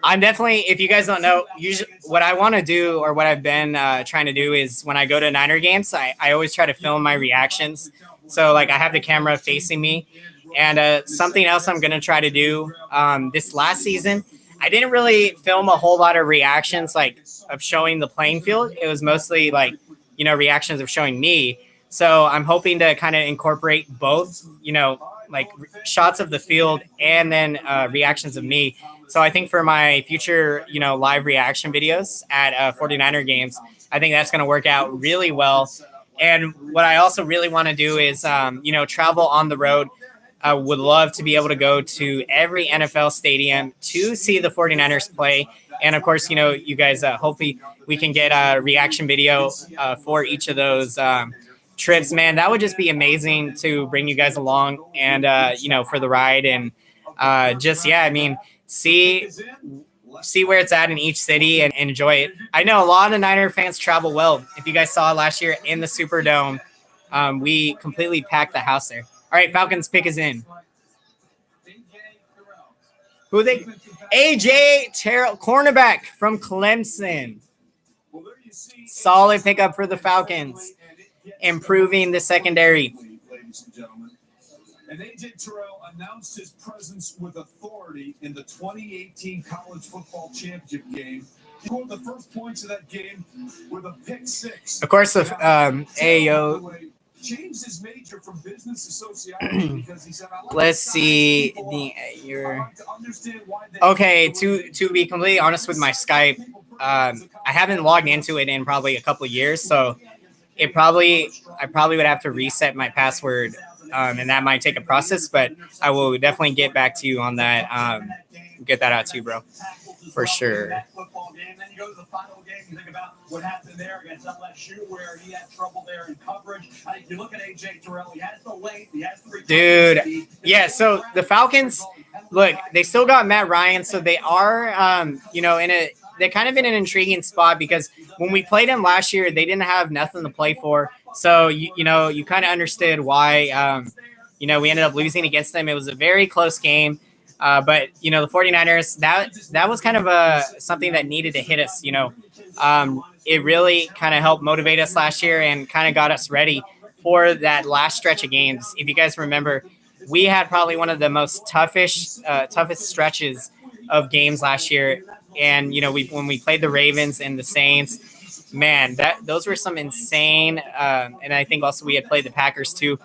I'm definitely, if you guys don't know, usually what I want to do or what I've been trying to do is when I go to Niner games, I always try to film my reactions. So, like, I have the camera facing me. And something else I'm going to try to do this last season, I didn't really film a whole lot of reactions, like, of showing the playing field. It was mostly, like, reactions of showing me. So I'm hoping to kind of incorporate both, like shots of the field and then reactions of me. So I think for my future, live reaction videos at 49er games, I think that's going to work out really well. And what I also really want to do is, travel on the road. I would love to be able to go to every NFL stadium to see the 49ers play. And of course, you guys, hopefully we can get a reaction video for each of those trips, man. That would just be amazing to bring you guys along and, for the ride and see where it's at in each city and enjoy it. I know a lot of Niner fans travel well. If you guys saw last year in the Superdome, we completely packed the house there. All right, Falcons pick is in. Who they? AJ Terrell, cornerback from Clemson. Solid pickup for the Falcons, improving the secondary. Ladies and gentlemen. And AJ Terrell announced his presence with authority in the 2018 College Football Championship game. He scored the first points of that game with a pick six. Of course, the AO. Changed his major from business association because he said, let's see okay, to be completely honest with my Skype, I haven't logged into it in probably a couple of years, so I probably would have to reset my password, and that might take a process, but I will definitely get back to you on that. Get that out to you, bro, for sure. You go to the final game, you think about what happened there against LSU, where he had trouble there in coverage. I think you look at AJ Terrell, he has the length, he has the dude. Yeah, so the Falcons, look, they still got Matt Ryan, so they are, they're kind of in an intriguing spot because when we played them last year, they didn't have nothing to play for. So, you kind of understood why, we ended up losing against them. It was a very close game. But, the 49ers, that was kind of something that needed to hit us, It really kind of helped motivate us last year and kind of got us ready for that last stretch of games. If you guys remember, we had probably one of the most toughest stretches of games last year. And, when we played the Ravens and the Saints, man, those were some insane, and I think also we had played the Packers too,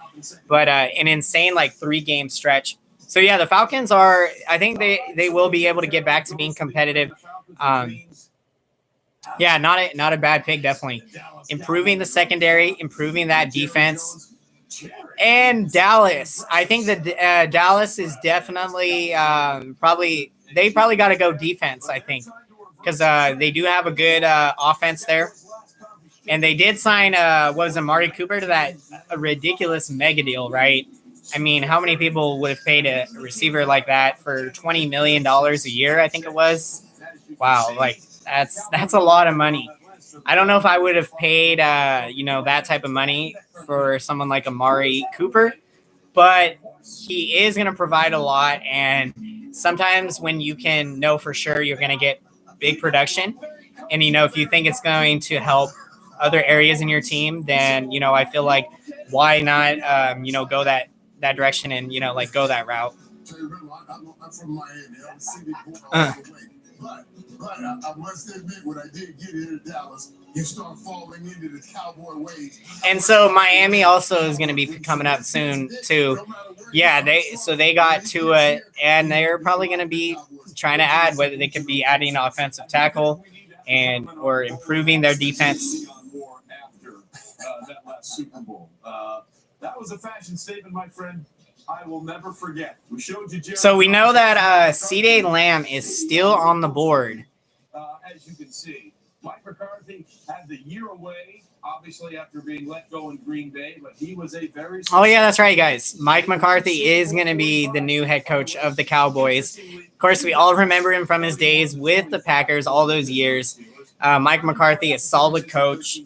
but an insane 3-game stretch. So, yeah, the Falcons I think they will be able to get back to being competitive. Yeah, not a bad pick, definitely. Improving the secondary, improving that defense. And Dallas. I think that Dallas is definitely probably got to go defense, I think, because they do have a good offense there. And they did sign, Amari Cooper to that ridiculous mega deal, right? I mean, how many people would have paid a receiver like that for $20 million a year? I think it was. Wow, that's a lot of money. I don't know if I would have paid, that type of money for someone like Amari Cooper, but he is going to provide a lot. And sometimes when you can know for sure you're going to get big production, and if you think it's going to help other areas in your team, then, I feel like why not, go that direction and, like go that route. I'm from Miami. I'm a city boy all the way. But I must admit, when I did get here to Dallas, you start falling into the cowboy ways. And so Miami also is going to be coming up soon too. Yeah, they got to it, and they're probably going to be trying to add, whether they could be adding offensive tackle and or improving their defense. That last Super Bowl. That was a fashion statement, my friend. I will never forget. We showed you. So we know that CeeDee Lamb is still on the board. As you can see, Mike McCarthy had the year away, obviously after being let go in Green Bay, but he was a very. Oh yeah, that's right, guys. Mike McCarthy is going to be the new head coach of the Cowboys. Of course, we all remember him from his days with the Packers all those years. Mike McCarthy, a solid coach.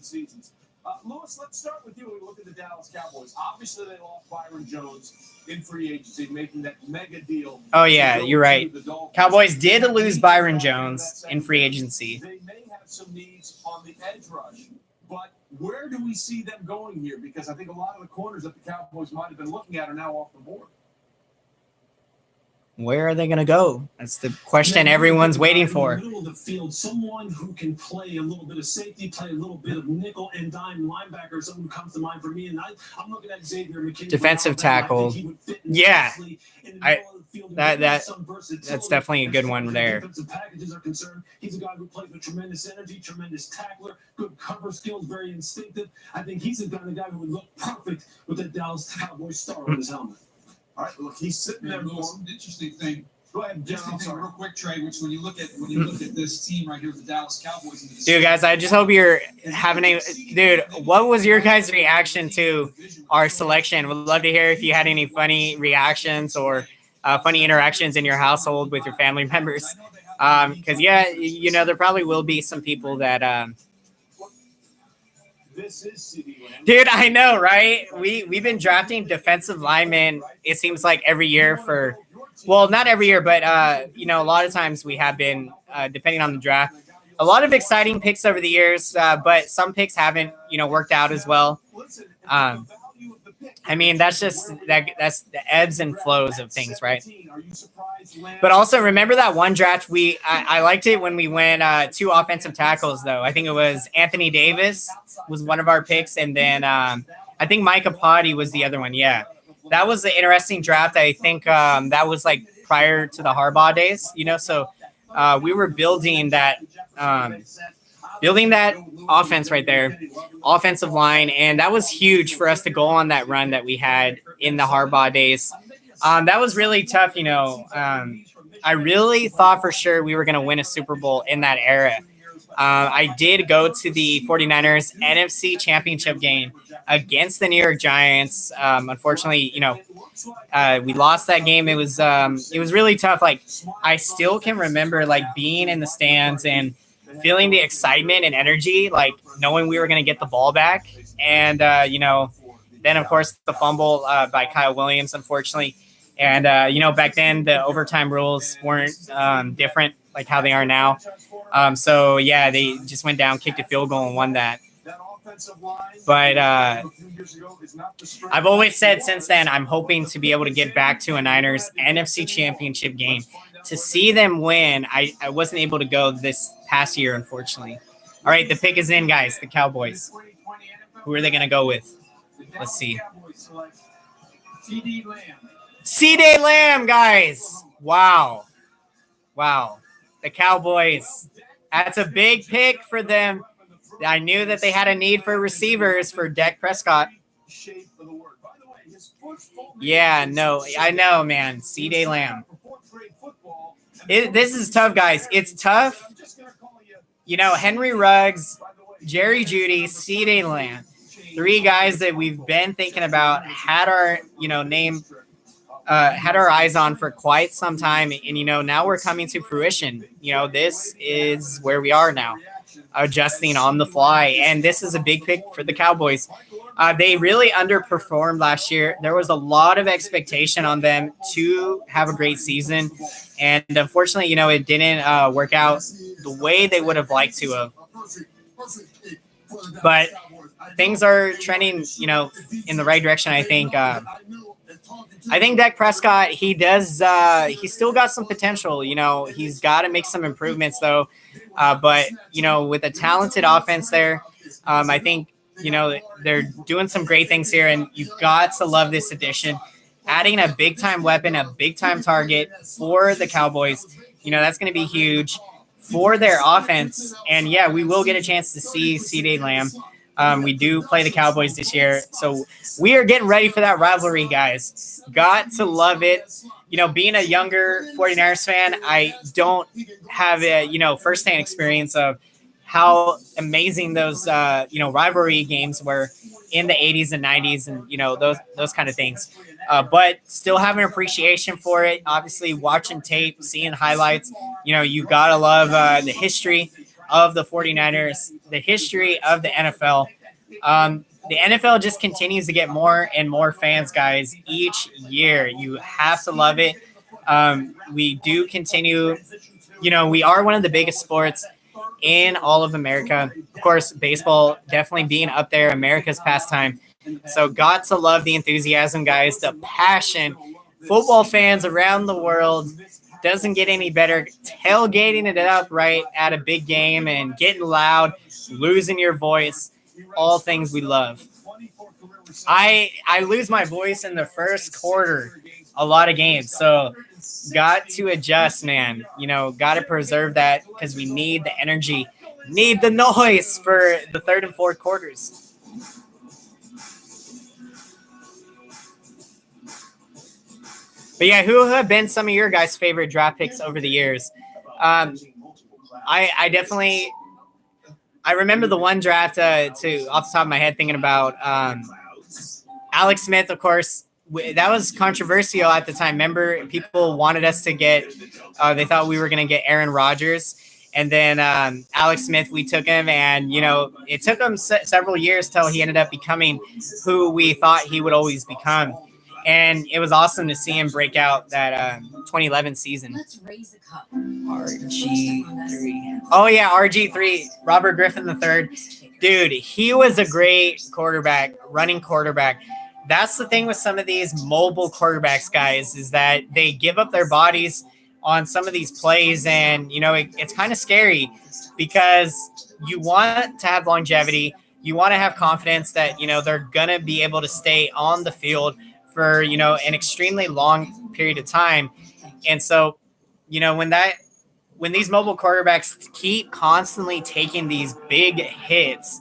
Lewis, let's start with you when we look at the Dallas Cowboys. Obviously, they lost Byron Jones in free agency, making that mega deal. Oh, yeah, you're right. Cowboys did lose Byron Jones in free agency. They may have some needs on the edge rush, but where do we see them going here? Because I think a lot of the corners that the Cowboys might have been looking at are now off the board. Where are they going to go? That's the question everyone's waiting for. In the middle of the field, someone who can play a little bit of safety, play a little bit of nickel and dime linebacker. Someone who comes to mind for me, and I'm looking at Xavier McKinney. Defensive tackle. Yeah, that's definitely a good one there. Defensive packages are concerned. He's a guy who plays with tremendous energy, tremendous tackler, good cover skills, very instinctive. I think he's the kind of guy who would look perfect with that Dallas Cowboys star on his helmet. All right, look, he's sitting there. Interesting thing. Go ahead, Interesting thing, real quick, Trey. Which when you look at this team right here, the Dallas Cowboys. Dude, guys, I just hope you're having a dude. What was your guys' reaction to our selection? Would love to hear if you had any funny reactions or funny interactions in your household with your family members. Because there probably will be some people that. Dude, I know, right? We've been drafting defensive linemen, it seems like every year for, well, not every year, but, a lot of times we have been, depending on the draft, a lot of exciting picks over the years, but some picks haven't, worked out as well. I mean, that's just that's the ebbs and flows of things, right? But also remember that one draft I liked it when we went 2 offensive tackles though. I think it was Anthony Davis was one of our picks, and then I think Micah Potty was the other one. Yeah, that was an interesting draft. I think that was like prior to the Harbaugh days, So we were building that offense right there, offensive line, and that was huge for us to go on that run that we had in the Harbaugh days. That was really tough, I really thought for sure we were going to win a Super Bowl in that era. I did go to the 49ers NFC Championship game against the New York Giants. Unfortunately, we lost that game. It was really tough. Like, I still can remember like being in the stands and feeling the excitement and energy, like knowing we were going to get the ball back. And, then of course the fumble by Kyle Williams, unfortunately. And, back then the overtime rules weren't different like how they are now. So yeah, they just went down, kicked a field goal and won that. But I've always said since then, I'm hoping to be able to get back to a Niners NFC Championship game. To see them win, I wasn't able to go this past year, unfortunately. All right, the pick is in, guys, the Cowboys. Who are they going to go with? Let's see. CeeDee Lamb, guys. Wow. The Cowboys. That's a big pick for them. I knew that they had a need for receivers for Dak Prescott. Yeah, no, I know, man. CeeDee Lamb. This is tough, guys. It's tough. Henry Ruggs, Jerry Jeudy, CeeDee Lamb. 3 guys that we've been thinking about, had our, had our eyes on for quite some time. And, now we're coming to fruition. This is where we are now, adjusting on the fly. And this is a big pick for the Cowboys. They really underperformed last year. There was a lot of expectation on them to have a great season. And unfortunately, it didn't work out the way they would have liked to have. But things are trending, in the right direction. I think Dak Prescott, he still got some potential. He's got to make some improvements though. But with a talented offense there, I think they're doing some great things here, and you got to love this addition. Adding a big time weapon, a big time target for the Cowboys, that's going to be huge for their offense. And yeah, we will get a chance to see CeeDee Lamb. We do play the Cowboys this year, so we are getting ready for that rivalry, guys. Got to love it. Being a younger 49ers fan, I don't have a firsthand experience of how amazing those rivalry games were in the 80s and 90s, and those kind of things. But still have an appreciation for it. Obviously, watching tape, seeing highlights. You gotta love the history of the 49ers, the history of the NFL. The NFL just continues to get more and more fans, guys, each year. You have to love it. We do continue, we are one of the biggest sports in all of America. Of course, baseball definitely being up there, America's pastime. So got to love the enthusiasm, guys, the passion. Football fans around the world, doesn't get any better. Tailgating it up right at a big game and getting loud, losing your voice, all things we love. I lose my voice in the first quarter a lot of games, so got to adjust, man. Got to preserve that because we need the energy, need the noise for the third and fourth quarters. But yeah, who have been some of your guys' favorite draft picks over the years? I definitely remember the one draft off the top of my head thinking about Alex Smith, of course. That was controversial at the time. Remember, people wanted us to get they thought we were going to get Aaron Rodgers. And then Alex Smith, we took him, and, it took him several years till he ended up becoming who we thought he would always become. And it was awesome to see him break out that 2011 season. Let's raise the cup. RG3. Oh, yeah, RG3, Robert Griffin III. Dude, he was a great quarterback, running quarterback. That's the thing with some of these mobile quarterbacks, guys, is that they give up their bodies on some of these plays. And, it's kind of scary because you want to have longevity. You want to have confidence that, they're going to be able to stay on the field for, an extremely long period of time. And so, when these mobile quarterbacks keep constantly taking these big hits,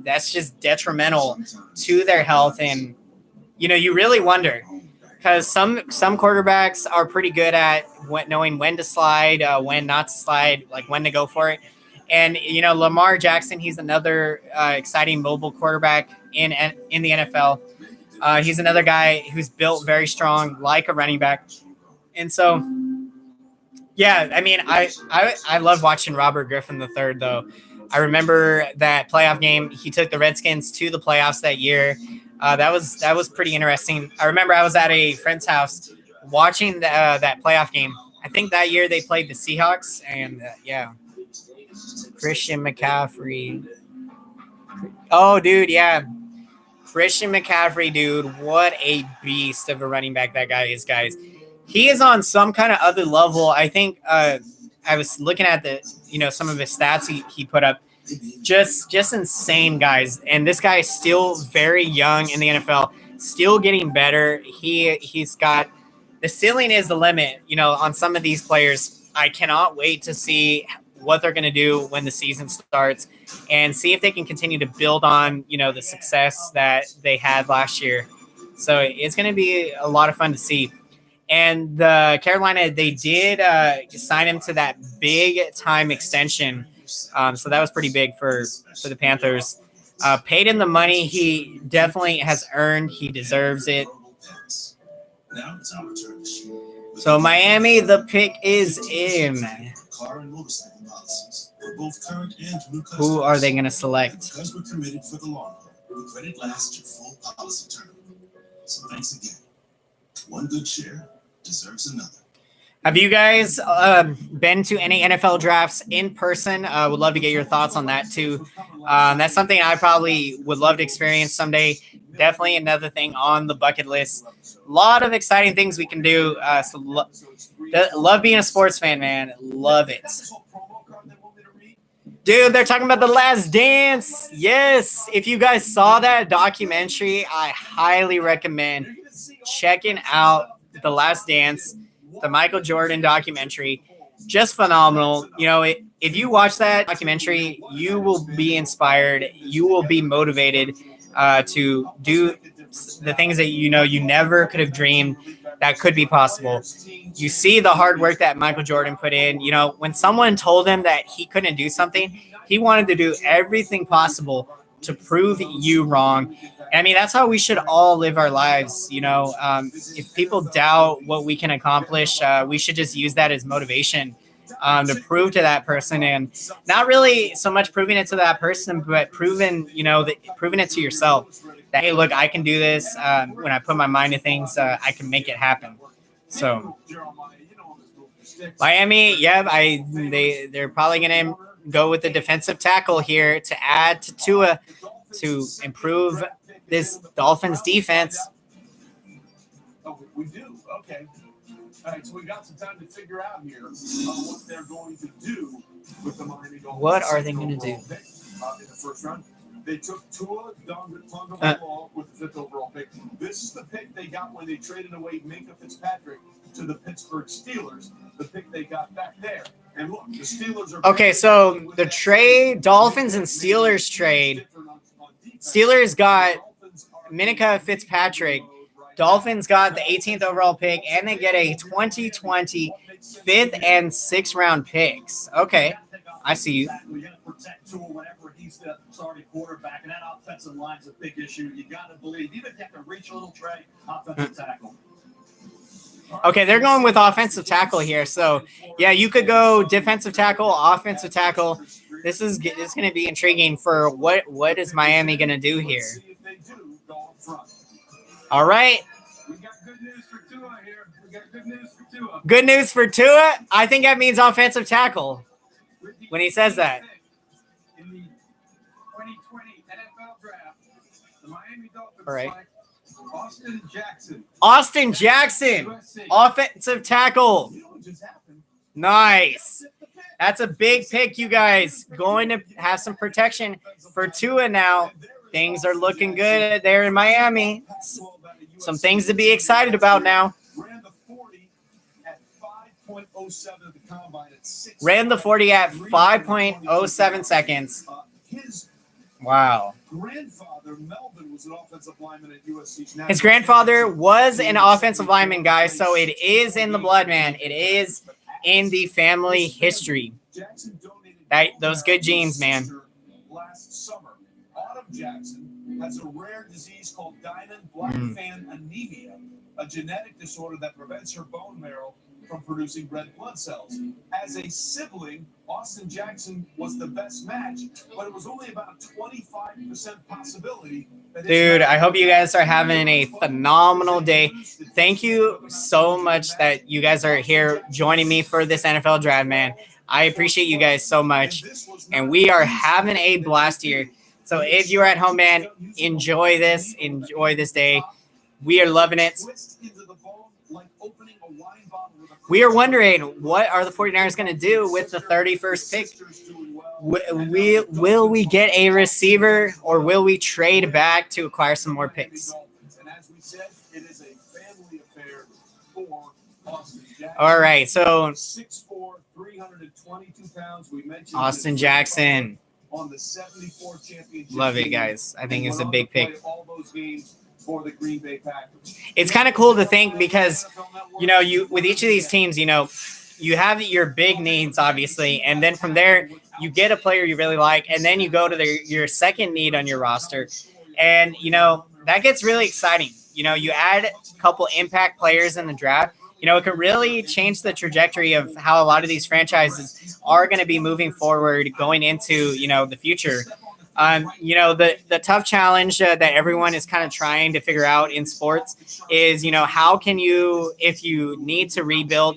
that's just detrimental to their health. And, you really wonder, because some quarterbacks are pretty good at knowing when to slide, when not to slide, like when to go for it. And, Lamar Jackson, he's another exciting mobile quarterback in the NFL. He's another guy who's built very strong, like a running back. And so, yeah, I mean, I love watching Robert Griffin III, though. I remember that playoff game. He took the Redskins to the playoffs that year. That was pretty interesting. I remember I was at a friend's house watching that playoff game. I think that year they played the Seahawks, and yeah, Christian McCaffrey. Oh, dude, yeah. Christian McCaffrey, dude, what a beast of a running back that guy is, guys. He is on some kind of other level. I think I was looking at some of his stats he put up. Just insane, guys. And this guy is still very young in the NFL, still getting better. He's got the ceiling is the limit, on some of these players. I cannot wait to see what they're going to do when the season starts and see if they can continue to build on, the success that they had last year. So it's going to be a lot of fun to see. And the Carolina, they did sign him to that big time extension. So that was pretty big for the Panthers. Paid him the money he definitely has earned. He deserves it. So Miami, the pick is in. Who are they going to select? Because we're committed for the long haul, credit lasts your full policy term. So thanks again. One good share deserves another. Have you guys been to any NFL drafts in person? Would love to get your thoughts on that too. That's something I probably would love to experience someday. Definitely another thing on the bucket list. A lot of exciting things we can do. Love being a sports fan, man. Love it. Dude, they're talking about The Last Dance. Yes. If you guys saw that documentary, I highly recommend checking out The Last Dance, the Michael Jordan documentary. Just phenomenal. You know, if you watch that documentary, you will be inspired. You will be motivated to do the things that you never could have dreamed that could be possible. You see the hard work that Michael Jordan put in. You know, when someone told him that he couldn't do something, he wanted to do everything possible to prove you wrong. And I mean, that's how we should all live our lives. You know, if people doubt what we can accomplish, we should just use that as motivation to prove to that person, and not really so much proving it to that person, but proving it to yourself that, hey, look, I can do this. When I put my mind to things, I can make it happen. So Miami, yeah, they're probably gonna go with the defensive tackle here to add to Tua to improve this Dolphins defense. Oh, we do. Okay. All right, so we got some time to figure out here what they're going to do with the Miami Dolphins. What are they going to do? In the first round, they took Tua Tagovailoa with the 5th overall pick. This is the pick they got when they traded away Minka Fitzpatrick to the Pittsburgh Steelers. The pick they got back there. And look, the Steelers are okay. So the trade, Dolphins and Steelers trade. Steelers got Minka Fitzpatrick. Dolphins got the 18th overall pick, and they get a 2020 5th and 6th round picks. Okay, I see you. We got to protect Tua whenever he's the starting quarterback, and that offensive line's a big issue. You got to believe, even if you have to reach a little tray, offensive tackle. Okay, they're going with offensive tackle here. So, yeah, you could go defensive tackle, offensive tackle. This is going to be intriguing for what is Miami going to do here. All right. We got good news for Tua here. We got good news for Tua. Good news for Tua? I think that means offensive tackle when he says that. In the 2020 NFL Draft, the Miami Dolphins All right. select Austin Jackson. Austin Jackson, offensive tackle. You know what just happened? Nice. That's a big pick, you guys. Going to have some protection for Tua now. Things are looking good there in Miami. Some things to be excited about now. Ran the 40 at 5.07 at the combine at 6. Ran the 40 at 5.07 seconds. His Wow. grandfather, Melvin, was an offensive lineman at USC. His grandfather was an offensive lineman, guys, so it is in the blood, man. It is in the family history. Those good genes, man. Last summer, Autumn Jackson has a rare disease called Diamond-Blackfan anemia, a genetic disorder that prevents her bone marrow from producing red blood cells. As a sibling, Austin Jackson was the best match, but it was only about a 25% possibility. Dude, I hope you guys are having a phenomenal day. Thank you so much that you guys are here joining me for this NFL draft, man. I appreciate you guys so much, and we are having a blast here. So if you're at home, man, enjoy this day. We are loving it. We are wondering, what are the 49ers going to do with the 31st pick? Will we get a receiver, or will we trade back to acquire some more picks? All right, so 6'4", 322 pounds. We mentioned Austin Jackson. On the 74 championship. Love it, guys. I think it's a big pick. All those games for the Green Bay Packers. It's kind of cool to think because, you with each of these teams, you have your big needs, obviously, and then from there, you get a player you really like, and then you go to your second need on your roster, and, that gets really exciting. You add a couple impact players in the draft. It can really change the trajectory of how a lot of these franchises are going to be moving forward going into, the future. The tough challenge that everyone is kind of trying to figure out in sports is, how can you, if you need to rebuild,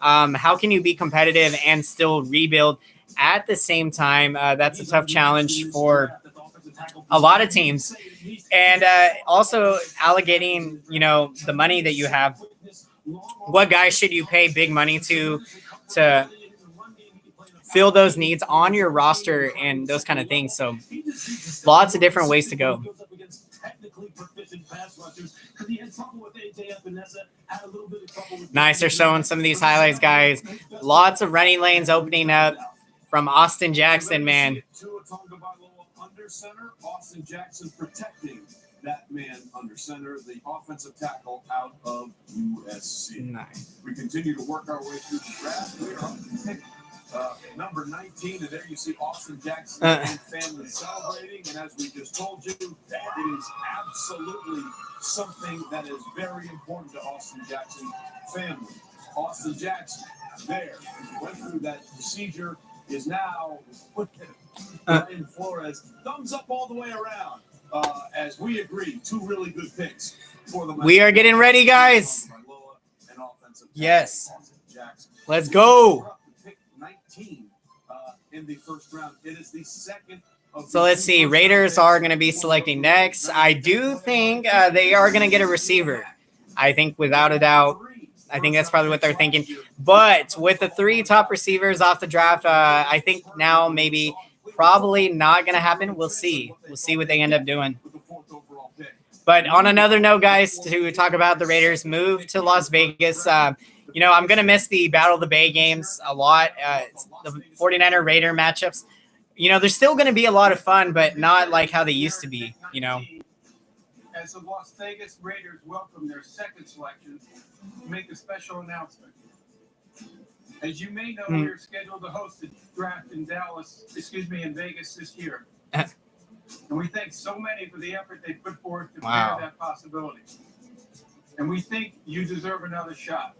How can you be competitive and still rebuild at the same time? That's a tough challenge for a lot of teams. And also allocating, the money that you have. What guys should you pay big money to fill those needs on your roster and those kind of things? So lots of different ways to go. Nice. They're showing some of these highlights, guys. Lots of running lanes opening up from Austin Jackson, man. Under center, Austin Jackson protecting that man under center, the offensive tackle out of USC. Nice. We continue to work our way through the draft. We are on pick number 19, and there you see Austin Jackson and family celebrating. And as we just told you, it is absolutely something that is very important to Austin Jackson family. Austin Jackson, there, went through that procedure, is now in Flores. Thumbs up all the way around. As we agree, 2 really good picks for the. We are getting ready, guys. Yes. Let's go. Pick 19 in the first round. It is the second. So let's see. Raiders are going to be selecting next. I do think they are going to get a receiver. I think without a doubt. I think that's probably what they're thinking. But with the 3 top receivers off the draft, I think now maybe probably not going to happen. We'll see. We'll see what they end up doing. But on another note, guys, to talk about the Raiders' move to Las Vegas, I'm going to miss the Battle of the Bay games a lot. The 49er-Raider matchups. They're still going to be a lot of fun, but not like how they used to be, As the Las Vegas Raiders welcome their second selection, make a special announcement. As you may know, we are scheduled to host the draft in in Vegas this year. And we thank so many for the effort they put forth to prepare that possibility. And we think you deserve another shot.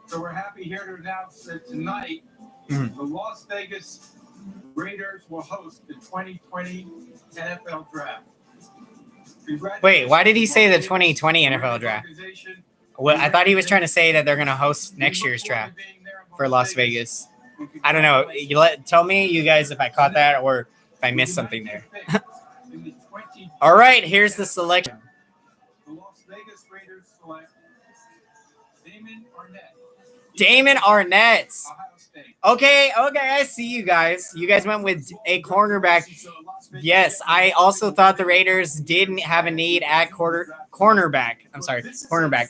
So we're happy here to announce that tonight, the Las Vegas Raiders will host the 2020 NFL Draft. Wait, why did he say the 2020 NFL Draft? Well, I thought he was trying to say that they're going to host next year's draft for Las Vegas. I don't know. Tell me, you guys, if I caught that or if I missed something there. All right, here's the selection. The Las Vegas Raiders select Damon Arnett. Okay, I see you guys. You guys went with a cornerback. Yes, I also thought the Raiders didn't have a need at cornerback. I'm sorry, cornerback.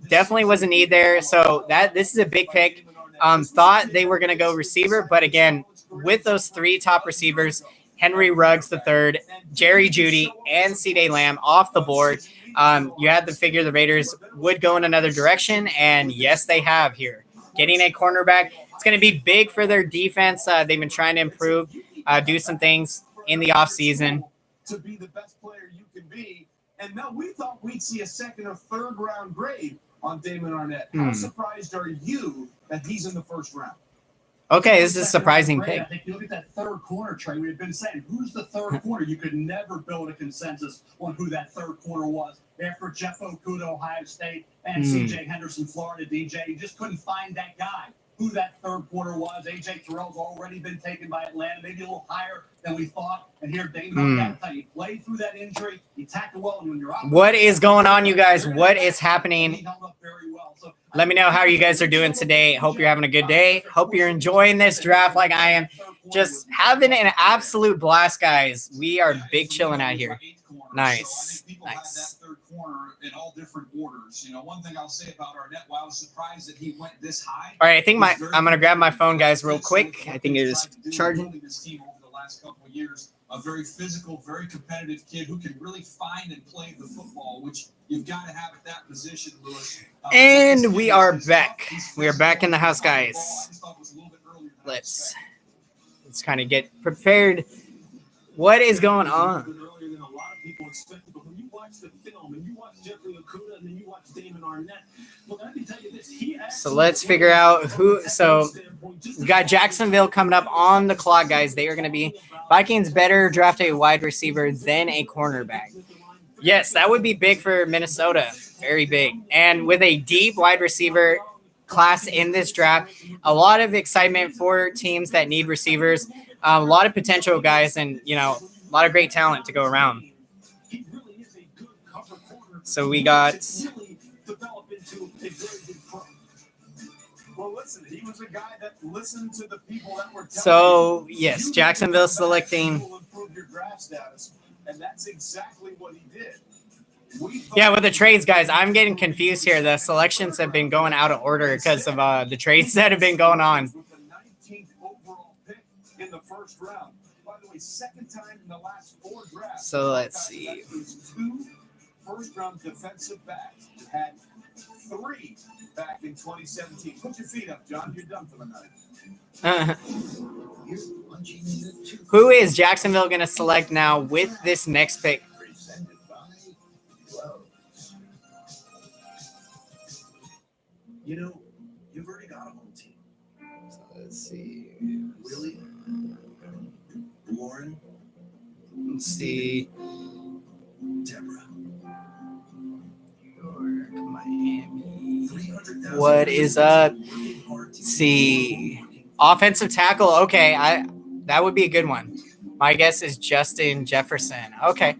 Definitely was a need there. So this is a big pick. Thought they were going to go receiver, but again, with those 3 top receivers, Henry Ruggs III, Jerry Jeudy, and C.D. Lamb off the board, you had to figure the Raiders would go in another direction, and yes, they have here. Getting a cornerback, it's going to be big for their defense. They've been trying to improve, do some things in the offseason. To be the best player you can be. And now we thought we'd see a second or third round grade on Damon Arnett. How surprised are you that he's in the first round? Okay, this is a surprising pick. I think you look at that third corner, Trey. We've been saying, who's the third corner? You could never build a consensus on who that third corner was. After Jeff Okuda, Ohio State, and C.J. Henderson, Florida, DJ, you just couldn't find that guy. Who that third corner was. A.J. Terrell's already been taken by Atlanta, maybe a little higher than we thought. And here, Damon Arnett, he played through that injury. He tackled well. And when you're out, what is going on, you guys? What is happening? Let me know how you guys are doing today. Hope you're having a good day. Hope you're enjoying this draft like I am. Just having an absolute blast, guys. We are big chilling out here. Nice. That third corner in all different orders. One thing I'll say about Arnett, while I was surprised that he went this high. All right, I think I'm going to grab my phone, guys, real quick. I think it is charging. This team over the last couple of years, a very physical, very competitive kid who can really find and play the football, which you've got to have at that position, Lewis. And we are back. We are back in the house, guys. Let's kind of get prepared. What is going on? People expected, but when you watch the film and you watch Jeffrey Okuda and then you watch Damon Arnett, look, I can tell you this. So let's figure out who. So we've got Jacksonville coming up on the clock, guys. They are going to be Vikings better draft a wide receiver than a cornerback. Yes, that would be big for Minnesota. Very big. And with a deep wide receiver class in this draft. A lot of excitement for teams that need receivers. A lot of potential guys, and a lot of great talent to go around. So we got. Well, listen, he was a guy that listened to the people that were. So yes, Jacksonville selecting. Your draft status, and that's exactly what he did. Yeah, with the trades, guys, I'm getting confused here. The selections have been going out of order because of the trades that have been going on. With the 19th overall pick in the first round. By the way, second time in the last 4 drafts. So let's see. That is 2 first-round defensive backs. Had 3 back in 2017. Put your feet up, John. You're done for the night. Who is Jacksonville going to select now with this next pick? You know, you've already got a home team. So let's see. Willie, Lauren, Let's see. Deborah. York, Miami. 300,000 What is up? Let's see. Offensive tackle. Okay, that would be a good one. My guess is Justin Jefferson. Okay.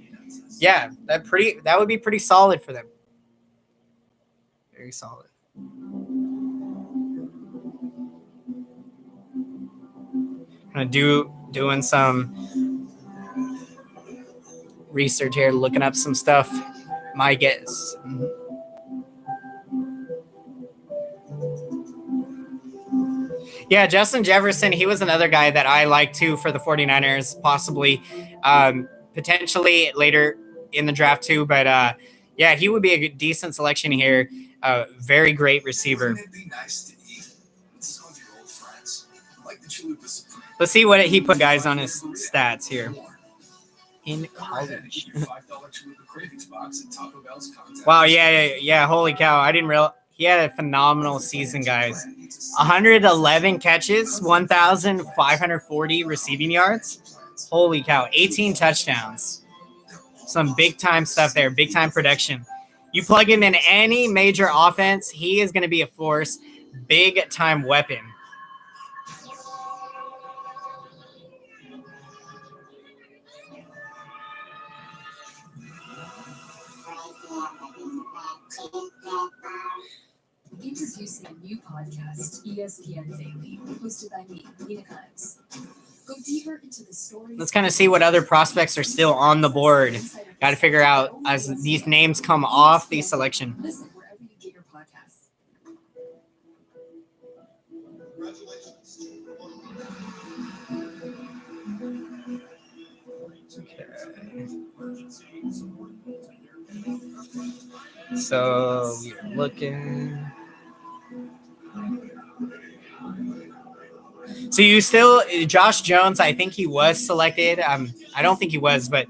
Yeah, that would be pretty solid for them. Very solid. Doing some research here, looking up some stuff. My guess. Yeah, Justin Jefferson, he was another guy that I like too for the 49ers, possibly potentially later in the draft too. But yeah, he would be a decent selection here. Very great receiver. Wouldn't it be nice to eat with some of your old friends? Like the Chalupa Supreme. Let's see what he put guys on his stats here. In college. Wow, yeah. Holy cow. I didn't realize. He had a phenomenal season, guys. 111 catches, 1,540 receiving yards. Holy cow. 18 touchdowns. Some big-time stuff there. Big-time production. You plug him in any major offense, he is going to be a force. Big-time weapon. Introducing a new podcast, ESPN Daily, hosted by me, Nina Kimes. Go deeper into the story. Let's kind of see what other prospects are still on the board. Got to figure out as these names come off the selection. Listen wherever you get your podcasts. Okay. So we're looking. So you still, Josh Jones, I think he was selected. I don't think he was, but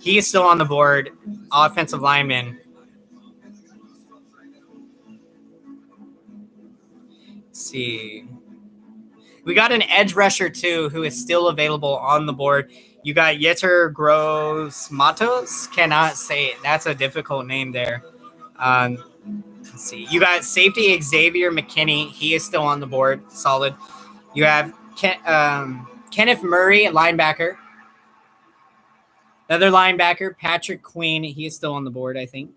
he is still on the board. Offensive lineman. Let's see. We got an edge rusher, too, who is still available on the board. You got Yetur Gross Matos. Cannot say it. That's a difficult name there. Let's see. You got safety Xavier McKinney. He is still on the board. Solid. You have Kenneth Murray, linebacker. Another linebacker, Patrick Queen. He is still on the board, I think.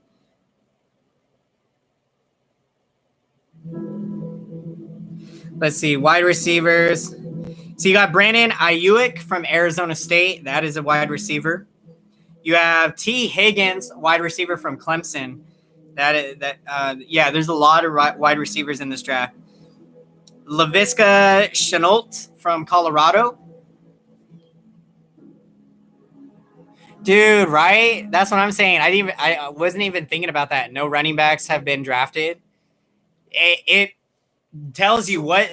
Let's see. Wide receivers. So you got Brandon Ayuk from Arizona State. That is a wide receiver. You have T. Higgins, wide receiver from Clemson. There's a lot of wide receivers in this draft. Laviska Shenault from Colorado. Dude, right? That's what I'm saying. I wasn't even thinking about that. No running backs have been drafted. It tells you what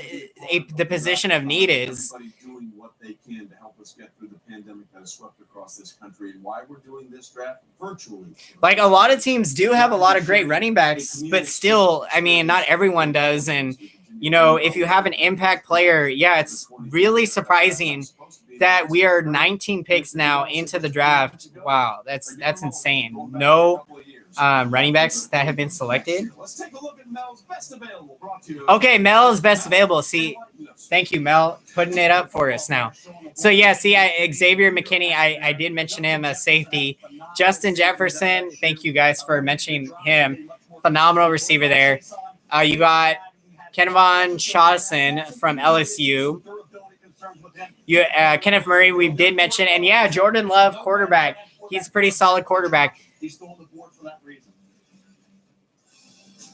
the position of need is. Doing what they can to help us get through the pandemic that has swept across this country, and why we're doing this draft virtually. Like, a lot of teams do have a lot of great running backs, but still, I mean, not everyone does. And, you know, if you have an impact player, yeah, it's really surprising that we are 19 picks now into the draft. Wow, that's insane. running backs that have been selected. Let's take a look at Mel's best available. Brought to you. Okay, Mel's best available. See, thank you, Mel, putting it up for us now. So, yeah, see, Xavier McKinney, I did mention him as safety. Justin Jefferson, thank you guys for mentioning him. Phenomenal receiver there. You got Kenavon Shawson from LSU. Kenneth Murray, we did mention. And, yeah, Jordan Love, quarterback. He's a pretty solid quarterback. He's still on the board for that reason.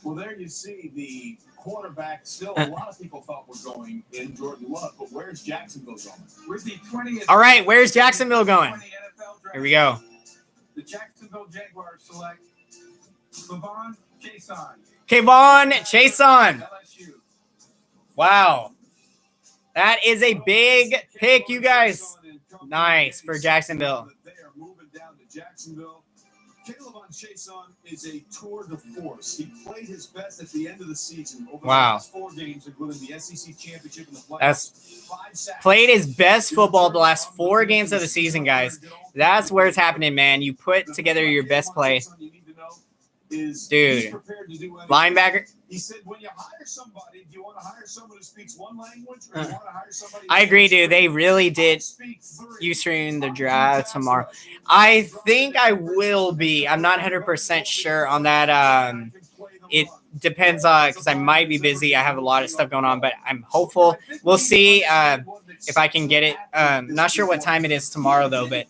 Well, there you see the quarterback. Still, a lot of people thought were going in Jordan Love, but where's Jacksonville going? With the 20th. All right, where's Jacksonville going? Here we go. The Jacksonville Jaguars select Kevon Chason. Kevon Chason. Wow. That is a big pick, you guys. Nice for Jacksonville. They are moving down to Jacksonville. Kevon Chason is a tour de force. He played his best at the end of the season over the last 4 games, including the SEC championship and the playoffs. That's played his best football the last 4 games of the season, guys. That's where it's happening, man. You put together your best play. Dude, linebacker. He said, when you hire somebody, do you want to hire someone who speaks one language, or do you want to hire somebody? I agree, dude. They really did Ustream the draft tomorrow. I think I will be. I'm not 100% sure on that. It depends on because I might be busy. I have a lot of stuff going on, but I'm hopeful. We'll see if I can get it. Not sure what time it is tomorrow though, but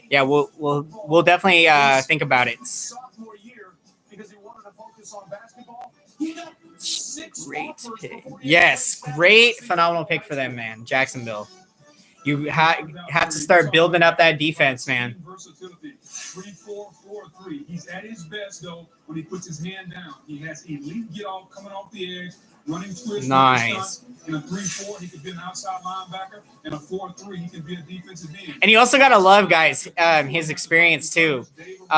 yeah, we'll definitely think about it. Great pick. Yes, great, phenomenal pick for them, man. Jacksonville. You have to start building up that defense, man. 3-4-4-3. He's at his best though when he puts his hand down. He has elite get off coming off the edge, running twist. Nice. In a 3-4, he could be an outside linebacker. In a 4-3, he could be a defensive end. And you also gotta love, guys, his experience too.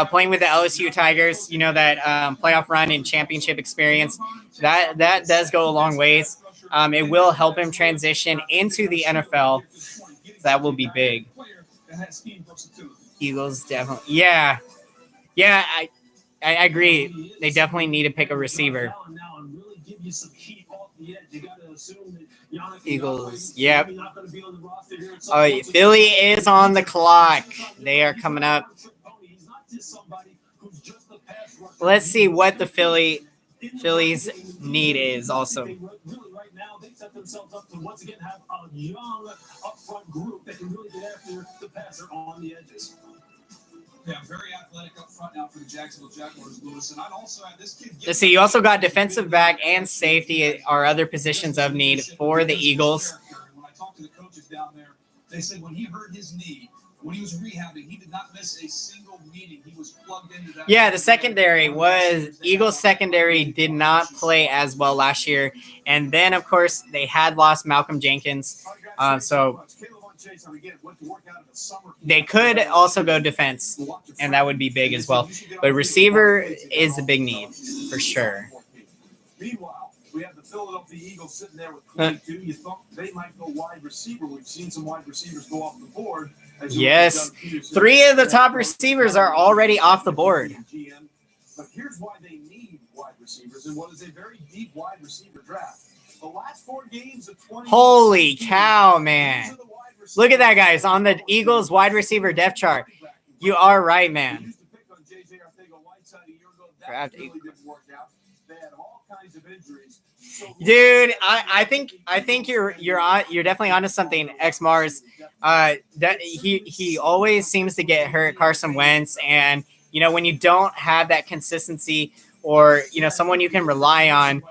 Playing with the LSU Tigers, you know that playoff run and championship experience. That does go a long ways. It will help him transition into the NFL. That will be big. Eagles definitely. Yeah. I agree. They definitely need to pick a receiver. Eagles. Yep. Oh, Philly is on the clock. They are coming up. Let's see what the Phillies need is also. They set themselves up to once again have a young upfront group that can really get after the passer on the edges. Yeah, very athletic up front now for the Jacksonville Jaguars, Lewis. And I'd also add this kid. Let's see. You also got defensive back and safety are other positions of need for the Eagles. When I talked to the coaches down there, they said when he hurt his knee, when he was rehabbing, he did not miss a single meeting. He was plugged into that. Yeah, the secondary Eagles secondary did not play as well last year. And then, of course, they had lost Malcolm Jenkins. So they could also go defense, and that would be big as well. But receiver is a big need for sure. Meanwhile, we have the Philadelphia Eagles sitting there with 22. You thought they might go wide receiver. We've seen some wide receivers go off the board. Yes, 3 of the top receivers are already off the board. But here's why they need wide receivers and what is a very deep wide receiver draft. The last 4 games of 20. Holy cow, man. Look at that, guys, on the Eagles wide receiver depth chart. You are right, man. Draft Dude, I think you're definitely onto something, X Mars. That he always seems to get hurt, Carson Wentz, and you know when you don't have that consistency or you know someone you can rely on,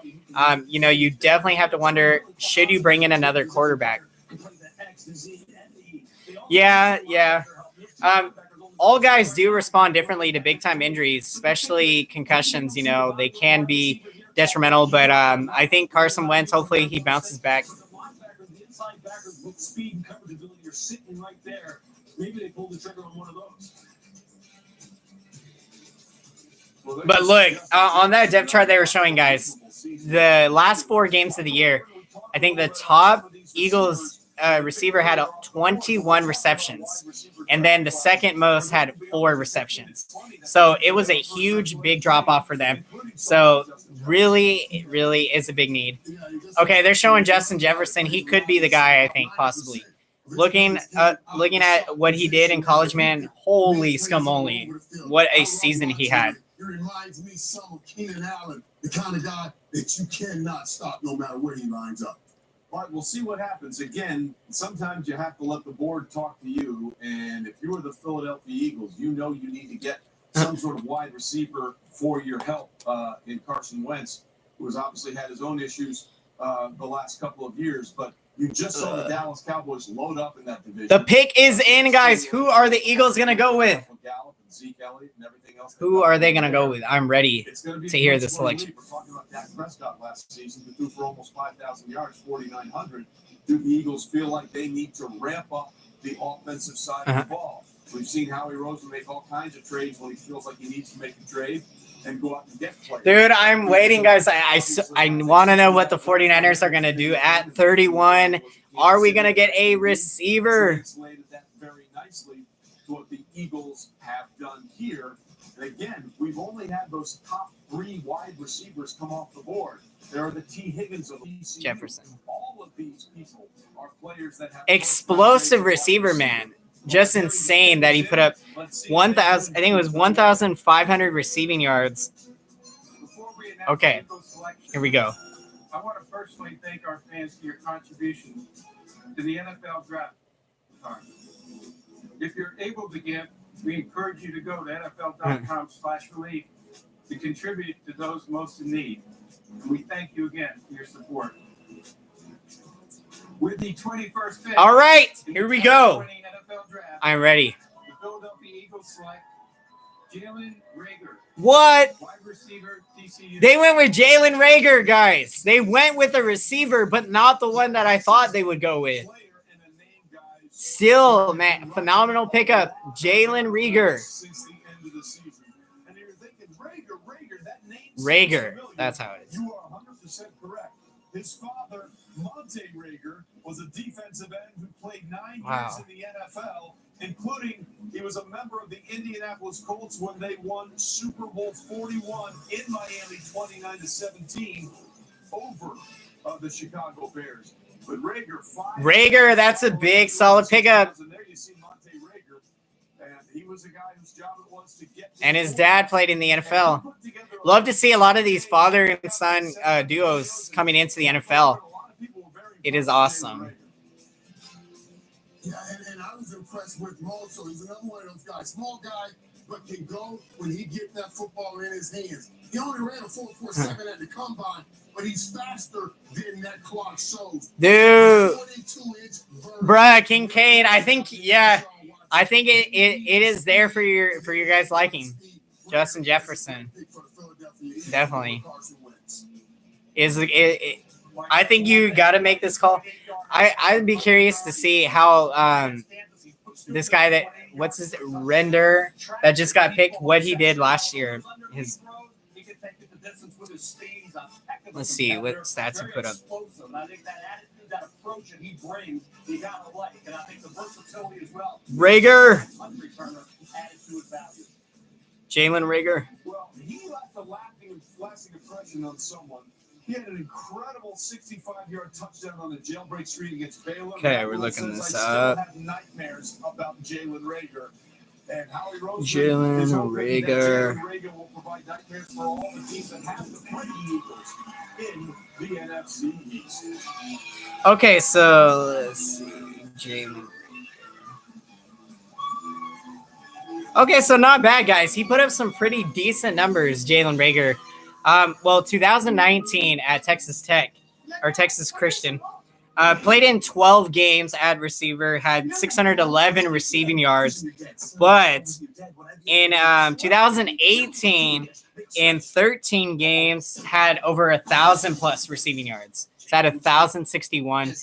you know you definitely have to wonder should you bring in another quarterback. Yeah. All guys do respond differently to big time injuries, especially concussions. You know they can be detrimental, but I think Carson Wentz, hopefully he bounces back. But look, on that depth chart they were showing, guys, the last 4 games of the year, I think the top Eagles receiver had 21 receptions. and then the second most had 4 receptions. So it was a huge, big drop off for them. So really, it really is a big need. Okay, they're showing Justin Jefferson. He could be the guy, I think, possibly. Looking at what he did in college, man, holy scamoly. What a season he had. He reminds me some of Keenan Allen, the kind of guy that you cannot stop no matter where he lines up. All right, we'll see what happens. Again, sometimes you have to let the board talk to you. And if you are the Philadelphia Eagles, you know you need to get some sort of wide receiver for your help in Carson Wentz, who has obviously had his own issues the last couple of years. But you just saw the Dallas Cowboys load up in that division. The pick is in, guys. Who are the Eagles going to go with? Zeke Elliott and everything else. Who are they going to go with? I'm ready to hear the selection. We're talking about Dak Prescott last season, who threw for almost 5,000 yards, 4,900. Do the Eagles feel like they need to ramp up the offensive side of the ball? We've seen Howie Roseman make all kinds of trades when he feels like he needs to make a trade and go out and get players. Dude, I'm waiting, guys. I want to know what the 49ers are going to do at 31. Are we going to get a receiver? That very nicely to what the Eagles have done here. And again, we've only had those top 3 wide receivers come off the board. There are the T. Higgins of ECU. Jefferson. All of these people are players that have explosive receiver, man. Just insane that he put up 1,000. I think it was 1,500 receiving yards. Okay, here we go. I want to personally thank our fans for your contributions to the NFL draft. If you're able to give, we encourage you to go to NFL.com/relief to contribute to those most in need. And we thank you again for your support. With the 21st pick, all right, here we go. NFL draft, I'm ready. The Philadelphia Eagles select Jalen Reagor. What? Wide receiver, TCU. They went with Jalen Reagor, guys. They went with a receiver, but not the one that I thought they would go with. Still, man, phenomenal pickup. Jalen Reagor. Since the end of the season. And you're thinking, Reagor, that name Reagor, that's how it is. You are 100% correct. His father, Monte Reagor, was a defensive end who played 9 years in the NFL, including he was a member of the Indianapolis Colts when they won Super Bowl 41 in Miami 29-17 over the Chicago Bears. But Reagor, that's a big, solid pickup. And there you see Monte Reagor, and he was a guy whose job it was to get. And his dad played in the NFL. Love to see a lot of these father and son duos coming into the NFL. It is awesome. Yeah, and I was impressed with Moso. He's another one of those guys, small guy, but can go when he gets that football in his hands. He only ran a 4.47 at the combine, but he's faster than that clock shows. Dude, bruh, Kincaid, I think it is there for your guys' liking. Justin Jefferson, definitely is it. I think you got to make this call. I'd be curious to see how this guy that Render that just got picked, what he did last year. Let's see what stats he put up. Reagor. Jalen Reagor. Well, he left a lasting impression on someone. He had an incredible 65-yard touchdown on the jailbreak street against Baylor. Okay, we're looking this up. I still have nightmares about Jalen Reagor. And Howie Roseman Jalen Reagor. Jalen Reagor will provide nightmares for all the teams that have to play the Eagles in the NFC East. Okay, so let's see. Jalen. Okay, so not bad, guys. He put up some pretty decent numbers, Jalen Reagor. 2019 at Texas Tech or Texas Christian. Played in 12 games at receiver, had 611 receiving yards. But in 2018, in 13 games, had over 1,000 plus receiving yards. It's at 1,061.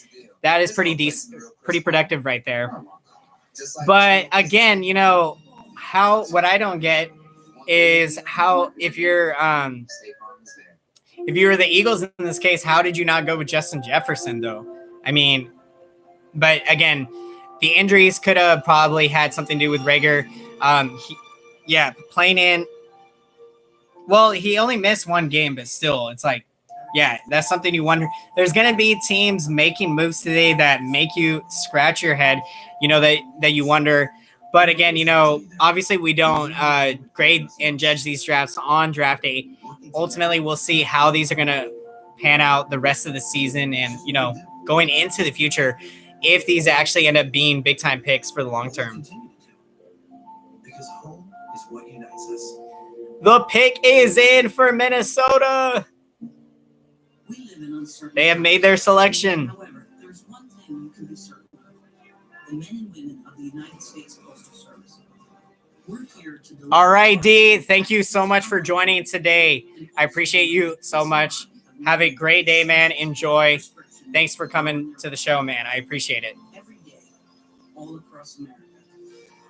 That is pretty decent, pretty productive right there. But again, what I don't get is how if you're the Eagles in this case, how did you not go with Justin Jefferson though? I mean, but again, the injuries could have probably had something to do with Rager. Playing in. Well, he only missed one game, but still, it's like, yeah, that's something you wonder. There's going to be teams making moves today that make you scratch your head, that you wonder. But again, obviously we don't grade and judge these drafts on draft day. Ultimately, we'll see how these are going to pan out the rest of the season and, going into the future if these actually end up being big-time picks for the long term. Because home is what unites us. The pick is in for Minnesota. We live in uncertain They have made their selection. However, there's one thing you can be certain of. The men and women of the United States Postal Service. We're here to deliver. All right, D. Thank you so much for joining today. I appreciate you so much. Have a great day, man. Enjoy. Thanks for coming to the show, man. I appreciate it. Every day, all across America,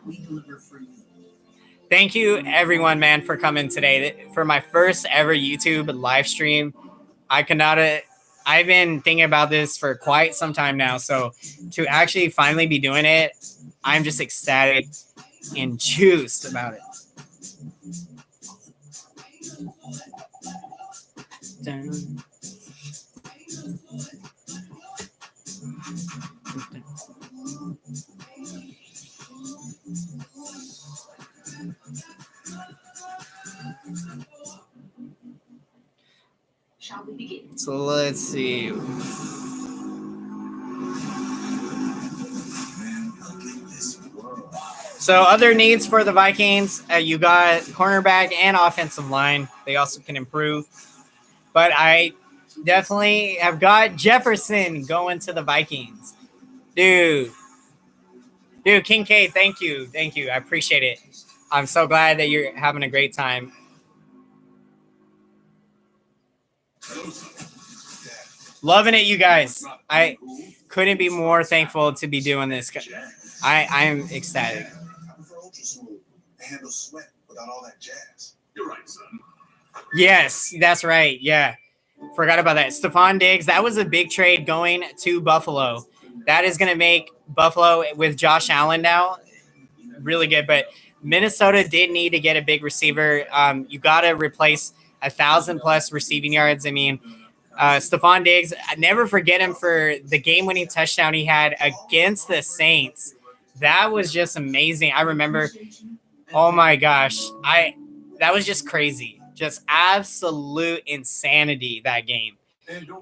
we deliver for you. Thank you, everyone, man, for coming today. For my first ever YouTube live stream, I've been thinking about this for quite some time now. So to actually finally be doing it, I'm just ecstatic and juiced about it. Shall we begin? So let's see. So other needs for the Vikings, you got cornerback and offensive line. They also can improve. But I definitely have got Jefferson going to the Vikings. Dude, Kincaid, thank you. I appreciate it. I'm so glad that you're having a great time. Loving it, you guys. I couldn't be more thankful to be doing this. I'm ecstatic. Handle sweat without all that jazz. You're right, son. Yes, that's right. Yeah. Forgot about that. Stephon Diggs, that was a big trade going to Buffalo. That is going to make Buffalo with Josh Allen now really good. But Minnesota did need to get a big receiver. You got to replace 1,000+ receiving yards. I mean, Stephon Diggs, I never forget him for the game-winning touchdown he had against the Saints. That was just amazing. I remember, oh my gosh, that was just crazy. Just absolute insanity, that game.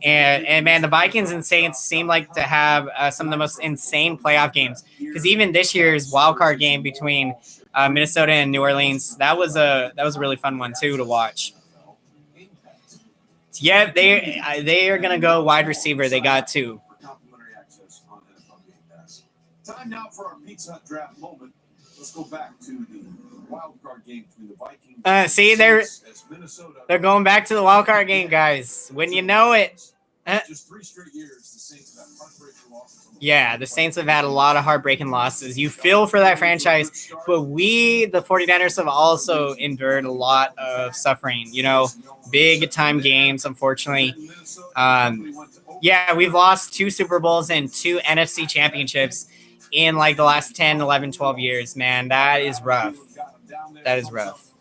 And man, the Vikings and Saints seem like to have some of the most insane playoff games. Because even this year's wild card game between Minnesota and New Orleans, that was a really fun one too to watch. Yeah, they are gonna go wide receiver. They got two. Time now for our Pizza Hut draft moment. Let's go back to the wild card game between the Vikings. See, they're going back to the wild card game, guys. When you know it. Just 3 straight years, the Saints have had heartbreaking losses. Yeah, the Saints have had a lot of heartbreaking losses. You feel for that franchise, but we, the 49ers, have also endured a lot of suffering. Big time games, unfortunately. Yeah, we've lost 2 Super Bowls and 2 NFC championships in like the last 10, 11, 12 years, man. That is rough. That is rough.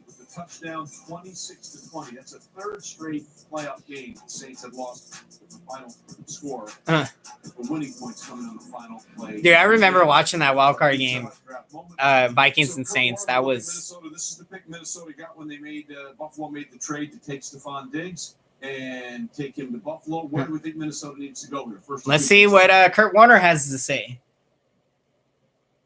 With the touchdown, 26-20. That's a 3rd straight playoff game the Saints have lost with the final score. The winning points coming in the final play. Dude, I remember watching that wild card game, Vikings and Saints. That was. Minnesota. This is the pick Minnesota got when they Buffalo made the trade to take Stephon Diggs and take him to Buffalo. Where do we think Minnesota needs to go here? First, let's see what Kurt Warner has to say.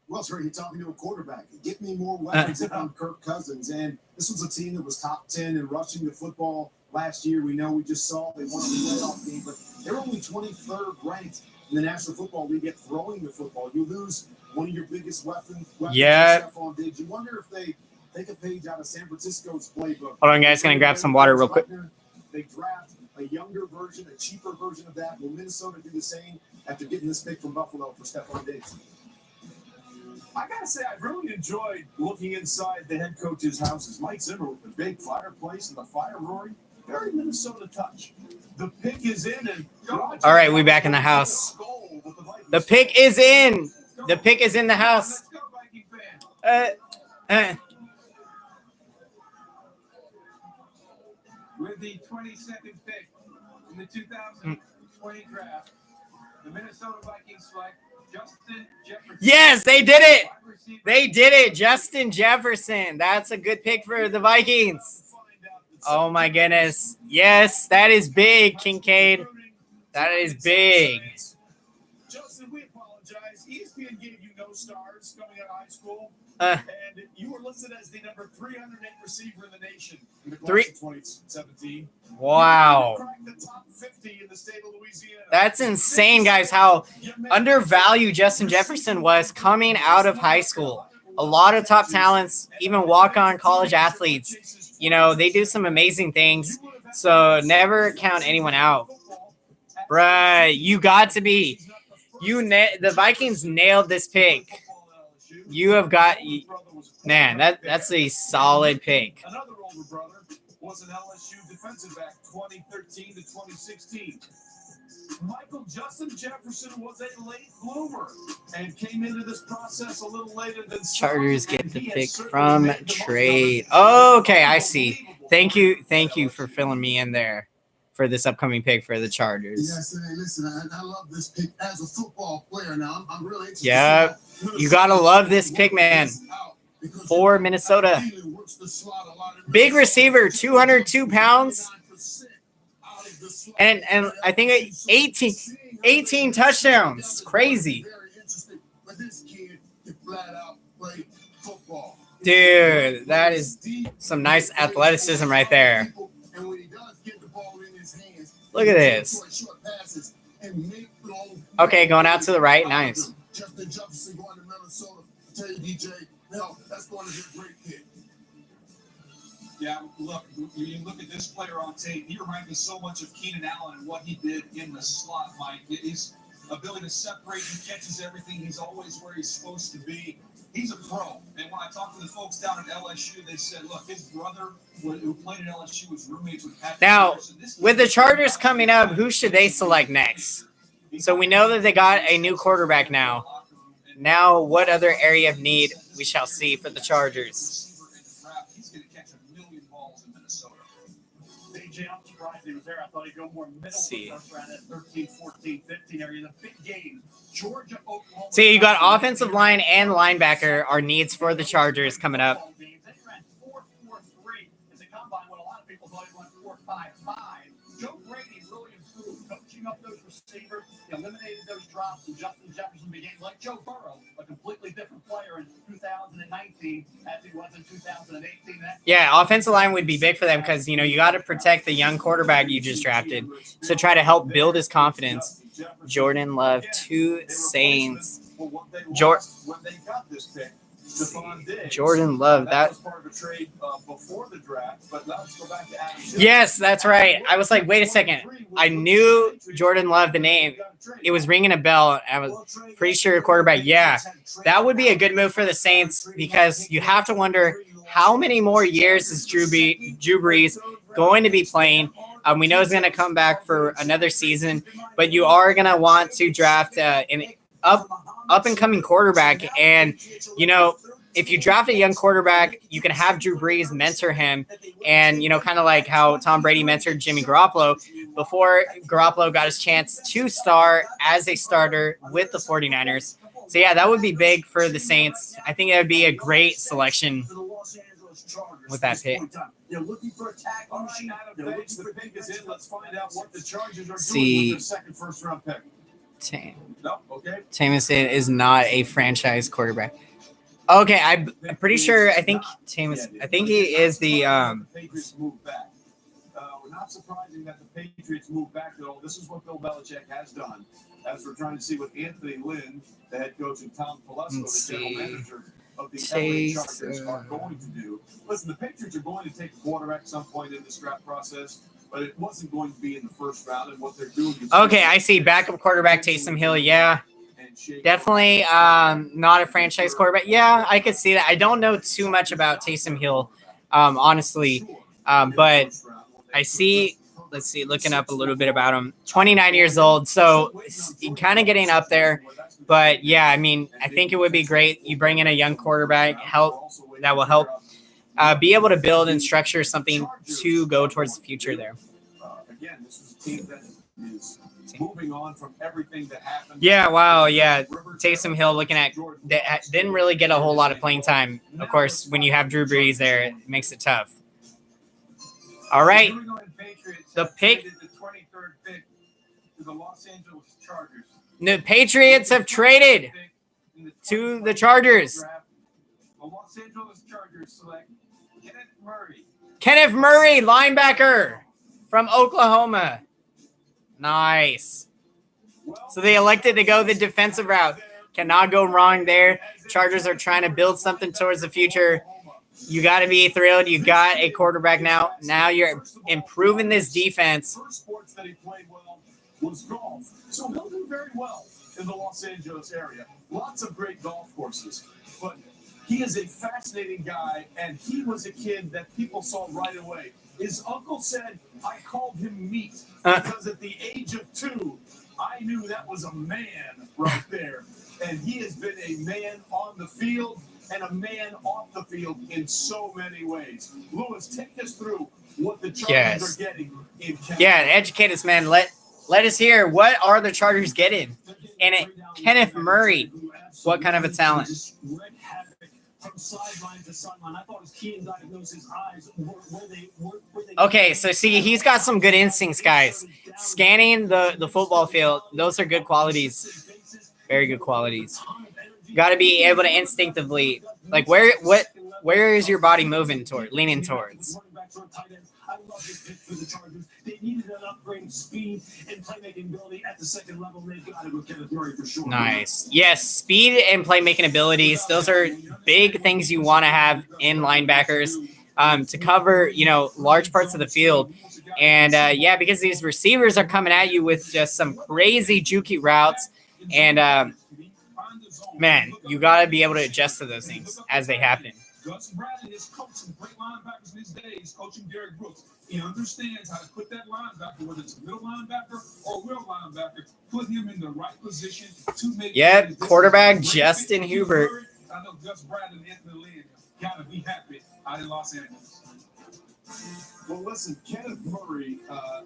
Well, sir, you're talking to a quarterback. Get me more weapons if I'm Kirk Cousins. And this was a team that was top 10 in rushing the football last year. We know we just saw they won the playoff game, but they're only 23rd ranked in the National Football League at throwing the football. You lose one of your biggest weapons. Yeah. Stephon Diggs. You wonder if they take a page out of San Francisco's playbook. Hold on, guys. Going to grab some water real quick. They draft a younger version, a cheaper version of that. Will Minnesota do the same after getting this pick from Buffalo for Stephon Diggs? I gotta say, I've really enjoyed looking inside the head coach's houses. Mike Zimmer with the big fireplace and the fire roaring. Very Minnesota touch. The pick is in, and all right, we back in the house. The pick is in. The pick is in the house. With the 22nd pick in the 2020 draft, the Minnesota Vikings select Justin Jefferson. Yes, they did it. They did it. Justin Jefferson. That's a good pick for the Vikings. Oh, my goodness. Yes, that is big, Kincaid. That is big. Justin, we apologize. ESPN gave you no stars coming out of high school. And you were listed as the number 308 receiver in the nation in the Three- class of 2017. Wow. You cracked the top 50 in the state of Louisiana. That's insane, guys, how undervalued Justin Jefferson was coming out of high school. A lot of top talents, even walk-on college athletes, you know, they do some amazing things. So never count anyone out. Bruh, you got to be. The Vikings nailed this pick. You have got, man, that's a solid pick. Another older brother was an LSU defensive back 2013 to 2016. Michael Justin Jefferson was a late bloomer and came into this process a little later than Chargers get the pick from trade. Okay, I see. Thank you for filling me in there for this upcoming pick for the Chargers. Yes, hey, listen, I love this pick as a football player. Now, I'm really interested. Yeah, you gotta love this pick, man. For Minnesota. Big receiver, 202 pounds. And I think 18 touchdowns. Crazy. Dude, that is some nice athleticism right there. Look at this. Okay, going out to the right. Nice. Justin Jefferson going to Minnesota. I tell you, DJ, that's going to be a great pick. Yeah, look, you look at this player on tape. He reminds me so much of Keenan Allen and what he did in the slot, Mike. His ability to separate, he catches everything. He's always where he's supposed to be. He's a pro. And when I talked to the folks down at LSU, they said, look, his brother who played at LSU was roommates with Patrick Now, Peterson. with the Chargers coming up, who should they select next? So we know that they got a new quarterback now. Now, what other area of need we shall see for the Chargers? He's going to catch 1,000,000 balls in Minnesota. DJ, I'm surprised he was there. I thought he'd go more middle See. first round at 13, 14, 15 area. The big game. Georgia, Oklahoma. See, you got offensive line and linebacker are needs for the Chargers coming up. They ran 4.43 in the combine when a lot of people thought he went 4.55. Joe Brady really improved coaching up those receivers. He eliminated those drops, and Justin Jefferson became like Joe Burrow, a completely different player in 2019 as he was in 2018. Yeah, offensive line would be big for them because, you know, you got to protect the young quarterback you just drafted to try to help build his confidence. Jordan Love, 2 Saints. Jordan Love, that was part of a trade before the draft, but let's go back to Adam Silver. Yes, that's right. I was like, wait a second. I knew Jordan Love, the name. It was ringing a bell. I was pretty sure quarterback. Yeah, that would be a good move for the Saints because you have to wonder how many more years is Drew Brees going to be playing. We know he's going to come back for another season, but you are going to want to draft an up-and-coming quarterback. And, you know, if you draft a young quarterback, you can have Drew Brees mentor him and, you know, kind of like how Tom Brady mentored Jimmy Garoppolo before Garoppolo got his chance to start as a starter with the 49ers. So, yeah, that would be big for the Saints. I think that would be a great selection with that pick. You're looking for a tackle machine. You're looking for the pick is in. Let's find out what the Chargers are doing with their second first-round pick. No, okay. Jameson is not a franchise quarterback. Okay, I'm pretty sure. I think he is the. Patriots moved back. We're not surprising that the Patriots moved back at all. This is what Bill Belichick has done. As we're trying to see what Anthony Lynn, the head coach, and Tom Telesco, the general manager of the LA Chargers, are going to do. Listen, the Patriots are going to take a quarterback at some point in this draft process, but it wasn't going to be in the first round. And what they're doing is okay, I see. Backup quarterback Taysom Hill. Yeah. Definitely not a franchise quarterback. Yeah, I could see that. I don't know too much about Taysom Hill, honestly, but I see. let's see, looking up a little bit about him. 29 years old, so kind of getting up there. But yeah, I mean, I think it would be great. You bring in a young quarterback, that will help be able to build and structure something to go towards the future there. Again, this is a team that is moving on from everything that happened. Yeah, wow, yeah. Taysom Hill looking at that didn't really get a whole lot of playing time. Of course, when you have Drew Brees there, it makes it tough. All right, the pick. The 23rd pick to the Los Angeles Chargers. The Patriots have traded to the Chargers. The Los Angeles Chargers select Kenneth Murray. Kenneth Murray, linebacker from Oklahoma. Nice. So they elected to go the defensive route. Cannot go wrong there. Chargers are trying to build something towards the future. You got to be thrilled. You got a quarterback now. Now you're improving this defense. First sports that he played well was golf. So he'll do very well in the Los Angeles area. Lots of great golf courses. But he is a fascinating guy, and he was a kid that people saw right away. His uncle said, I called him meat because at the age of 2, I knew that was a man right there. And he has been a man on the field and a man off the field in so many ways. Lewis, take us through what the Chargers are getting in Canada. Yeah, educate us, man. Let us hear, what are the Chargers getting? And Kenneth Murray, what kind of a talent? Okay, so see, he's got some good instincts, guys. Scanning the football field, those are good qualities. Very good qualities. Got to be able to instinctively, like, where is your body moving toward, leaning towards? I love this pick for the Chargers. They needed an upgrade of speed and playmaking ability at the second level. They've got to go Kenneth Murray for sure. Nice. Yes, speed and playmaking abilities. Those are big things you want to have in linebackers to cover, large parts of the field. And, yeah, because these receivers are coming at you with just some crazy jukey routes. And, man, you got to be able to adjust to those things as they happen. Gus Bradley has coached some great linebackers in his days, coaching Derek Brooks. He understands how to put that linebacker, whether it's a middle linebacker or a real linebacker, put him in the right position to make. Yep, quarterback Justin Hubert. I know Gus Bradley and Anthony Lynn gotta be happy out in Los Angeles. Well, listen, Kenneth Murray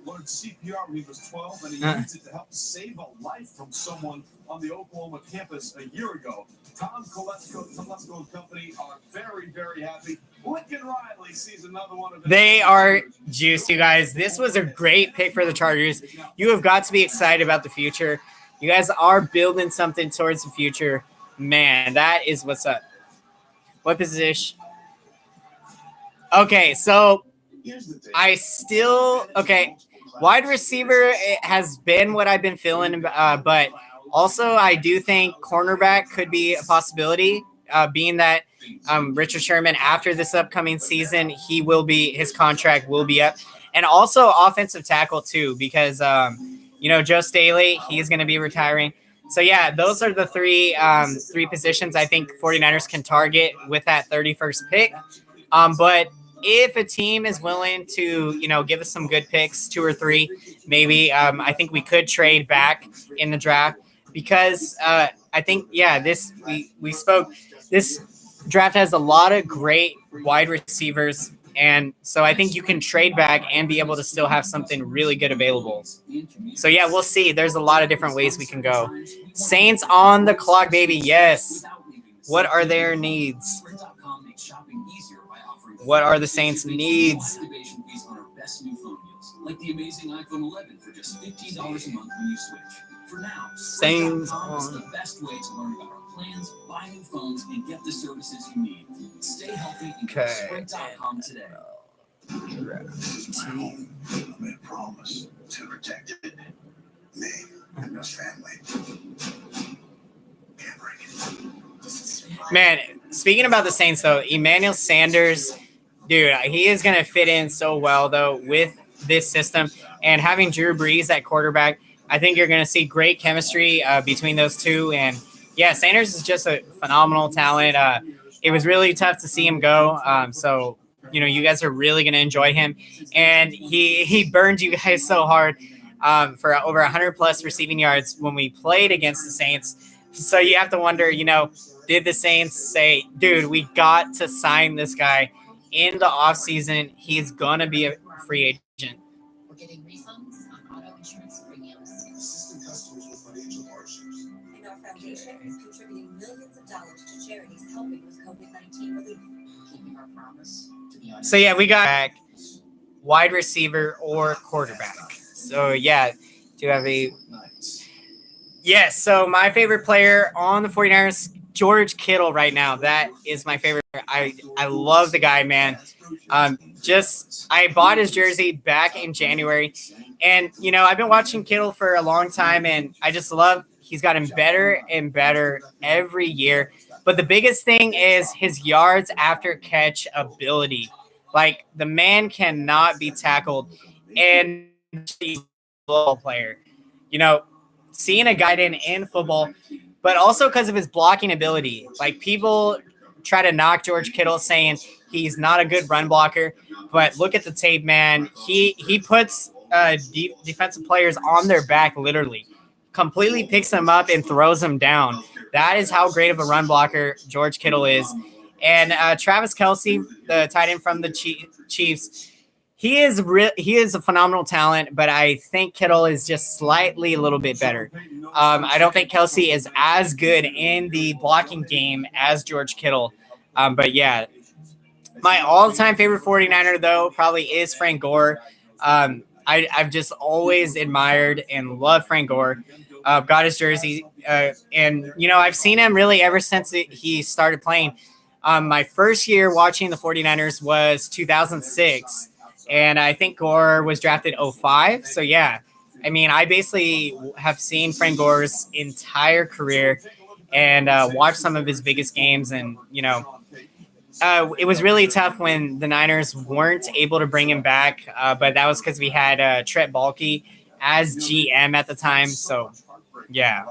learned CPR when he was 12, and he used it to help save a life from someone on the Oklahoma campus a year ago. Tom Telesco and company are very, very happy. Lincoln Riley sees another one of them. They are juiced, you guys. This was a great pick for the Chargers. You have got to be excited about the future. You guys are building something towards the future. Man, that is what's up. What position? Okay, so wide receiver has been what I've been feeling, but also I do think cornerback could be a possibility, being that Richard Sherman, after this upcoming season, his contract will be up. And also offensive tackle too, because Joe Staley, he's going to be retiring. So yeah, those are the three positions I think 49ers can target with that 31st pick. But if a team is willing to, give us some good picks, 2 or 3, maybe, I think we could trade back in the draft, because I think, we spoke. This draft has a lot of great wide receivers, and so I think you can trade back and be able to still have something really good available. So yeah, we'll see. There's a lot of different ways we can go. Saints on the clock, baby. Yes. What are their needs? What are the Saints' needs? Like the amazing iPhone 11 for just $15 a month when you switch. For now, Saints is the best way to learn about our plans, buy new phones, and get the services you need. Stay healthy and go to Sprint.com today. I made a promise to protect it. Me and his family. Can't break it. Man, speaking about the Saints, though, Emmanuel Sanders, dude, he is going to fit in so well, though, with this system. And having Drew Brees at quarterback, I think you're going to see great chemistry between those two. And, yeah, Sanders is just a phenomenal talent. It was really tough to see him go. So you guys are really going to enjoy him. And he burned you guys so hard for over 100 plus receiving yards when we played against the Saints. So you have to wonder, did the Saints say, dude, we got to sign this guy in the offseason? He's going to be a free agent. We're getting refunds on auto insurance premiums. Assisting customers with financial hardships. And our foundation is contributing millions of dollars to charities helping with COVID-19 relief. Keeping our promise to be honest. So, yeah, we got back wide receiver or quarterback. So, yeah, do you have a... Yes, so my favorite player on the 49ers, George Kittle right now. That is my favorite. I love the guy, man. I bought his jersey back in January. And, I've been watching Kittle for a long time, and I just love he's gotten better and better every year. But the biggest thing is his yards after catch ability. Like, the man cannot be tackled. And football player, seeing a guy in football, but also because of his blocking ability. Like, people try to knock George Kittle saying he's not a good run blocker, but look at the tape, man. He puts defensive players on their back, literally, completely picks them up and throws them down. That is how great of a run blocker George Kittle is. And Travis Kelce, the tight end from the Chiefs, he is a phenomenal talent, but I think Kittle is just slightly a little bit better. I don't think Kelce is as good in the blocking game as George Kittle. But yeah, my all-time favorite 49er, though, probably is Frank Gore. I've just always admired and loved Frank Gore. Got his jersey. And, I've seen him really ever since he started playing. My first year watching the 49ers was 2006. And I think Gore was drafted 05. So, yeah, I basically have seen Frank Gore's entire career and watched some of his biggest games. And, it was really tough when the Niners weren't able to bring him back. But that was because we had Trent Baalke as GM at the time. So, yeah,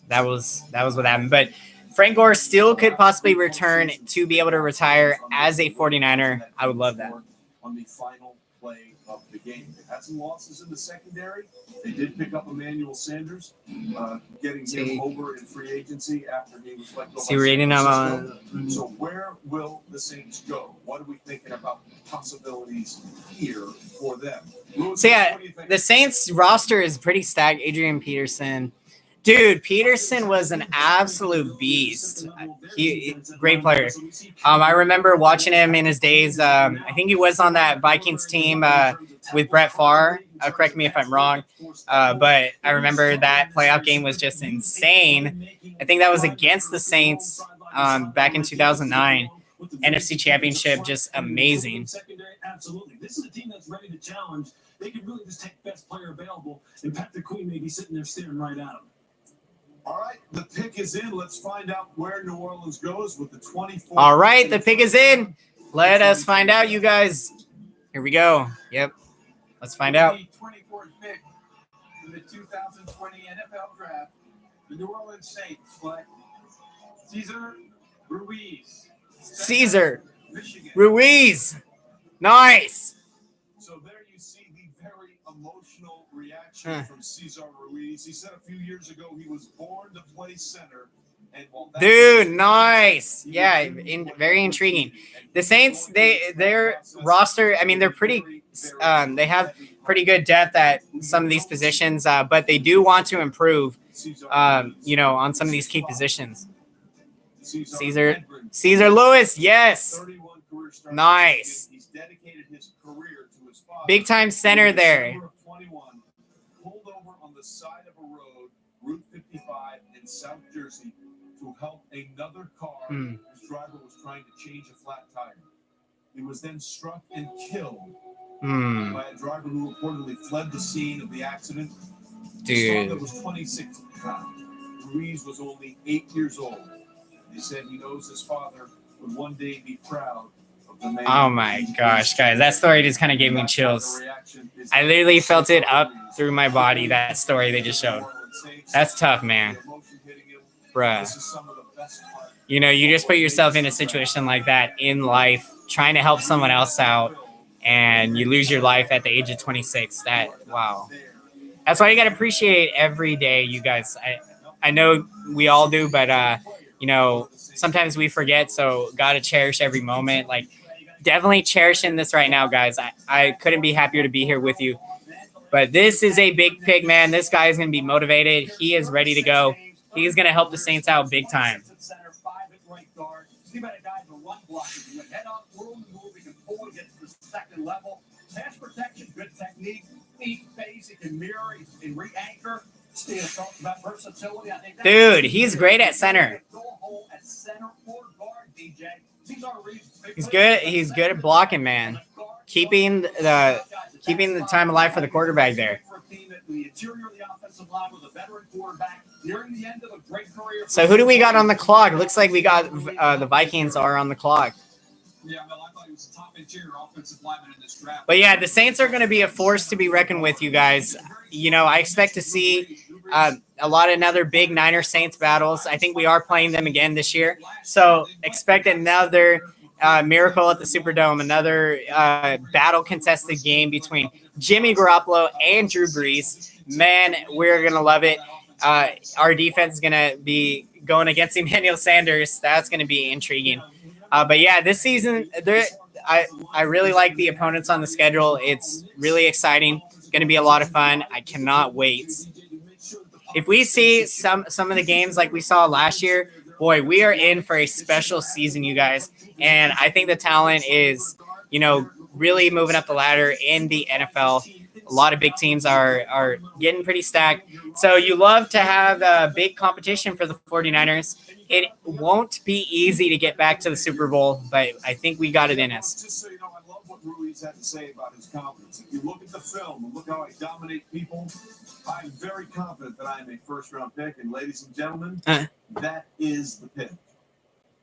that was what happened. But Frank Gore still could possibly return to be able to retire as a 49er. I would love that. On the final play of the game. They had some losses in the secondary. They did pick up Emmanuel Sanders, getting him over in free agency after he was let go. So where will the Saints go? What are we thinking about possibilities here for them? So yeah, the Saints roster is pretty stacked. Adrian Peterson. Dude, Peterson was an absolute beast. Great player. I remember watching him in his days. I think he was on that Vikings team with Brett Favre. Correct me if I'm wrong. But I remember that playoff game was just insane. I think that was against the Saints back in 2009. NFC Championship, just amazing. Absolutely. This is a team that's ready to challenge. They could really just take best player available, and Patrick Queen may be sitting there staring right at him. All right, the pick is in. Let's find out where New Orleans goes with the 24th. All right, the pick is in. Let us find out, you guys. Here we go. Yep. Let's find out. The 24th pick in the 2020 NFL Draft, the New Orleans Saints select Cesar Ruiz. Cesar Michigan. Ruiz. Nice. So there you see the very emotional reaction from Cesar Ruiz. He said a few years ago he was born to play center. And dude, nice. Yeah, very intriguing. The Saints, their roster, they're pretty, they have pretty good depth at some of these positions, but they do want to improve, on some of these key positions. Cesar Lewis, yes. Nice. Big time center there. Pulled over on the side of a road, Route 55 in South Jersey, to help another car whose driver was trying to change a flat tire. He was then struck and killed by a driver who reportedly fled the scene of the accident. Dude. That was 26 pounds. Ruiz was only 8 years old. He said he knows his father would one day be proud of the man. Oh my gosh, guys. That story just kind of gave me chills. I literally felt it up through my body, that story they just showed. That's tough, man. Bruh. You just put yourself in a situation like that in life trying to help someone else out, and you lose your life at the age of 26. Wow. That's why you got to appreciate every day, you guys. I know we all do, but sometimes we forget. So got to cherish every moment. Like, definitely cherishing this right now, guys. I couldn't be happier to be here with you. But this is a big pick, man. This guy is going to be motivated. He is ready to go. He's going to help the Saints out big time. Pass protection, good technique, deep phase, he can mirror, he can re-anchor. Steve talked about versatility. I think dude, he's great at center. He's good. He's good at blocking, man. Keeping the time alive for the quarterback there. So who do we got on the clock? Looks like we got the Vikings are on the clock. Yeah, well, I thought he was the top interior offensive lineman in this draft. But yeah, the Saints are going to be a force to be reckoned with, you guys. I expect to see a lot of another big Niners-Saints battles. I think we are playing them again this year. So expect another miracle at the Superdome, another battle contested game between Jimmy Garoppolo and Drew Brees. Man, we're going to love it. Our defense is going to be going against Emmanuel Sanders. That's going to be intriguing. But yeah, this season, I really like the opponents on the schedule. It's really exciting. It's going to be a lot of fun. I cannot wait. If we see some of the games like we saw last year, boy, we are in for a special season, you guys. And I think the talent is, really moving up the ladder in the NFL. A lot of big teams are getting pretty stacked. So you love to have a big competition for the 49ers. It won't be easy to get back to the Super Bowl, but I think we got it in us. Just so you know, I love what Ruiz had to say about his confidence. If you look at the film and look how I dominate people, I'm very confident that I'm a first-round pick. And ladies and gentlemen, that is the pick.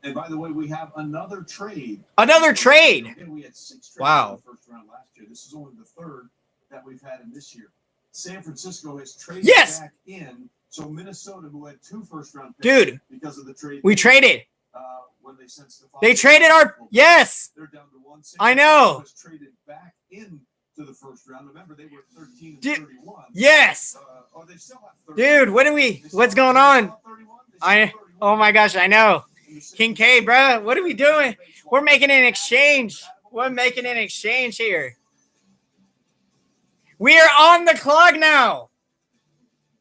And by the way, we have another trade. Another trade? Again, we had 6 trades wow. in the first round last year. This is only the third that we've had in this year. San Francisco has traded back in. So Minnesota, who had 2 first-round picks, dude, because of the trade, we traded. When they traded our yes. They're down to 1. I know. Was traded back into the first round. Remember, they were 13 and 31. Yes. They still have 30. Dude, what's going on? Oh my gosh, I know. Kincaid, bro, what are we doing? We're making an exchange. We're making an exchange here. We are on the clock now.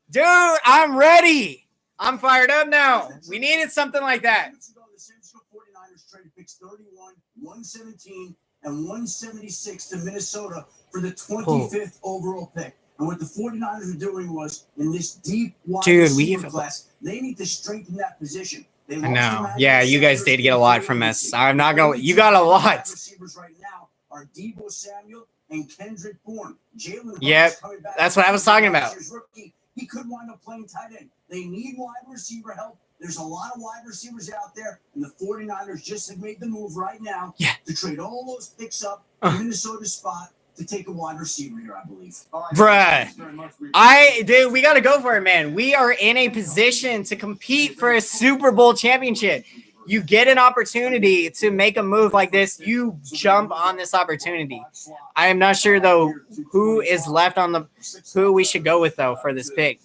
Dude, I'm ready. I'm fired up now. We needed something like that. The San Francisco 49ers traded picks 31, 117, and 176 to Minnesota for the 25th overall pick. And what the 49ers are doing was, in this deep wide receiver class, they need to strengthen that position. I know. Yeah, you guys did get a lot from us. I'm not going to – you got a lot. Receivers right now are Deebo Samuel and Kendrick Bourne. Yep, that's what I was talking about. He could wind up playing tight end. They need wide receiver help. There's a lot of wide receivers out there, and the 49ers just have made the move right now to trade all those picks up in Minnesota's spot to take a wide receiver here, I believe. Bruh. We got to go for it, man. We are in a position to compete for a Super Bowl championship. You get an opportunity to make a move like this, you jump on this opportunity. I am not sure, though, who is left on who we should go with, though, for this pick.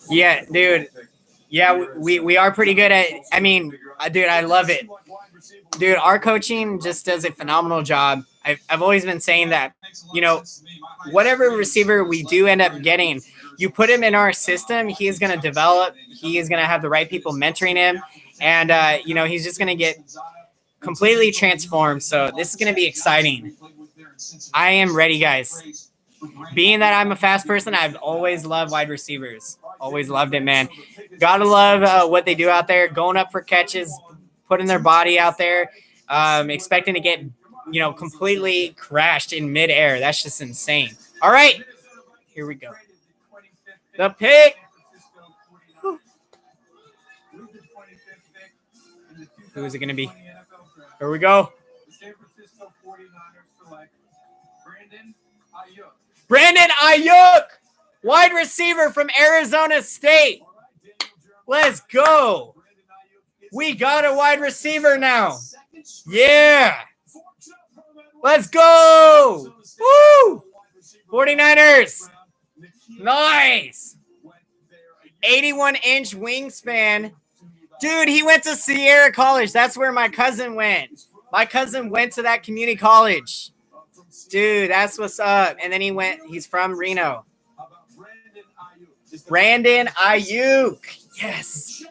Yeah, dude. Yeah, we are pretty good at – I mean, dude, I love it. Dude, our coaching just does a phenomenal job. I've always been saying that, whatever receiver we do end up getting, you put him in our system, he is going to develop. He is going to have the right people mentoring him. And, he's just going to get completely transformed. So this is going to be exciting. I am ready, guys. Being that I'm a fast person, I've always loved wide receivers. Always loved it, man. Gotta love what they do out there, going up for catches, putting their body out there, expecting to get, completely crashed in midair. That's just insane. All right, here we go. The pick. Who is it going to be? Here we go. Brandon Ayuk, wide receiver from Arizona State. Let's go. We got a wide receiver now. Yeah. Let's go. Woo. 49ers. Nice. 81-inch wingspan. Dude, he went to Sierra College. That's where my cousin went. My cousin went to that community college. Dude, that's what's up. And then he's from Reno. Brandon Ayuk. Yes.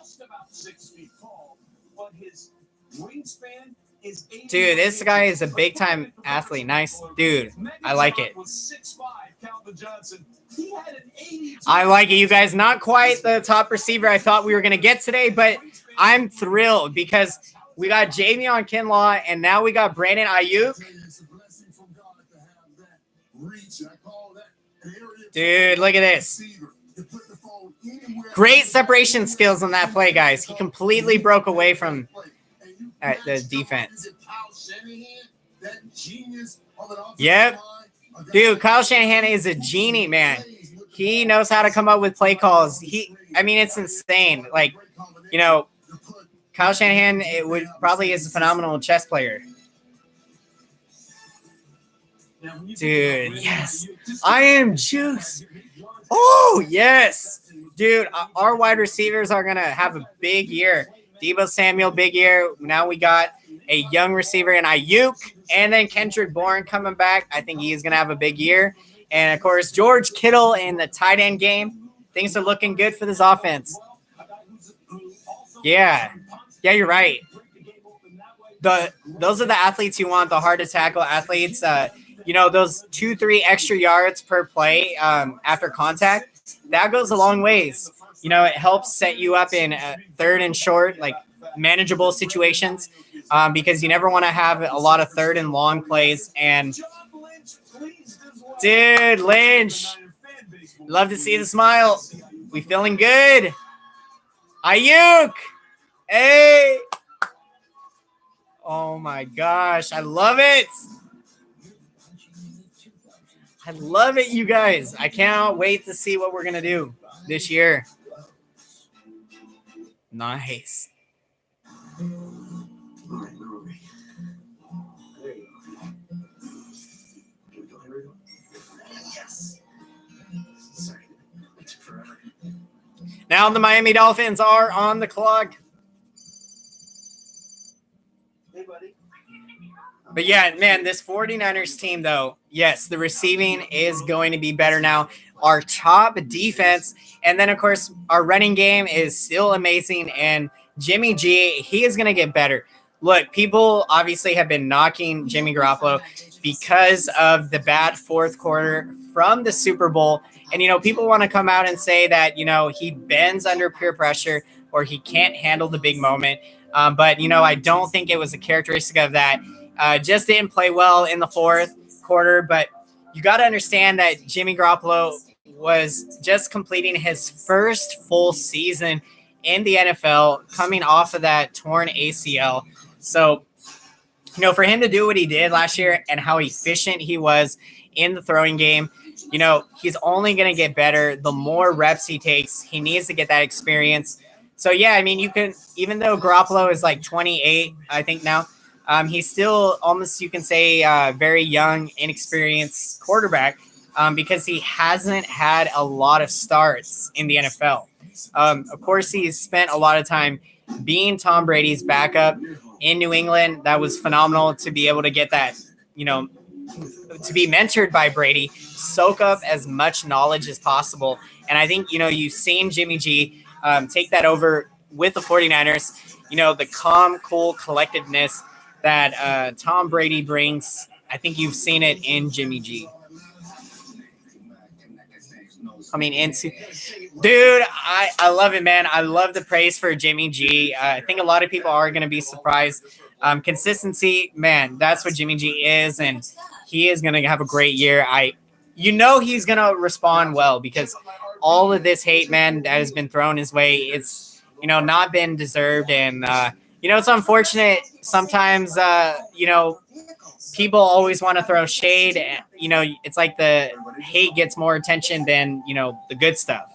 Dude, this guy is a big-time athlete. Nice. Dude, I like it. I like it, you guys. Not quite the top receiver I thought we were going to get today, but I'm thrilled because we got Javion Kinlaw, and now we got Brandon Ayuk. Dude, look at this. Great separation skills on that play, guys. He completely broke away from the defense. Yep. Dude, Kyle Shanahan is a genie, man. He knows how to come up with play calls. It's insane. Like, Kyle Shanahan probably is a phenomenal chess player. Dude, yes. I am juice. Oh, yes. Dude, our wide receivers are going to have a big year. Deebo Samuel, big year. Now we got a young receiver in Ayuk, and then Kendrick Bourne coming back. I think he's going to have a big year. And, of course, George Kittle in the tight end game. Things are looking good for this offense. Yeah. Yeah, you're right. Those are the athletes you want, the hard-to-tackle athletes. Those 2-3 extra yards per play after contact, that goes a long ways. It helps set you up in third and short, like manageable situations, because you never want to have a lot of third and long plays. And dude, Lynch, love to see the smile. We feeling good. Ayuk, hey. Oh my gosh, I love it. I love it, you guys. I can't wait to see what we're going to do this year. Nice. Now the Miami Dolphins are on the clock. But yeah, man, this 49ers team, though, yes, the receiving is going to be better now. Our top defense, and then, of course, our running game is still amazing. And Jimmy G, he is going to get better. Look, people obviously have been knocking Jimmy Garoppolo because of the bad fourth quarter from the Super Bowl. And, people want to come out and say that, he bends under peer pressure or he can't handle the big moment. But, I don't think it was a characteristic of that. Just didn't play well in the fourth quarter. But you got to understand that Jimmy Garoppolo was just completing his first full season in the NFL, coming off of that torn ACL. So, for him to do what he did last year and how efficient he was in the throwing game, he's only going to get better. The more reps he takes, he needs to get that experience. So, yeah, you can, even though Garoppolo is like 28, I think now, he's still almost, you can say, very young, inexperienced quarterback because he hasn't had a lot of starts in the NFL. Of course, he's spent a lot of time being Tom Brady's backup in New England. That was phenomenal to be able to get that, to be mentored by Brady, soak up as much knowledge as possible. And I think, you've seen Jimmy G take that over with the 49ers, the calm, cool collectiveness that Tom Brady brings. I think you've seen it in Jimmy G. Dude, I love it, man. I love the praise for Jimmy G. I think a lot of people are going to be surprised. Consistency, man, that's what Jimmy G is, and he is going to have a great year. He's going to respond well because all of this hate, man, that has been thrown his way, it's, not been deserved. And, it's unfortunate sometimes, people always want to throw shade. It's like the hate gets more attention than, the good stuff.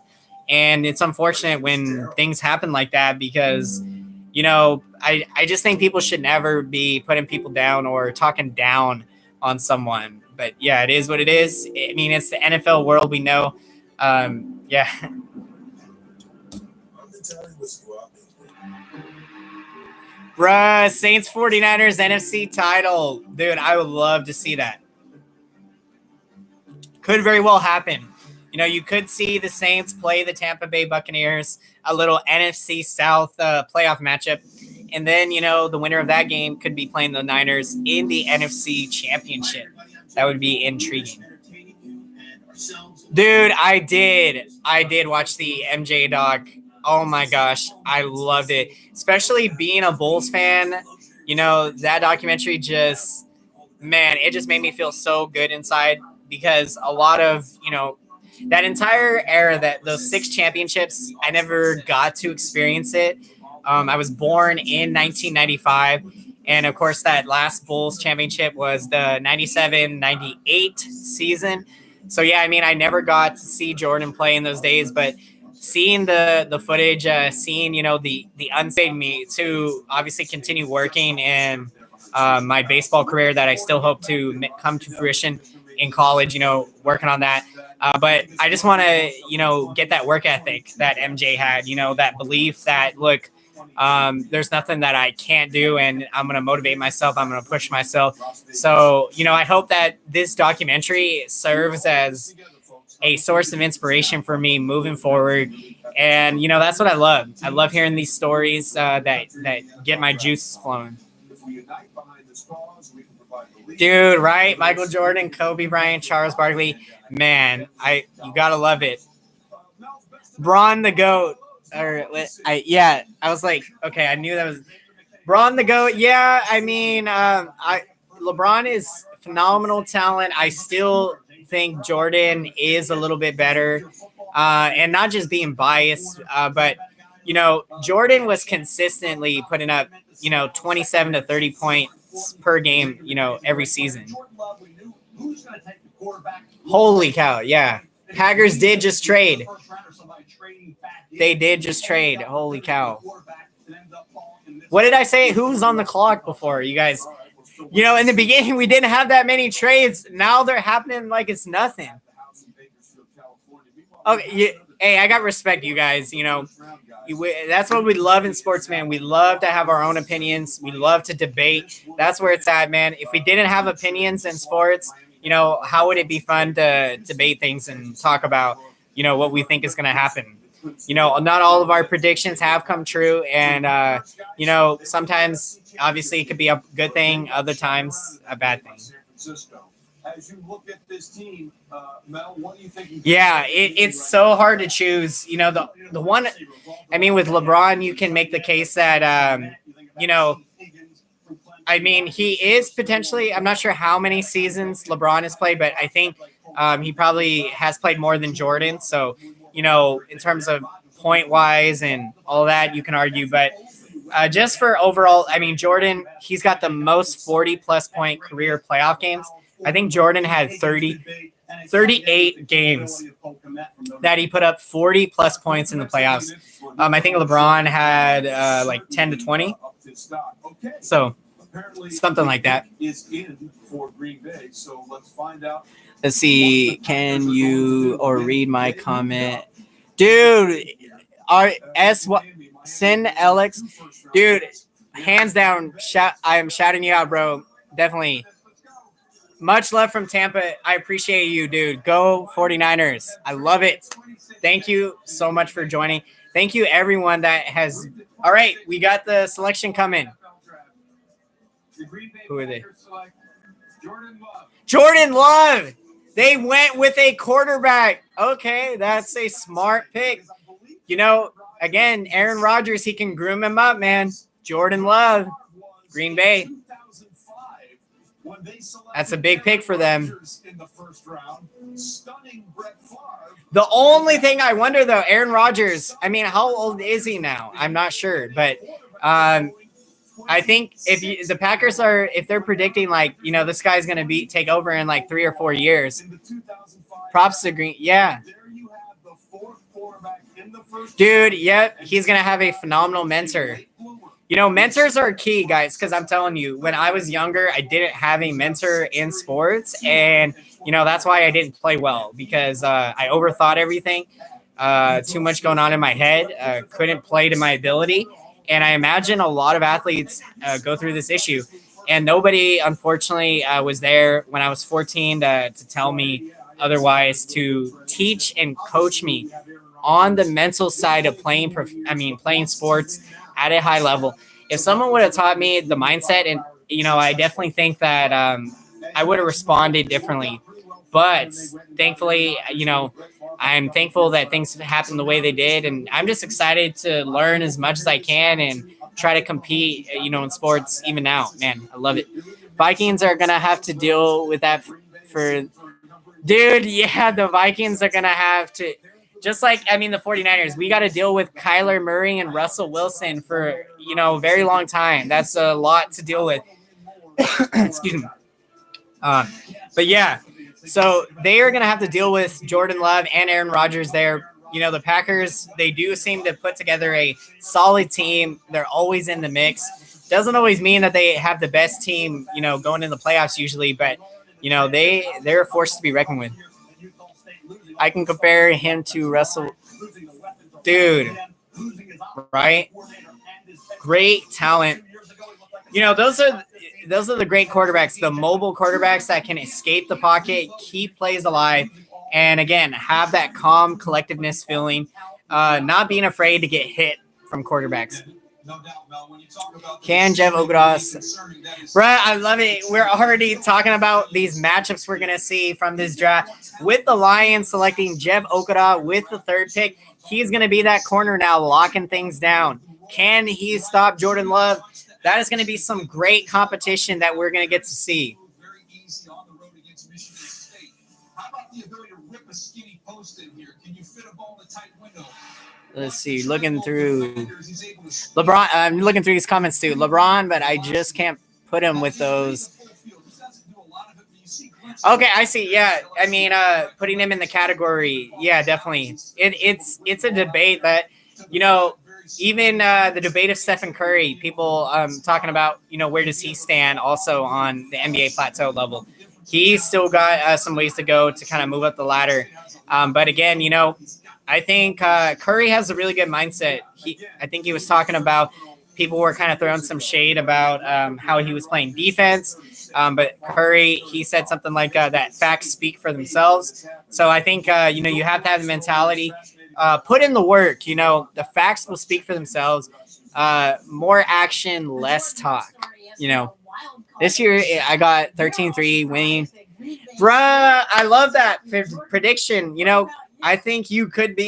And it's unfortunate when things happen like that because, I just think people should never be putting people down or talking down on someone. But yeah, it is what it is. I mean, it's the NFL world, we know. Yeah. Bruh, Saints 49ers NFC title. Dude, I would love to see that. Could very well happen. You could see the Saints play the Tampa Bay Buccaneers, a little NFC South playoff matchup. And then, the winner of that game could be playing the Niners in the NFC Championship. That would be intriguing. Dude, I did watch the MJ doc. Oh my gosh, I loved it. Especially being a Bulls fan, that documentary just made me feel so good inside, because a lot of, that entire era, that those 6 championships, I never got to experience it. I was born in 1995. And of course, that last Bulls championship was the 97-98 season. So yeah, I mean, I never got to see Jordan play in those days, but seeing the footage, seeing, the unpaid me to obviously continue working in my baseball career that I still hope to come to fruition in college, working on that. But I just want to, get that work ethic that MJ had, that belief that, look, there's nothing that I can't do, and I'm going to motivate myself. I'm going to push myself. So, I hope that this documentary serves as a source of inspiration for me moving forward. And, that's what I love. I love hearing these stories that get my juices flowing. Dude, right? Michael Jordan, Kobe Bryant, Charles Barkley. Man, you got to love it. Braun the GOAT. I was like, okay, I knew that was Braun the GOAT. Yeah, I mean, LeBron is phenomenal talent. I still think Jordan is a little bit better, and not just being biased, but Jordan was consistently putting up 27 to 30 points per game, every season. Holy cow! Yeah, Packers did just trade. They did just trade. Holy cow. What did I say? Who was on the clock before? You guys, in the beginning, we didn't have that many trades. Now they're happening like it's nothing. Okay. Hey, I got respect, you guys. That's what we love in sports, man. We love to have our own opinions. We love to debate. That's where it's at, man. If we didn't have opinions in sports, how would it be fun to debate things and talk about, what we think is going to happen? Not all of our predictions have come true. And, sometimes, obviously, it could be a good thing. Other times, a bad thing. As you look at this team, Mel, what do you think? Yeah, it's so hard to choose. The one, I mean, with LeBron, you can make the case that, I mean, he is potentially, I'm not sure how many seasons LeBron has played, but I think he probably has played more than Jordan. So, in terms of point-wise and all that, you can argue. But just for overall, I mean, Jordan, he's got the most 40-plus point career playoff games. I think Jordan had 38 games that he put up 40-plus points in the playoffs. I think LeBron had like 10 to 20. So something like that. Let's see. Can you read my comment? Dude, Sin Alex. Dude, hands down, I am shouting you out, bro. Definitely. Much love from Tampa. I appreciate you, dude. Go 49ers. I love it. Thank you so much for joining. Thank you, everyone that has. All right, we got the selection coming. Who are they? Jordan Love. They went with a quarterback. Okay, that's a smart pick. Again, Aaron Rodgers, he can groom him up, man. Jordan Love, Green Bay. That's a big pick for them. The only thing I wonder, though, Aaron Rodgers, I mean, how old is he now? I'm not sure. But I think if the Packers if they're predicting, like, this guy's going to take over in like 3 or 4 years, props to Green. Yeah. Dude, yep, he's going to have a phenomenal mentor. mentors are key, guys, because I'm telling you, when I was younger, I didn't have a mentor in sports. And, that's why I didn't play well, because I overthought everything. Too much going on in my head. Couldn't play to my ability. And I imagine a lot of athletes go through this issue. And nobody, unfortunately, was there when I was 14 to tell me otherwise, to teach and coach me on the mental side of playing sports at a high level. If someone would have taught me the mindset, and I definitely think that I would have responded differently. But thankfully, I'm thankful that things happened the way they did, and I'm just excited to learn as much as I can and try to compete, in sports even now. Man, I love it. Vikings are gonna have to deal with that for dude. Yeah, the Vikings are gonna have to. Just like, the 49ers, we got to deal with Kyler Murray and Russell Wilson for, a very long time. That's a lot to deal with. Excuse me. But yeah, so they are going to have to deal with Jordan Love and Aaron Rodgers there. The Packers, they do seem to put together a solid team. They're always in the mix. Doesn't always mean that they have the best team, going in the playoffs usually, but, they're a force to be reckoned with. I can compare him to Russell. Dude, right? Great talent. Those are the great quarterbacks, the mobile quarterbacks that can escape the pocket, keep plays alive, and again, have that calm collectiveness feeling, not being afraid to get hit from quarterbacks. Can Jeff Okudah? Bruh, I love it. We're already talking about these matchups we're going to see from this draft. With the Lions selecting Jeff Okudah with the third pick, he's going to be that corner now, locking things down. Can he stop Jordan Love? That is going to be some great competition that we're going to get to see. Let's see. Looking through LeBron. I'm looking through these comments too. LeBron, but I just can't put him with those. Okay, I see. Yeah, putting him in the category. Yeah, definitely. It's a debate that, even the debate of Stephen Curry, people talking about, where does he stand also on the NBA plateau level. He's still got some ways to go to kind of move up the ladder. But again, I think Curry has a really good mindset. I think he was talking about, people were kind of throwing some shade about how he was playing defense. But Curry, he said something like that facts speak for themselves. So I think, you have to have the mentality, put in the work. The facts will speak for themselves. More action, less talk. This year I got 13-3 winning. Bruh, I love that prediction. I think you could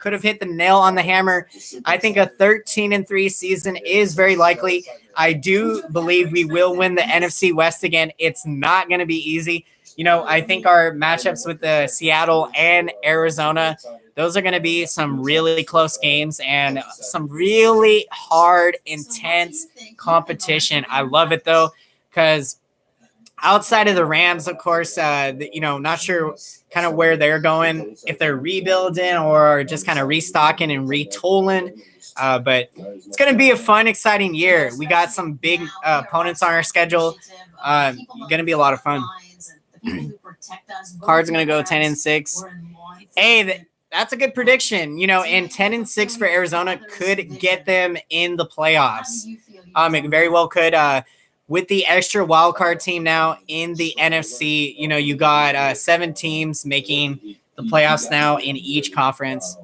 have hit the nail on the hammer. I think a 13-3 season is very likely. I do believe we will win the NFC West again. It's not going to be easy. I think our matchups with the Seattle and Arizona, those are going to be some really close games and some really hard, intense competition. I love it, though, because outside of the Rams, of course, not sure kind of where they're going, if they're rebuilding or just kind of restocking and retooling. But it's going to be a fun, exciting year. We got some big opponents on our schedule. Going to be a lot of fun. Cards are going to go 10-6. Hey, that's a good prediction. And 10-6 for Arizona could get them in the playoffs. It very well could. With the extra wild card team now in the NFC, you got 7 teams making the playoffs now in each conference.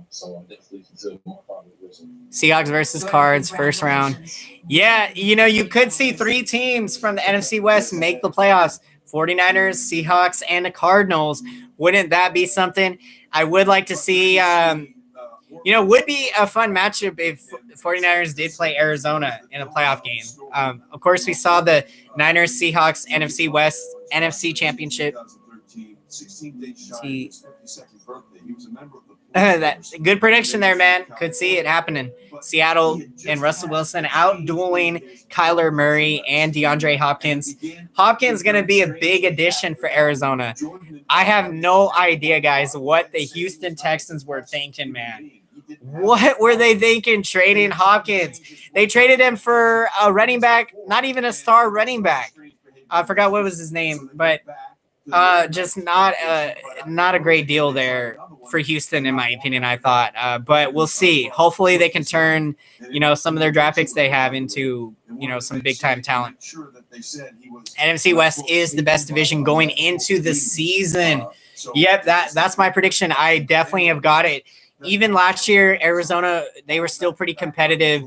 Seahawks versus Cards, first round. Yeah, you could see 3 teams from the NFC West make the playoffs. 49ers, Seahawks, and the Cardinals. Wouldn't that be something? I would like to see, would be a fun matchup if 49ers did play Arizona in a playoff game. Of course, we saw the Niners, Seahawks, NFC West, NFC Championship. That good prediction there, man. Could see it happening. Seattle and Russell Wilson out-dueling Kyler Murray and DeAndre Hopkins. Hopkins going to be a big addition for Arizona. I have no idea, guys, what the Houston Texans were thinking, man. What were they thinking trading Hopkins? They traded him for a running back, not even a star running back. I forgot what was his name, but just not a great deal there for Houston, in my opinion, I thought. But we'll see. Hopefully they can turn, some of their draft picks they have into, some big-time talent. NFC West is the best division going into the season. Yep, that's my prediction. I definitely have got it. Even last year, Arizona, they were still pretty competitive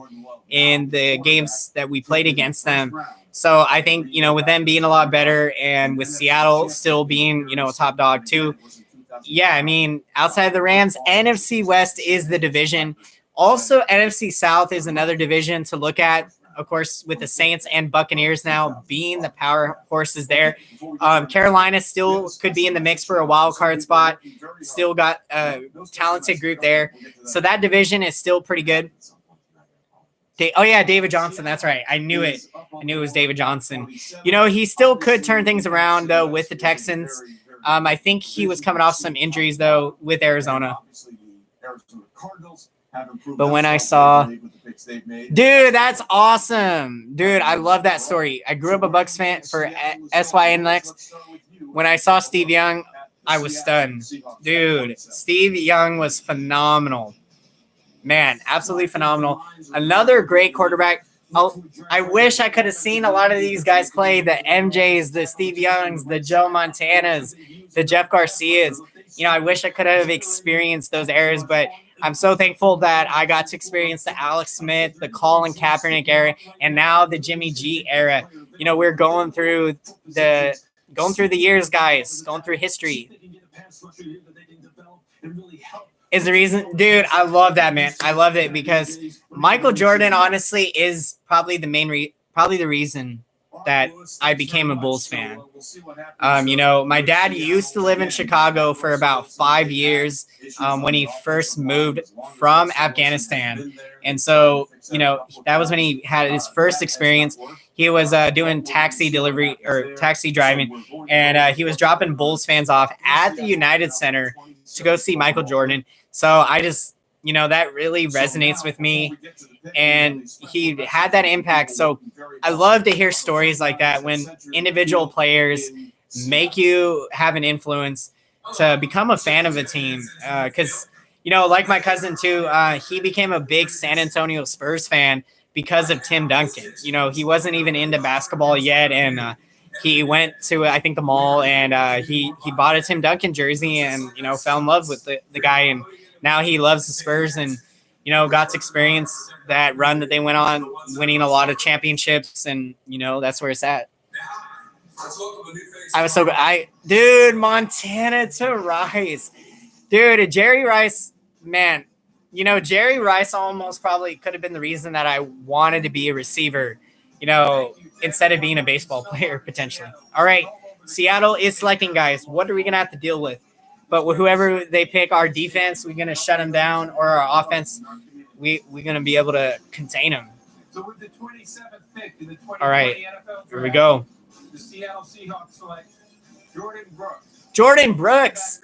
in the games that we played against them. So I think, with them being a lot better and with Seattle still being, a top dog too. Yeah, I mean, outside of the Rams, NFC West is the division. Also, NFC South is another division to look at. Of course, with the Saints and Buccaneers now being the power horses there. Carolina still could be in the mix for a wild card spot. Still got a talented group there. So that division is still pretty good. David Johnson. That's right. I knew it. I knew it was David Johnson. He still could turn things around, though, with the Texans. I think he was coming off some injuries, though, with Arizona. But when I saw, dude, that's awesome. Dude, I love that story. I grew up a Bucs fan for SYNX. When I saw Steve Young, I was stunned. Dude, Steve Young was phenomenal. Man, absolutely phenomenal. Another great quarterback. I wish I could have seen a lot of these guys play, the MJs, the Steve Youngs, the Joe Montanas, the Jeff Garcias. I wish I could have experienced those eras, but I'm so thankful that I got to experience the Alex Smith, the Colin Kaepernick era, and now the Jimmy G era. We're going through the years, guys, going through history. Is the reason, dude, I love that, man. I love it because Michael Jordan, honestly, is probably the reason that I became a Bulls fan. My dad used to live in Chicago for about 5 years when he first moved from Afghanistan. And so, that was when he had his first experience. He was doing taxi delivery or taxi driving, and he was dropping Bulls fans off at the United Center to go see Michael Jordan. So I just, that really resonates with me. And he had that impact. So I love to hear stories like that when individual players make you have an influence to become a fan of a team. Because, like my cousin too, he became a big San Antonio Spurs fan because of Tim Duncan. He wasn't even into basketball yet. And he went to, I think, the mall, and he bought a Tim Duncan jersey and, fell in love with the guy. And now he loves the Spurs and, got to experience that run that they went on, winning a lot of championships. And, that's where it's at. I was so good. Dude, Montana to Rice. Dude, Jerry Rice, man, Jerry Rice almost probably could have been the reason that I wanted to be a receiver, instead of being a baseball player, potentially. All right, Seattle is selecting guys. What are we going to have to deal with? But with whoever they pick, our defense, we're going to shut them down, or our offense, we're going to be able to contain them. So with the 27th pick in the 2020 All right, NFL draft, here we go. The Seattle Seahawks select Jordan Brooks. Jordan Brooks.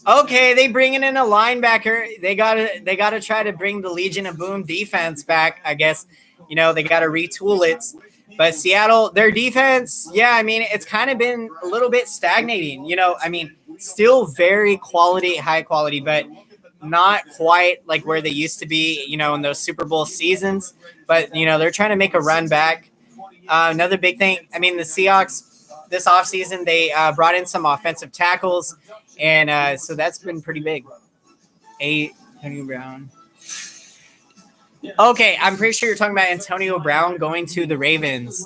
Okay, they bringing in a linebacker. They gotta try to bring the Legion of Boom defense back. I guess they gotta retool it. But Seattle, their defense, yeah, I mean, it's kind of been a little bit stagnating. Still very high quality, but not quite like where they used to be. In those Super Bowl seasons. But they're trying to make a run back. Another big thing. I mean, the Seahawks this offseason, they brought in some offensive tackles. And so that's been pretty big. Antonio Brown. Okay, I'm pretty sure you're talking about Antonio Brown going to the Ravens.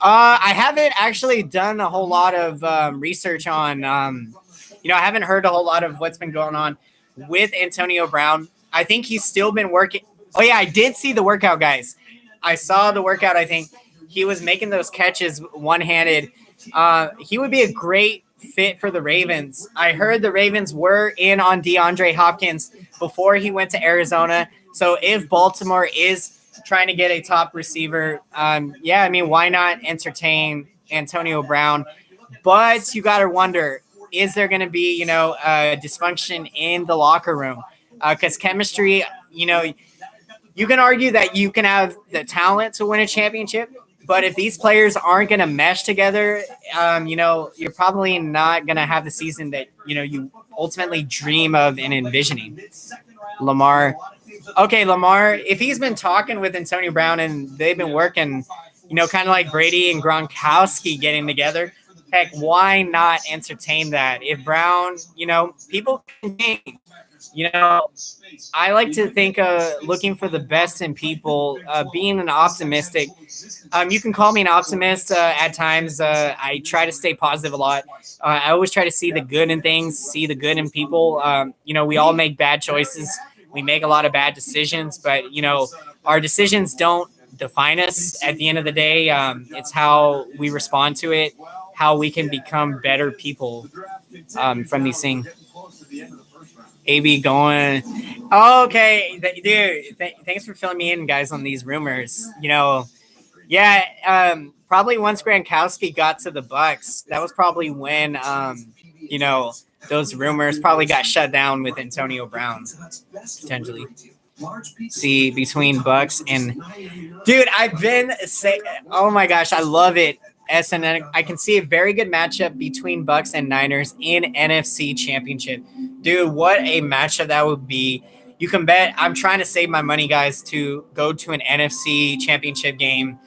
I haven't actually done a whole lot of research on, I haven't heard a whole lot of what's been going on with Antonio Brown. I think he's still been working. Oh, yeah, I did see the workout, guys. I saw the workout. I think he was making those catches one-handed. He would be a great fit for the Ravens. I heard the Ravens were in on DeAndre Hopkins before he went to Arizona. So if Baltimore is trying to get a top receiver, why not entertain Antonio Brown? But you got to wonder, is there going to be, a dysfunction in the locker room? because chemistry, you know, you can argue that you can have the talent to win a championship, but if these players aren't going to mesh together, you know, you're probably not going to have the season that, you know, you ultimately dream of and envisioning. Lamar. Okay, Lamar, if he's been talking with Antonio Brown and they've been working, you know, kind of like Brady and Gronkowski getting together, heck, why not entertain that? If Brown, you know, people can change. You know, I like to think looking for the best in people, being an optimistic. You can call me an optimist at times. I try to stay positive a lot. I always try to see the good in things, see the good in people. You know, we all make bad choices. We make a lot of bad decisions, but, you know, our decisions don't define us at the end of the day. It's how we respond to it, how we can become better people from these things. AB going. Oh, okay, dude. Thanks for filling me in, guys, on these rumors. You know, yeah. Probably once Gronkowski got to the Bucks, that was probably when you know, those rumors probably got shut down with Antonio Brown potentially. See, between Bucks and dude, I've been saying, oh my gosh, I love it. SNN, I can see a very good matchup between Bucks and Niners in NFC Championship. Dude, what a matchup that would be. You can bet I'm trying to save my money, guys, to go to an NFC Championship game.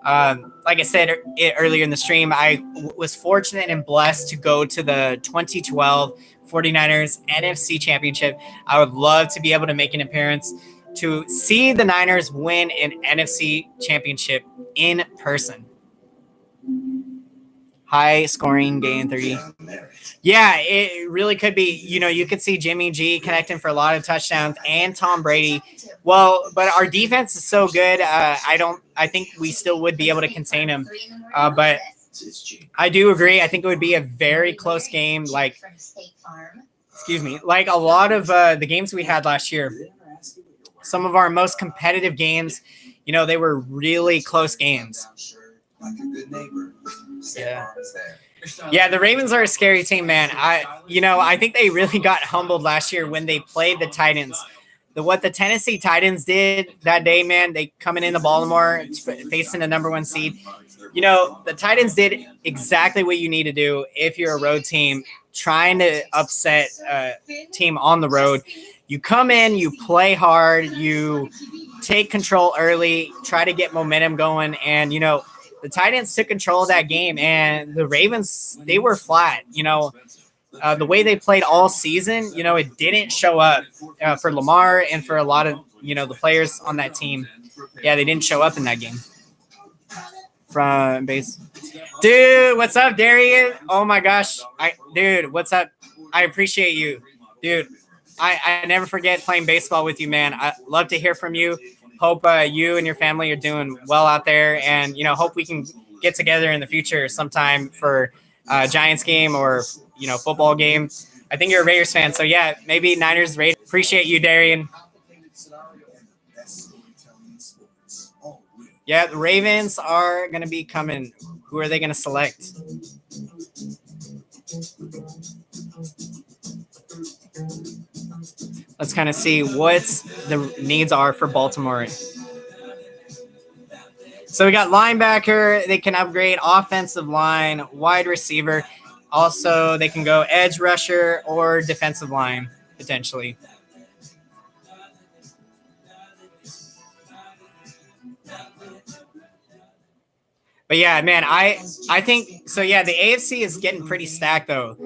Like I said earlier in the stream, I was fortunate and blessed to go to the 2012 49ers NFC Championship. I would love to be able to make an appearance to see the Niners win an NFC Championship in person. High scoring game 30. Yeah, it really could be. You know, you could see Jimmy G connecting for a lot of touchdowns and Tom Brady. Well, but our defense is so good. I think we still would be able to contain him. But I do agree. I think it would be a very close game. Like, excuse me, like a lot of the games we had last year. Some of our most competitive games, you know, they were really close games. Like a good neighbor. Yeah, the Ravens are a scary team, man. I think they really got humbled last year when they played the Titans. What the Tennessee Titans did that day, man, they coming into Baltimore facing the number 1 seed. You know, the Titans did exactly what you need to do if you're a road team trying to upset a team on the road. You come in, you play hard, you take control early, try to get momentum going, and, you know, the Titans took control of that game, and the Ravens, they were flat. You know, the way they played all season, you know, it didn't show up for Lamar and for a lot of, you know, the players on that team. Yeah, they didn't show up in that game. From base. Dude, what's up, Darian? Oh, my gosh. Dude, what's up? I appreciate you. Dude, I never forget playing baseball with you, man. I love to hear from you. Hope you and your family are doing well out there, and, you know, hope we can get together in the future sometime for a Giants game or, you know, football game. I think you're a Raiders fan, so yeah, maybe Niners, Raiders. Appreciate you, Darian. Yeah, the Ravens are going to be coming. Who are they going to select? Let's kind of see what the needs are for Baltimore. So we got linebacker. They can upgrade offensive line, wide receiver. Also, they can go edge rusher or defensive line, potentially. But yeah, man, I think so. Yeah, the AFC is getting pretty stacked though.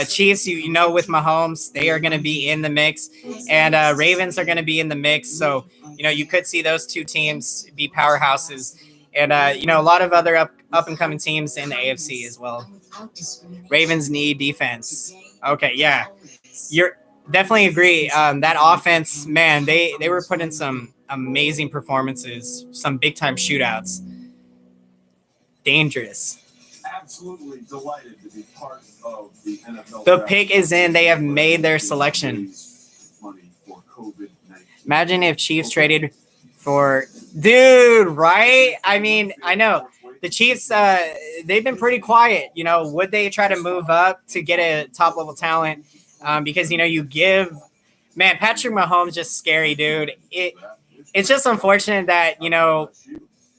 Chiefs, you know, with Mahomes, they are going to be in the mix, and Ravens are going to be in the mix. So, you know, you could see those two teams be powerhouses, and you know, a lot of other up and coming teams in the AFC as well. Ravens need defense. Okay, yeah, you're definitely agree. That offense, man, they were putting some amazing performances, some big time shootouts. Dangerous. Absolutely delighted to be part of the NFL. The pick is in. They have made their selection. Imagine if Chiefs traded for dude, right? I mean, I know the Chiefs. They've been pretty quiet. You know, would they try to move up to get a top level talent? Because, you know, you give man, Patrick Mahomes just scary, dude. It's just unfortunate that,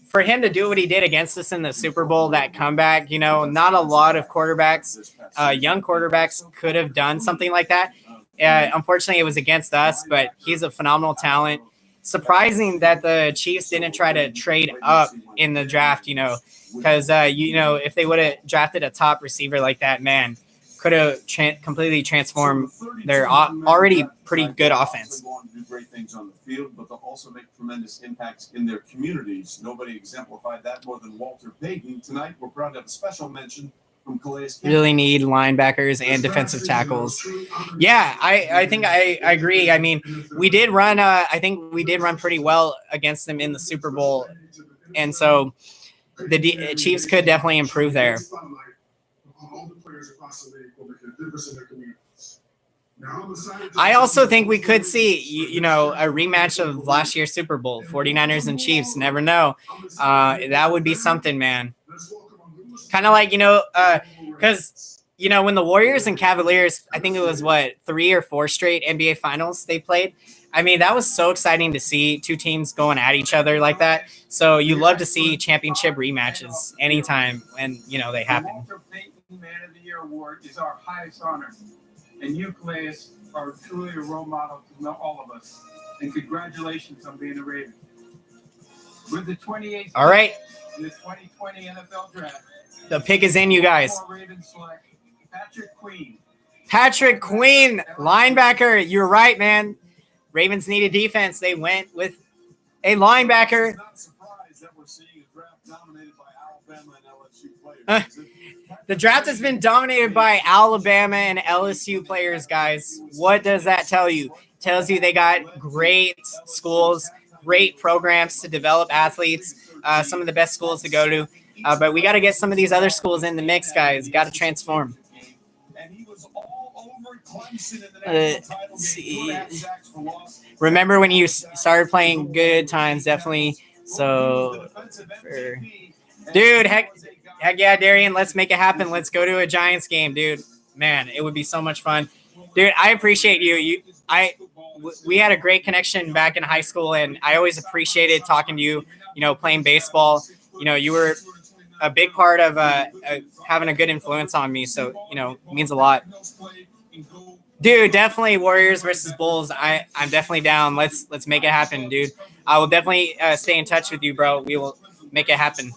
for him to do what he did against us in the Super Bowl, that comeback, not a lot of quarterbacks, young quarterbacks could have done something like that. Unfortunately, it was against us, but he's a phenomenal talent. Surprising that the Chiefs didn't try to trade up in the draft, because, if they would have drafted a top receiver like that, man, could have completely transformed their already pretty good offense. Go on to do great things on the field, but they'll also make tremendous impacts in their communities. Nobody exemplified that more than Walter Payton. Tonight, we're proud to have a special mention from Calais. Really need linebackers and defensive tackles. Yeah, I think I agree. I mean, we did run. I think we did run pretty well against them in the Super Bowl, and so the Chiefs could definitely improve there. I also think we could see, a rematch of last year's Super Bowl, 49ers and Chiefs. Never know. That would be something, man. Kind of like, because, when the Warriors and Cavaliers, I think it was, 3 or 4 straight NBA Finals they played. I mean, that was so exciting to see two teams going at each other like that. So you love to see championship rematches anytime when, they happen. The Walter Payton Man of the Year Award is our highest honor. And you, Calais, are truly a role model to all of us. And congratulations on being a Raven. With the 28th All right. in the 2020 NFL Draft, the pick is in, you guys. Ravens select Patrick Queen. Patrick Queen, linebacker. You're right, man. Ravens needed defense. They went with a linebacker. I'm not surprised that we're seeing a draft dominated by Alabama and LSU players. The draft has been dominated by Alabama and LSU players, guys. What does that tell you? It tells you they got great schools, great programs to develop athletes, some of the best schools to go to. But we got to get some of these other schools in the mix, guys. Got to transform. Let's see. Remember when you started playing good times, definitely. So, dude, heck yeah, Darian, let's make it happen. Let's go to a Giants game, dude. Man, it would be so much fun. Dude, I appreciate you. We had a great connection back in high school, and I always appreciated talking to you, playing baseball. You were a big part of having a good influence on me, so, it means a lot. Dude, definitely Warriors versus Bulls. I'm definitely down. Let's make it happen, dude. I will definitely stay in touch with you, bro. We will make it happen.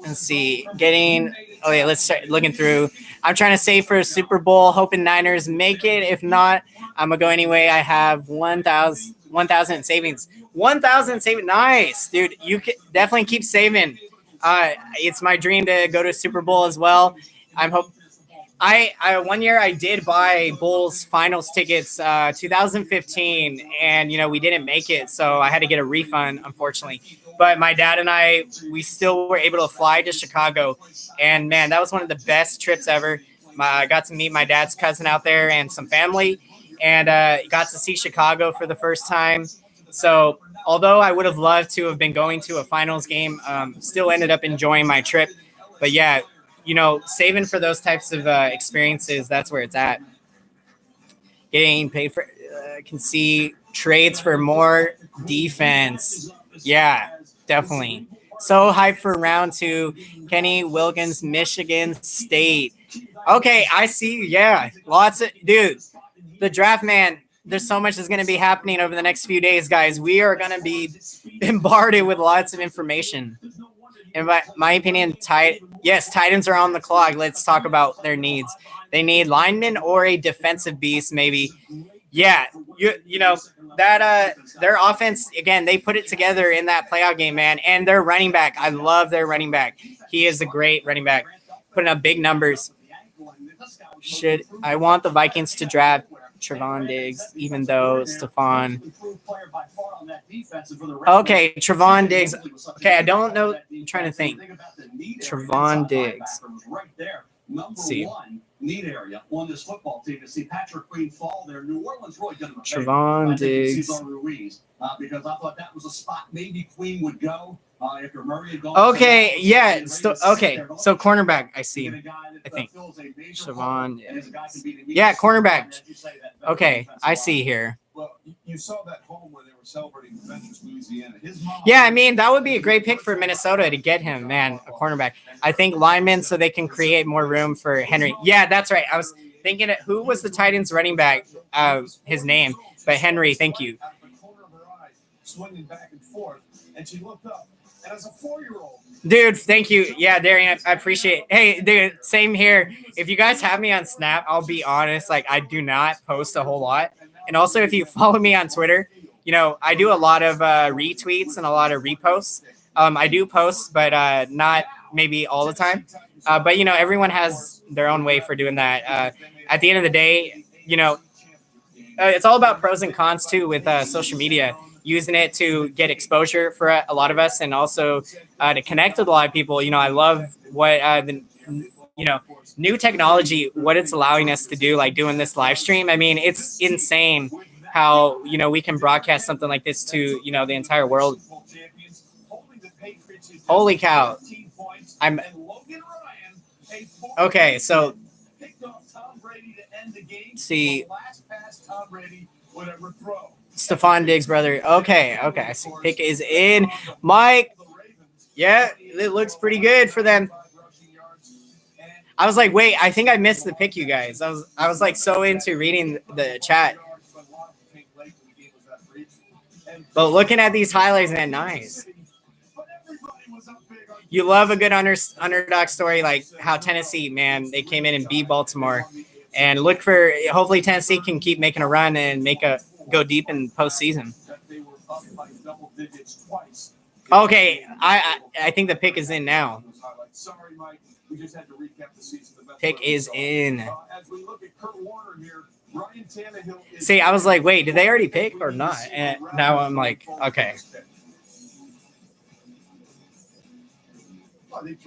Let's see. Let's start looking through. I'm trying to save for a Super Bowl, hoping Niners make it. If not, I'm going to go anyway. I have 1,000 in savings. 1,000 savings. Nice, dude. You can definitely keep saving. It's my dream to go to a Super Bowl as well. I 1 year I did buy Bulls finals tickets, 2015, and we didn't make it, so I had to get a refund, unfortunately. But my dad and we still were able to fly to Chicago, and man, that was one of the best trips ever. I got to meet my dad's cousin out there and some family, and got to see Chicago for the first time. So although I would have loved to have been going to a finals game, still ended up enjoying my trip. But yeah, saving for those types of experiences, that's where it's at. Getting paid for, can see trades for more defense. Yeah, definitely. So hyped for round 2. Kenny Wilkins, Michigan State. Okay, I see. Yeah, dude, the draft, man. There's so much that's going to be happening over the next few days, guys. We are going to be bombarded with lots of information. In my opinion, Titans are on the clock. Let's talk about their needs. They need linemen or a defensive beast, maybe. Yeah, that their offense, again, they put it together in that playoff game, man. And their running back, I love their running back. He is a great running back, putting up big numbers. I want the Vikings to draft Trevon Diggs, even though Stephon. Okay, Trevon Diggs. Okay, I don't know. I'm trying to think. Trevon Diggs. Let's see. Need area on this football team to see Patrick Queen fall there. New Orleans really done him a favor. Trevon Diggs. Because I thought that was a spot maybe Queen would go after Murray had gone. Okay, yeah. Okay, so cornerback, I see. I think. Trevon. Yeah, cornerback. Okay, I see here. Well, you saw that home where they were celebrating Ventures, Louisiana. His mom. Yeah, I mean, that would be a great pick for Minnesota to get him, man, a cornerback. I think linemen so they can create more room for Henry. Yeah, that's right. I was thinking, who was the Titans running back? His name, but Henry. Thank you. Swinging back and forth, and she looked up, and as a 4-year-old. Dude, thank you. Yeah, Darian, I appreciate it. Hey, dude, same here. If you guys have me on Snap, I'll be honest, like I do not post a whole lot. And also, if you follow me on Twitter, I do a lot of retweets and a lot of reposts. I do post, but not maybe all the time. But everyone has their own way for doing that. At the end of the day, it's all about pros and cons too with social media. Using it to get exposure for a lot of us, and also to connect with a lot of people. I love what the new technology, what it's allowing us to do, like doing this live stream. I mean, it's insane how we can broadcast something like this to the entire world. Holy cow! I'm okay. So see. Stephon Diggs, brother. Okay. I see. Pick is in. Mike. Yeah, it looks pretty good for them. I was like, wait, I think I missed the pick, you guys. I was like so into reading the chat. But looking at these highlights, man, nice. You love a good underdog story, like how Tennessee, man, they came in and beat Baltimore. And look for, hopefully Tennessee can keep making a run and go deep in postseason. Okay, I think the pick is in now. Sorry, Mike. We just had to recap the season. Pick is in. As we look at Kurt Warner here, Ryan Tannehill. See, I was like, wait, did they already pick or not? And now I'm like, okay. I think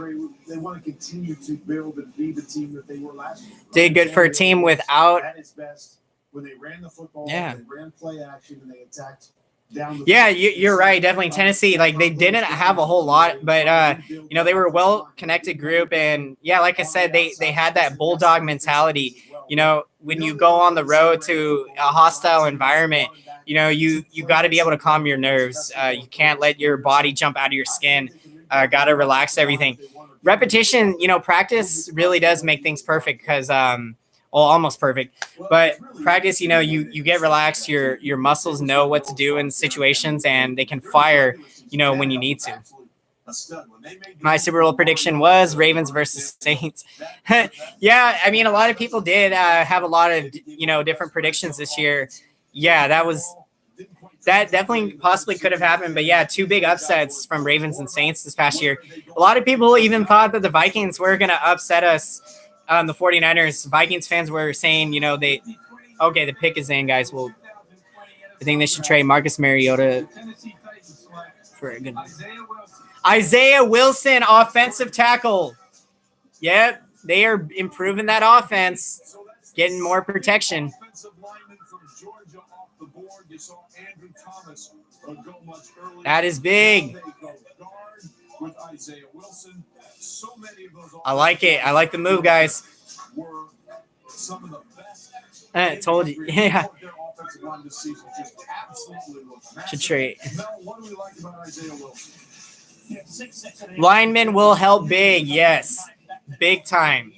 they want to continue to build and be the team that they were last year. Did good for a team without. At its best, when they ran the football, yeah. They ran play action, and they attacked down the yeah, you're right. Definitely Tennessee. Like they didn't have a whole lot, but they were a well-connected group, and yeah, like I said, they had that bulldog mentality. When you go on the road to a hostile environment, you got to be able to calm your nerves. You can't let your body jump out of your skin. Got to relax everything. Repetition, practice really does make things perfect because, almost perfect. But practice, you get relaxed. Your muscles know what to do in situations, and they can fire, when you need to. My Super Bowl prediction was Ravens versus Saints. Yeah, I mean, a lot of people did have a lot of, different predictions this year. Yeah, that definitely possibly could have happened. But yeah, two big upsets from Ravens and Saints this past year. A lot of people even thought that the Vikings were going to upset us, the 49ers. Vikings fans were saying, the pick is in, guys. Well, I think they should trade Marcus Mariota for a good Isaiah Wilson, offensive tackle. Yep, they are improving that offense, getting more protection. That is big. I like it. I like the move, guys. I told you. Yeah. Should trade. Linemen will help big. Yes. Big time.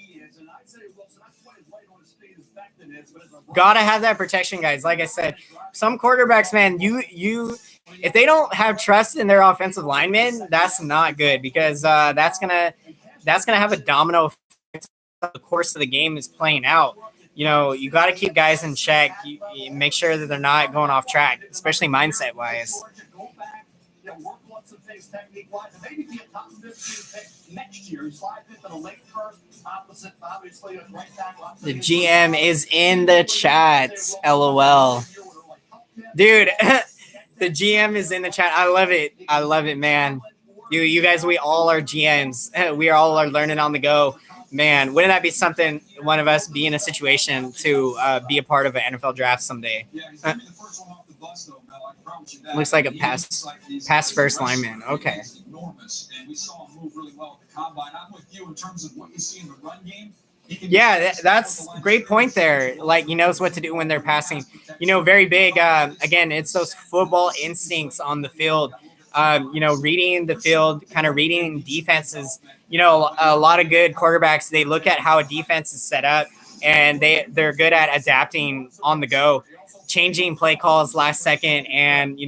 Gotta have that protection, guys. Like I said, some quarterbacks, man, if they don't have trust in their offensive linemen, that's not good because that's gonna have a domino effect. The course of the game is playing out. You got to keep guys in check. You make sure that they're not going off track, especially mindset wise. The GM is in the chat. LOL. Dude, the GM is in the chat. I love it. I love it, man. You guys, we all are GMs. We all are learning on the go. Man, wouldn't that be something, one of us be in a situation to be a part of an NFL draft someday? Looks like a pass first lineman. Okay. And we saw him move really well at the combine. I'm with you in terms of what you see in the run game. Yeah, that's a great point there. Like, he knows what to do when they're passing. Very big. Again, it's those football instincts on the field. Reading the field, kind of reading defenses. A lot of good quarterbacks, they look at how a defense is set up, and they're good at adapting on the go, changing play calls last second, and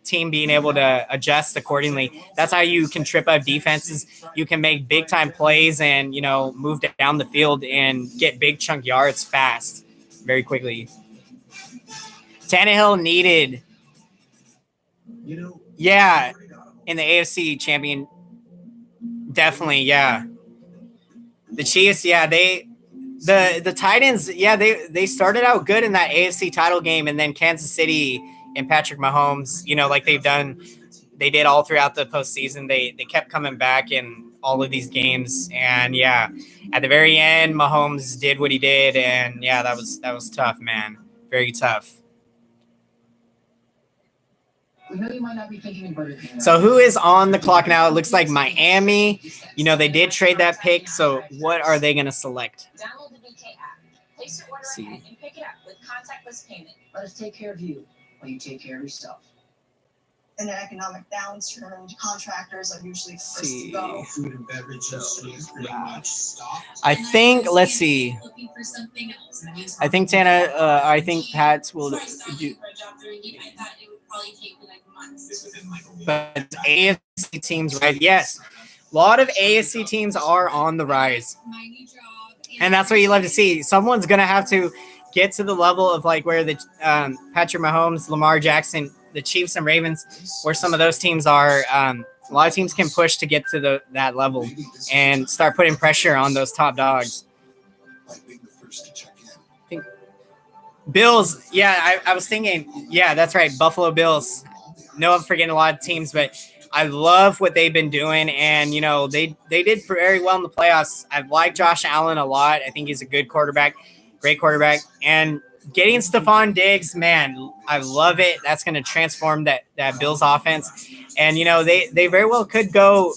team being able to adjust accordingly. That's how you can trip up defenses. You can make big time plays and move down the field and get big chunk yards fast, very quickly. Tannehill needed, yeah, in the AFC champion, definitely, yeah. The Chiefs, yeah, the Titans, yeah, they started out good in that AFC title game, and then Kansas City and Patrick Mahomes, like they did all throughout the postseason. They kept coming back in all of these games, and yeah, at the very end, Mahomes did what he did, and yeah, that was tough, man, very tough. So who is on the clock now? It looks like Miami. They did trade that pick, so what are they going to select? Download the BK app. Place your order See. ahead and pick it up with contactless payment. Let us take care of you while you take care of yourself. In an economic downturn, contractors are usually first to go. Food and beverages pretty much stopped. I think, let's see. I think I think Pats will do. But AFC teams, right? Yes. A lot of AFC teams are on the rise. And that's what you love to see. Someone's going to have to get to the level of like where the Patrick Mahomes, Lamar Jackson, the Chiefs and Ravens, where some of those teams are. A lot of teams can push to get to that level and start putting pressure on those top dogs. Bills, yeah, I was thinking, yeah, that's right, Buffalo Bills. No, I'm forgetting a lot of teams, but I love what they've been doing, and they did very well in the playoffs. I like Josh Allen a lot. I think he's a good quarterback, great quarterback, and getting Stephon Diggs, man, I love it. That's going to transform that Bills offense, and they very well could go.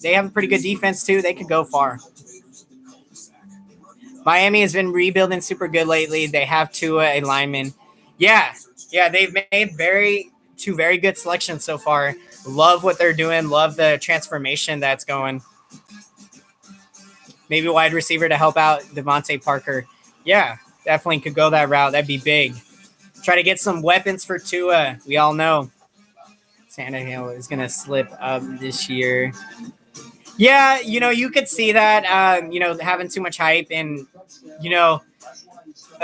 They have a pretty good defense too. They could go far. Miami has been rebuilding super good lately. They have Tua, a lineman. Yeah, they've made two very good selections so far. Love what they're doing. Love the transformation that's going. Maybe a wide receiver to help out Devontae Parker. Yeah, definitely could go that route. That'd be big. Try to get some weapons for Tua. We all know Tannehill is going to slip up this year. Yeah, you could see that, having too much hype and,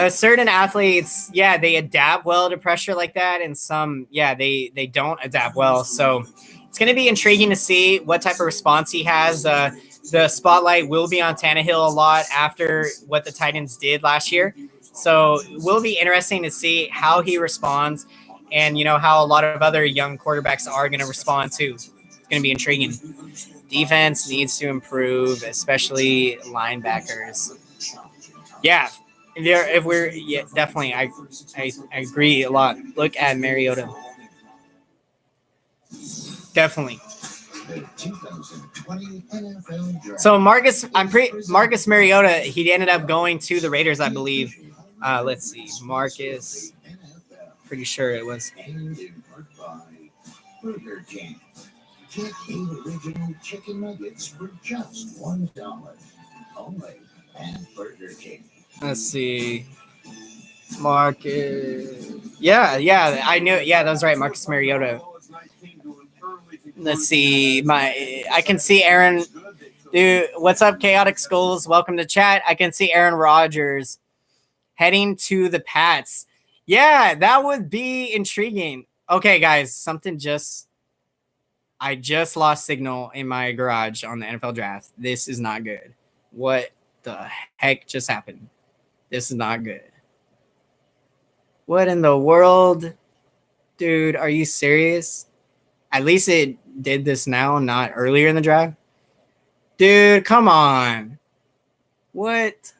certain athletes, yeah, they adapt well to pressure like that. And some, yeah, they don't adapt well. So it's going to be intriguing to see what type of response he has. The spotlight will be on Tannehill a lot after what the Titans did last year. So it will be interesting to see how he responds and, how a lot of other young quarterbacks are going to respond too. It's going to be intriguing. Defense needs to improve, especially linebackers. Yeah, definitely. I agree a lot. Look at Mariota. Definitely. So Marcus Mariota, he ended up going to the Raiders, I believe. Let's see, Marcus. Pretty sure it was. Get 8 original chicken nuggets for just $1 only at Burger King. Let's see. Marcus. Yeah, I knew it. Yeah, that was right. Marcus Mariota. Let's see. I can see Aaron. Dude, what's up, Chaotic Skulls? Welcome to chat. I can see Aaron Rodgers heading to the Pats. Yeah, that would be intriguing. Okay, guys, I just lost signal in my garage on the NFL draft. This is not good. What the heck just happened? This is not good. What in the world? Dude, are you serious? At least it did this now, not earlier in the draft. Dude, come on. What?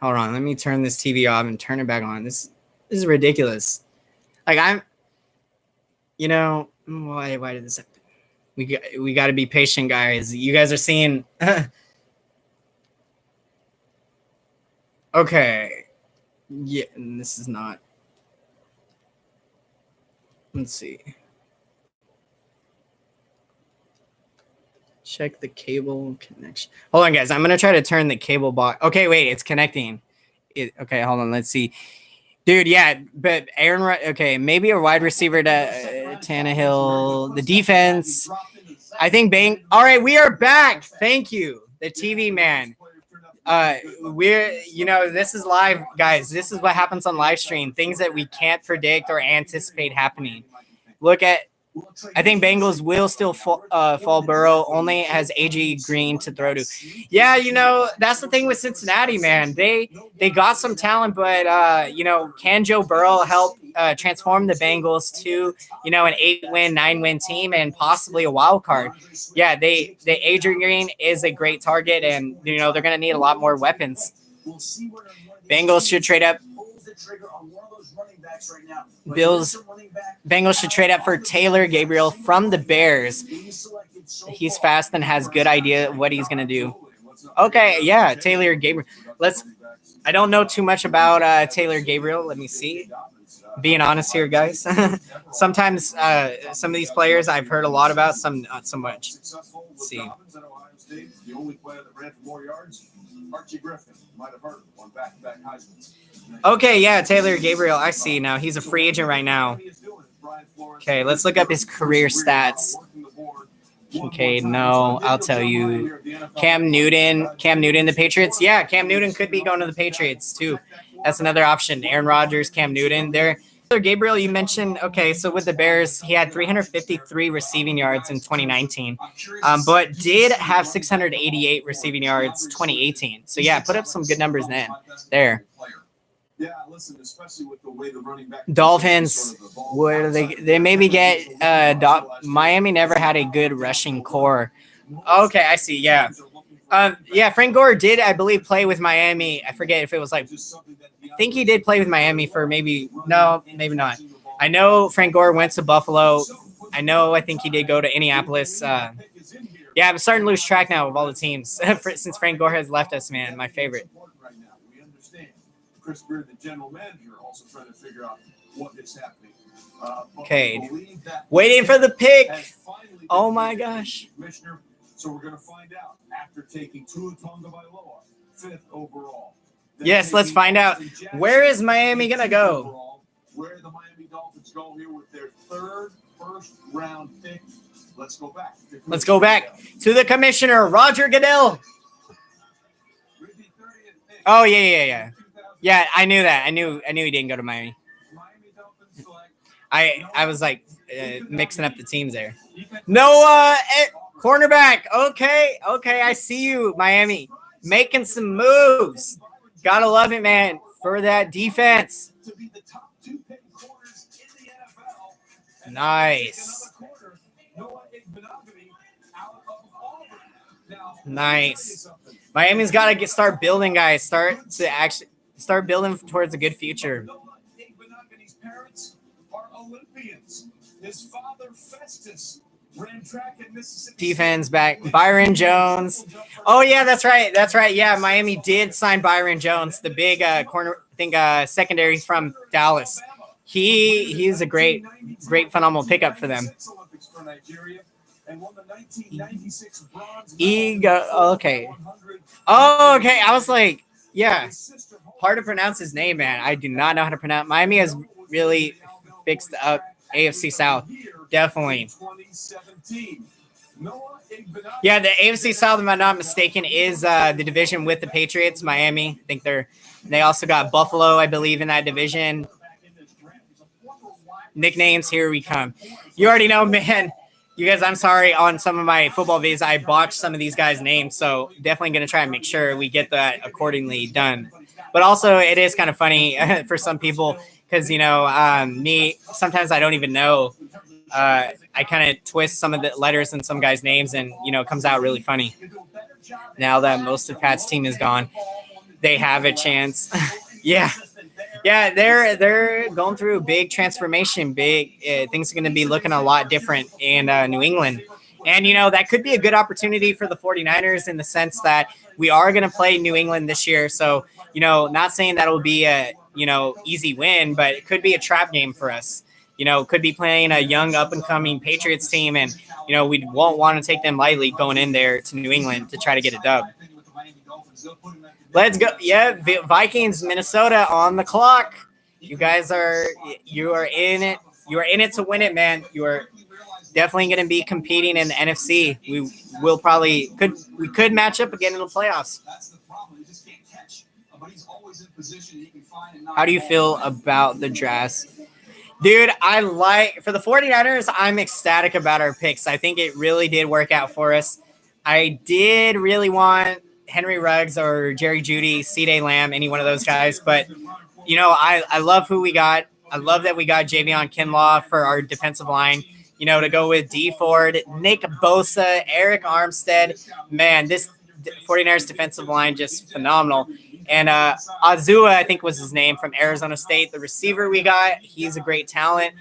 Hold on, let me turn this TV off and turn it back on. This is ridiculous. Like, why did this happen? We got to be patient, guys. You guys are seeing Okay. Yeah, and this is not. Let's see. Check the cable connection. Hold on, guys. I'm gonna try to turn the cable box. Okay, wait, it's connecting. Okay, hold on. Let's see. Dude, yeah, but okay, maybe a wide receiver to Tannehill. The defense, I think all right, we are back. Thank you, the TV man. This is live, guys. This is what happens on live stream. Things that we can't predict or anticipate happening. I think Bengals will still fall Burrow. Only has A.J. Green to throw to. Yeah, that's the thing with Cincinnati, man. They got some talent, but can Joe Burrow help transform the Bengals to an 8-win, 9-win team and possibly a wild card? Yeah, the A.J. Green is a great target, and they're going to need a lot more weapons. Bengals should trade up. Bengals should trade up for Taylor Gabriel from the Bears. He's fast and has good idea of what he's going to do. Okay, yeah, Taylor Gabriel. I don't know too much about Taylor Gabriel. Let me see. Being honest here, guys. Sometimes some of these players I've heard a lot about, some not so much. Let's see. The only player that ran for more yards, Archie Griffin. You might have heard of him on back-to-back Heisman's. Okay, yeah, Taylor Gabriel. I see now. He's a free agent right now. Okay, let's look up his career stats. Okay, no, I'll tell you. Cam Newton, the Patriots. Yeah, Cam Newton could be going to the Patriots too. That's another option. Aaron Rodgers, Cam Newton. Gabriel, you mentioned, okay, so with the Bears, he had 353 receiving yards in 2019, but did have 688 receiving yards 2018. So, yeah, put up some good numbers there. Yeah, listen, especially with the way the running back Dolphins, where they maybe get Miami never had a good rushing core. Okay, I see. Yeah. Frank Gore did, I believe, play with Miami. I forget if it was I think he did play with Miami for maybe not. I know Frank Gore went to Buffalo. I think he did go to Indianapolis. I'm starting to lose track now of all the teams since Frank Gore has left us, man. My favorite. Chris Beard, the general manager, also trying to figure out what is happening. Okay, waiting for the pick. Oh my gosh. So we're going to find out after taking Tua Tagovailoa 5th overall. Yes, let's find out. Where is Miami going to go? Where the Miami Dolphins go here with their 3rd first-round pick. Let's go back. Let's go back to the commissioner, Roger Goodell. Oh, yeah. Yeah, I knew that. I knew he didn't go to Miami. I was like mixing up the teams there. No, cornerback. Okay, I see you, Miami, making some moves. Gotta love it, man, for that defense. Nice. Miami's got to start building, guys. Start building towards a good future. His parents are Olympians. His father, Festus, ran track in Mississippi. Defense back. Byron Jones. Oh, yeah, that's right. Yeah, Miami did sign Byron Jones, the big corner, I think, secondary from Dallas. He's a great, phenomenal pickup for them. Okay. Oh, okay. I was like, yeah. Hard to pronounce his name, man. I do not know how to pronounce. Miami has really fixed up AFC South. Definitely. Yeah, the AFC South, if I'm not mistaken, is the division with the Patriots. Miami. I think they also got Buffalo, I believe, in that division. Nicknames, here we come. You already know, man. You guys, I'm sorry, on some of my football videos, I botched some of these guys' names, so definitely going to try and make sure we get that accordingly done. But also, it is kind of funny for some people because, me, sometimes I don't even know. I kind of twist some of the letters in some guys' names and, it comes out really funny. Now that most of Pat's team is gone, they have a chance. Yeah, they're going through a big transformation. Things are going to be looking a lot different in New England. And, that could be a good opportunity for the 49ers in the sense that we are going to play New England this year. So not saying that'll be a, easy win, but it could be a trap game for us. Could be playing a young up-and-coming Patriots team, and, we won't want to take them lightly going in there to New England to try to get a dub. Let's go. Yeah, Vikings, Minnesota on the clock. You are in it. You are in it to win it, man. You are definitely going to be competing in the NFC. We could match up again in the playoffs. How do you feel about the draft? Dude, for the 49ers, I'm ecstatic about our picks. I think it really did work out for us. I did really want Henry Ruggs or Jerry Jeudy, C.D. Lamb, any one of those guys. But, I love who we got. I love that we got Javion Kinlaw for our defensive line, to go with D Ford, Nick Bosa, Eric Armstead. Man, this 49ers defensive line just phenomenal. And Azua, I think was his name, from Arizona State, the receiver we got. He's a great talent.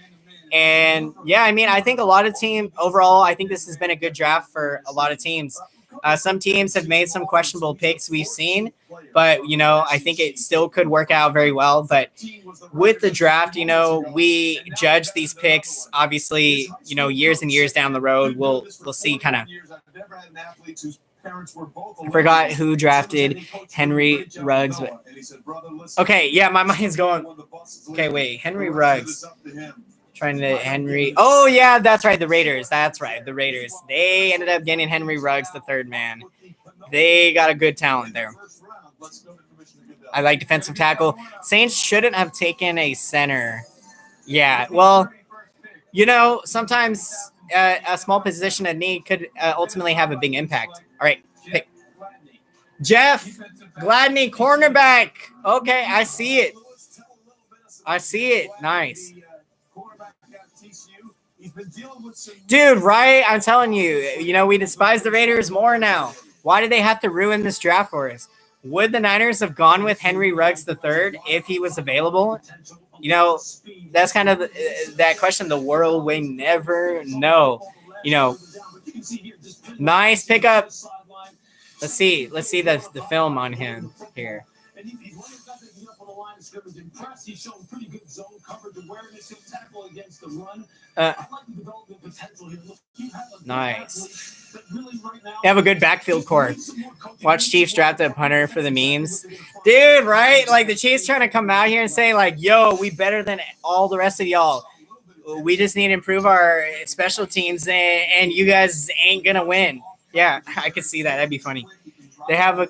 And, yeah, I think a lot of teams overall, I think this has been a good draft for a lot of teams. Some teams have made some questionable picks we've seen, but, I think it still could work out very well. But with the draft, we judge these picks, obviously, years and years down the road. We'll see kind of. I forgot who drafted Henry Ruggs. Okay, yeah, my mind's going. Okay, wait, Henry Ruggs. Oh, yeah, that's right, the Raiders. That's right, the Raiders. They ended up getting Henry Ruggs, the third man. They got a good talent there. I like defensive tackle. Saints shouldn't have taken a center. Yeah, well, sometimes a small position of need could ultimately have a big impact. All right, pick. Jeff Gladney, cornerback. Okay, I see it. Nice. Dude, right? I'm telling you, we despise the Raiders more now. Why did they have to ruin this draft for us? Would the Niners have gone with Henry Ruggs III if he was available? That's kind of that question the world will never know. Nice pickup. Let's see the film on him here. Nice. They have a good backfield core. Watch Chiefs draft a punter for the memes. Dude, right? Like the Chiefs trying to come out here and say like, yo, we better than all the rest of y'all. We just need to improve our special teams and you guys ain't going to win. Yeah, I could see that. That'd be funny. They have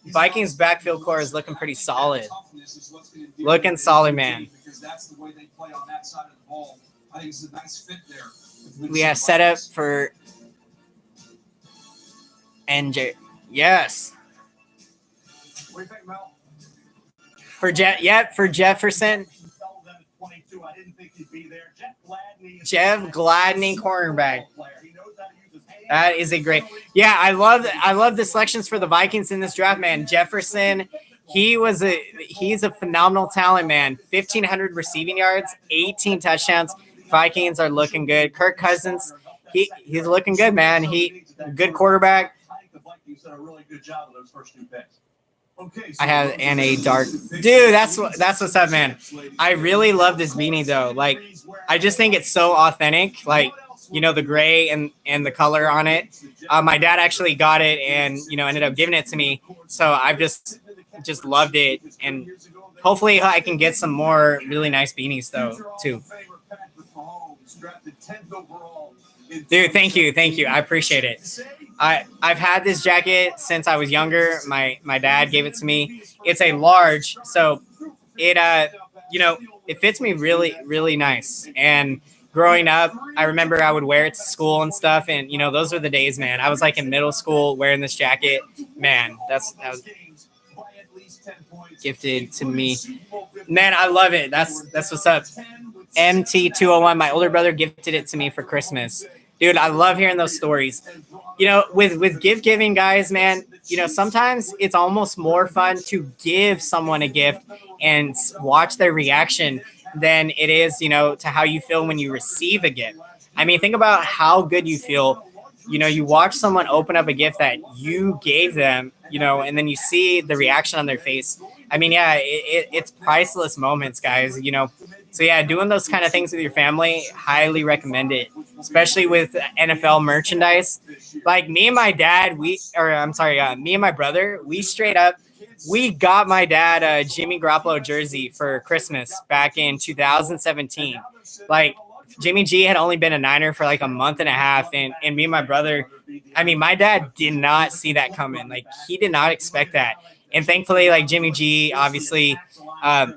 Vikings backfield core is looking pretty solid. Looking solid, man. We have set up for NJ. Yes. For Jefferson. Jeff Gladney, cornerback. That is a great. Yeah, I love the selections for the Vikings in this draft, man. Jefferson, he's a phenomenal talent, man. 1,500 receiving yards, 18 touchdowns. Vikings are looking good. Kirk Cousins, he's looking good, man. Good quarterback. I think the Vikings did a really good job of those first two picks. Okay, I have a dark dude. That's what's up, man. I really love this beanie though. Like, I just think it's so authentic. Like, the gray and the color on it. My dad actually got it and ended up giving it to me. So I've just loved it, and hopefully I can get some more really nice beanies though too. Dude, thank you. I appreciate it. I've had this jacket since I was younger. My dad gave it to me. It's a large, so it it fits me really, really nice. And growing up, I remember I would wear it to school and stuff, and those were the days, man. I was like in middle school wearing this jacket. Man, that was gifted to me. Man, I love it. That's what's up. MT201, my older brother gifted it to me for Christmas. Dude, I love hearing those stories. With gift giving, guys, man, sometimes it's almost more fun to give someone a gift and watch their reaction than it is, to how you feel when you receive a gift. I mean, think about how good you feel. You watch someone open up a gift that you gave them and then you see the reaction on their face. I mean, yeah, it's priceless moments, guys. So yeah, doing those kind of things with your family, highly recommend it, especially with NFL merchandise. Like me and my dad, me and my brother, we got my dad a Jimmy Garoppolo jersey for Christmas back in 2017. Like Jimmy G had only been a Niner for like a month and a half, and me and my brother, I mean, my dad did not see that coming. Like he did not expect that. And thankfully, like Jimmy G, obviously, of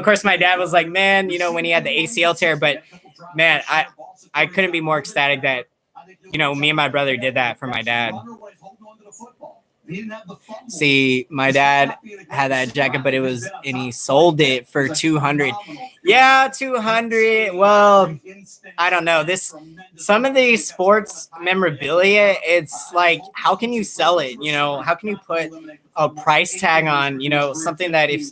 course, my dad was like, man, when he had the ACL tear, but man, I couldn't be more ecstatic that, me and my brother did that for my dad. See, my dad had that jacket, but and he sold it for 200. Yeah, 200. Well, I don't know. Some of these sports memorabilia, it's like, how can you sell it? How can you put a price tag on, something that if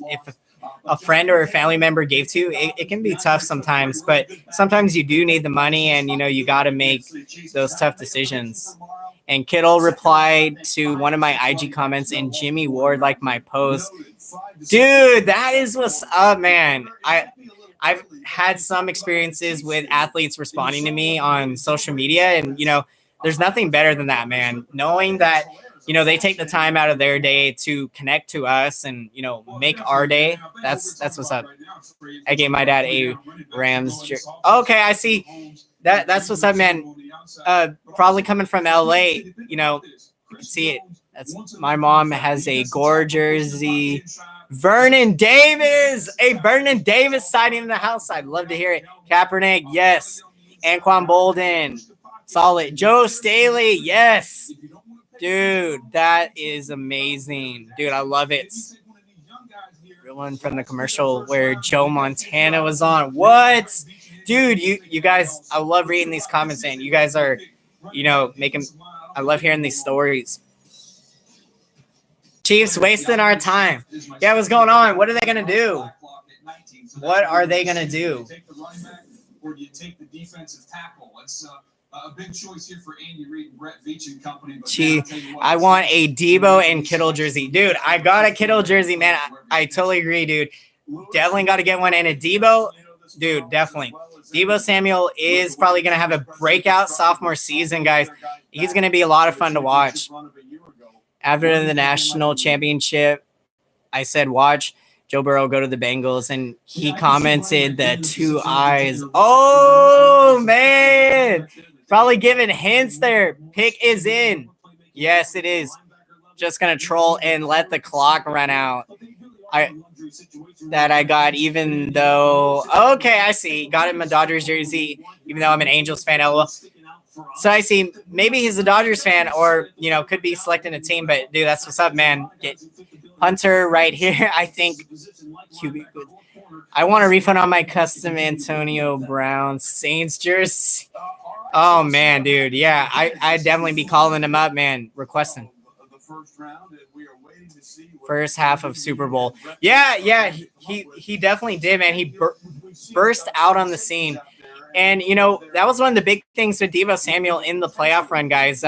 a friend or a family member gave to you, it can be tough sometimes, but sometimes you do need the money, and, you got to make those tough decisions. And Kittle replied to one of my IG comments, and Jimmy Ward liked my post. Dude, that is what's up, man. I've had some experiences with athletes responding to me on social media, and, there's nothing better than that, man. Knowing that, they take the time out of their day to connect to us and, make our day. That's what's up. I gave my dad a Rams jersey. Okay, I see. That's what's up, man. Probably coming from LA, you can see it. My mom has a Gore jersey. Vernon Davis, a Vernon Davis sighting in the house. I'd love to hear it. Kaepernick, yes. Anquan Bolden, solid. Joe Staley, yes. Dude, that is amazing. Dude, I love it. Real one from the commercial where Joe Montana was on. What? Dude, you guys, I love reading these comments, and you guys are, I love hearing these stories. Chiefs wasting our time. Yeah, what's going on? What are they going to do? What are they going to do? Or do you take the defensive tackle? It's a big choice here for Andy Reid and Brett Veach and company. I want a Debo and Kittle jersey. Dude, I got a Kittle jersey, man. I totally agree, dude. Definitely got to get one. And a Debo, dude, definitely. Debo Samuel is probably going to have a breakout sophomore season, guys. He's going to be a lot of fun to watch. After the national championship, I said, watch Joe Burrow go to the Bengals, and he commented the 2 eyes. Oh, man. Probably giving hints there. Pick is in. Yes, it is. Just going to troll and let the clock run out. I got, even though, okay, I see. Got him a Dodgers jersey, even though I'm an Angels fan. LOL. So I see, maybe he's a Dodgers fan, or, could be selecting a team, but dude, that's what's up, man. Get Hunter right here. I think QB. I want a refund on my custom Antonio Brown Saints jersey. Oh man, dude. Yeah, I'd definitely be calling him up, man, requesting. First half of Super Bowl. Yeah, he definitely did, man. He burst out on the scene. And, that was one of the big things with Debo Samuel in the playoff run, guys.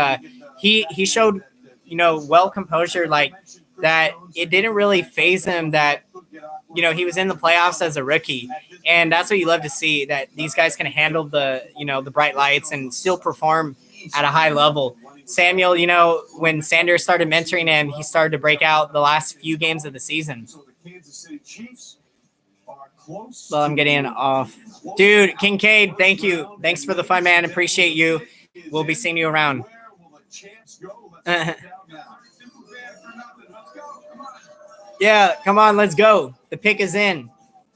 He showed, well composure, like that it didn't really faze him that, he was in the playoffs as a rookie. And that's what you love to see, that these guys can handle the, the bright lights and still perform at a high level. Samuel, when Sanders started mentoring him, he started to break out the last few games of the season. Well, I'm getting off. Dude, Kincaid, thank you. Thanks for the fun, man. Appreciate you. We'll be seeing you around. Yeah, come on, let's go. The pick is in.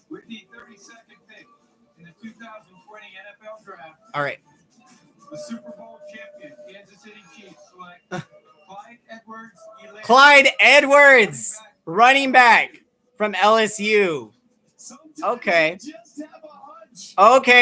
With the 32nd pick in the 2020 NFL Draft. All right. The Super Bowl champion, Kansas City Chiefs, select Clyde Edwards. Clyde Edwards, running back from LSU. Okay.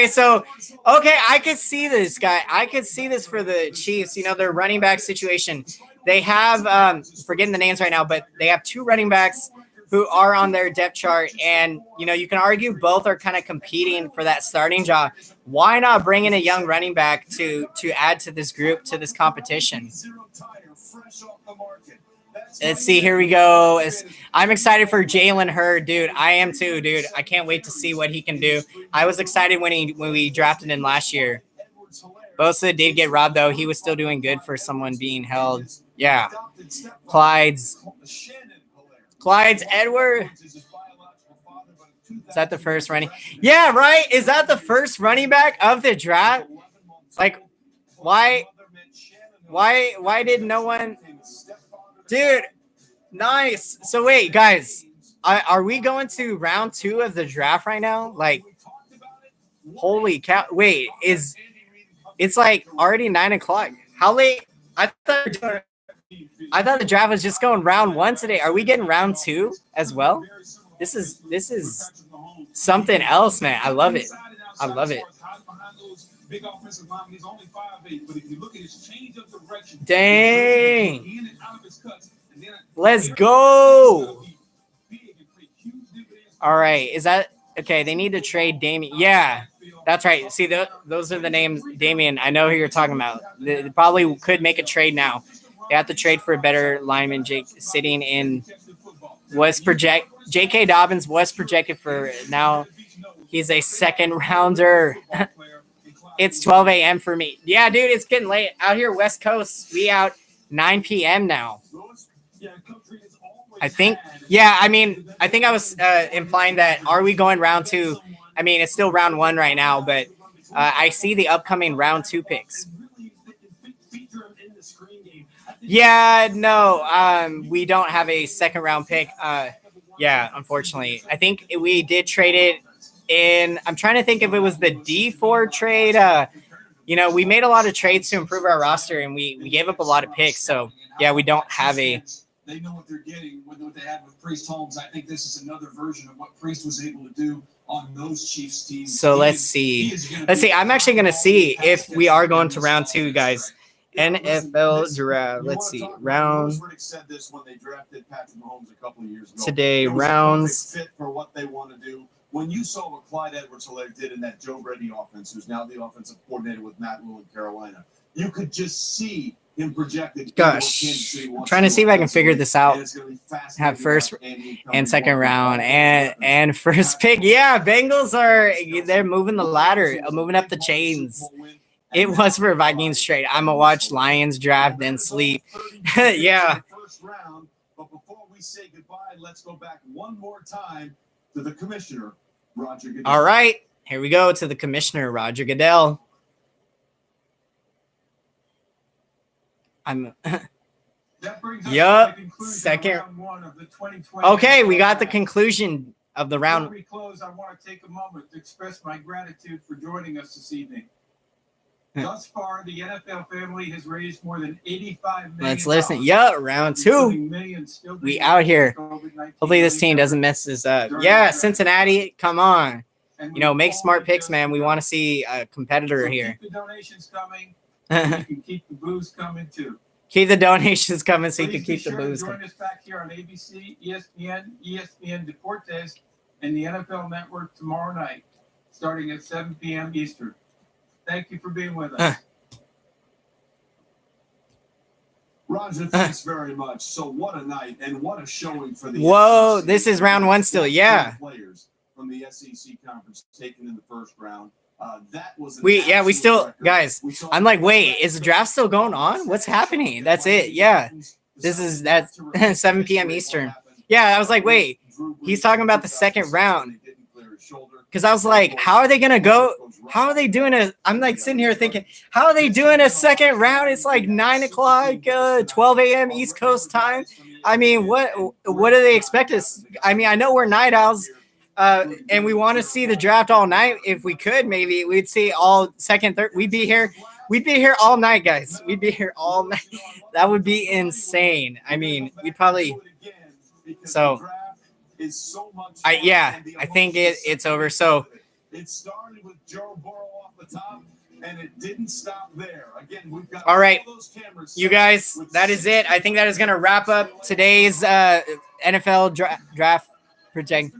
So I could see this guy. I could see this for the Chiefs. Their running back situation. They have, forgetting the names right now, but they have 2 running backs who are on their depth chart. And, you can argue both are kind of competing for that starting job. Why not bring in a young running back to add to this group, to this competition? Let's see. Here we go. I'm excited for Jalen Hurd, dude. I am too, dude. I can't wait to see what he can do. I was excited when we drafted him last year. Bosa did get robbed, though. He was still doing good for someone being held. Yeah. Clyde's Edward. Is that the first running? Yeah, right. Is that the first running back of the draft? Like, why did no one? Dude, nice. So wait, guys, are we going to round 2 of the draft right now? Like, holy cow! Wait, it's like already 9 o'clock? How late? I thought the draft was just going round 1 today. Are we getting round 2 as well? This is something else, man. I love it. I love it. Big offensive line. He's only 5'8", but if you look at his change of direction, dang. in and out of his cuts, and then Let's go. All right. Is that okay? They need to trade Damien. Yeah, that's right. See, those are the names. Damien, I know who you're talking about. They probably could make a trade now. They have to trade for a better lineman. Jake sitting in J.K. Dobbins was projected for now. He's a second rounder. It's 12 a.m. for me. Yeah, dude, it's getting late. Out here, West Coast, we out 9 p.m. now. I think, yeah, I mean, I think I was implying that are we going round 2? I mean, it's still round 1 right now, but I see the upcoming round 2 picks. Yeah, no, we don't have a second round pick. Yeah, unfortunately. I think we did trade it in. I'm trying to think if it was the D4 trade. You know, we made a lot of trades to improve our roster, and we gave up a lot of picks. So, yeah, we don't have a. They know what they're getting with what they had with Priest Holmes. I think this is another version of what Priest was able to do on those Chiefs teams. So let's see. I'm actually going to see if we are going to round 2, guys. NFL draft. Let's see. Round. Said this when they drafted Patrick Mahomes a couple of years ago. Today, rounds. Fit for what they want to do. When you saw what Clyde Edwards-Helaire did in that Joe Brady offense, who's now the offensive coordinator with Matt Rule in Carolina, you could just see him projected. Gosh, I'm trying to see if I can figure this out. Have first and second round and first pick. Yeah, Bengals they're moving the ladder, moving up the chains. It was for Vikings trade. I'm going to watch Lions draft, then sleep. Yeah. But before we say goodbye, let's go back one more time to the commissioner, Roger Goodell. All right. Here we go to the commissioner, Roger Goodell. Yup. Second. Okay, we got the conclusion of the round. Before we close, I want to take a moment to express my gratitude for joining us this evening. Thus far, the NFL family has raised more than $85 million. Let's listen. Yeah, round 2. We out here. Hopefully this team doesn't mess this up. Yeah, Cincinnati, come on. You know, make smart picks, man. We want to see a competitor here. Keep the donations coming. You can keep the booze coming, too. Keep the donations coming so you can keep the booze coming. Join us back here on ABC, ESPN, ESPN Deportes, and the NFL Network tomorrow night, starting at 7 p.m. Eastern. Thank you for being with us. Roger, thanks very much. So what a night and what a showing for the Whoa, SEC. This is round 1 still. Yeah. Players from the SEC conference taken in the first round. That was we still record. Guys. I'm like, wait, is the draft still going on? What's happening? That's it. Yeah. This is at 7 p.m. Eastern. Yeah, I was like, wait, he's talking about the second round. Because I was like, how are they going to go? How are they doing I'm like sitting here thinking, how are they doing a second round? It's like 9 o'clock, 12 a.m. East Coast time. I mean, what do they expect us? I mean, I know we're night owls, and we want to see the draft all night. If we could, maybe we'd see all second, third. We'd be here all night, guys. We'd be here all night. That would be insane. I mean, we'd probably. So, I think it's over. So. It started with Joe Burrow off the top, and it didn't stop there. Again, we've got all right, you guys, that is it. I think that is going to wrap up today's NFL draft project.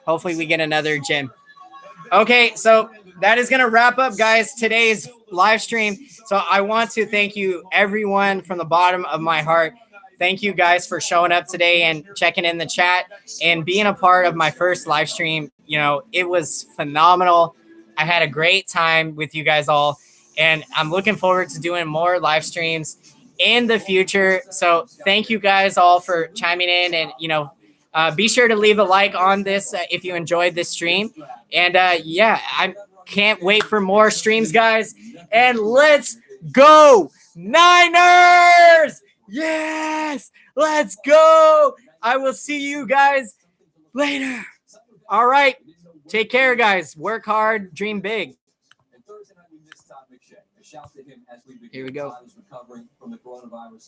Hopefully we get another gym. Okay, so that is going to wrap up, guys, today's live stream. So I want to thank you, everyone, from the bottom of my heart thank you guys for showing up today and checking in the chat and being a part of my first live stream. You know, it was phenomenal. I had a great time with you guys all, and I'm looking forward to doing more live streams in the future. So thank you guys all for chiming in, and, you know, be sure to leave a like on this if you enjoyed this stream. And yeah, I can't wait for more streams, guys. And let's go Niners! Yes, let's go. I will see you guys later. All right, take care, guys. Work hard, dream big. Here we go.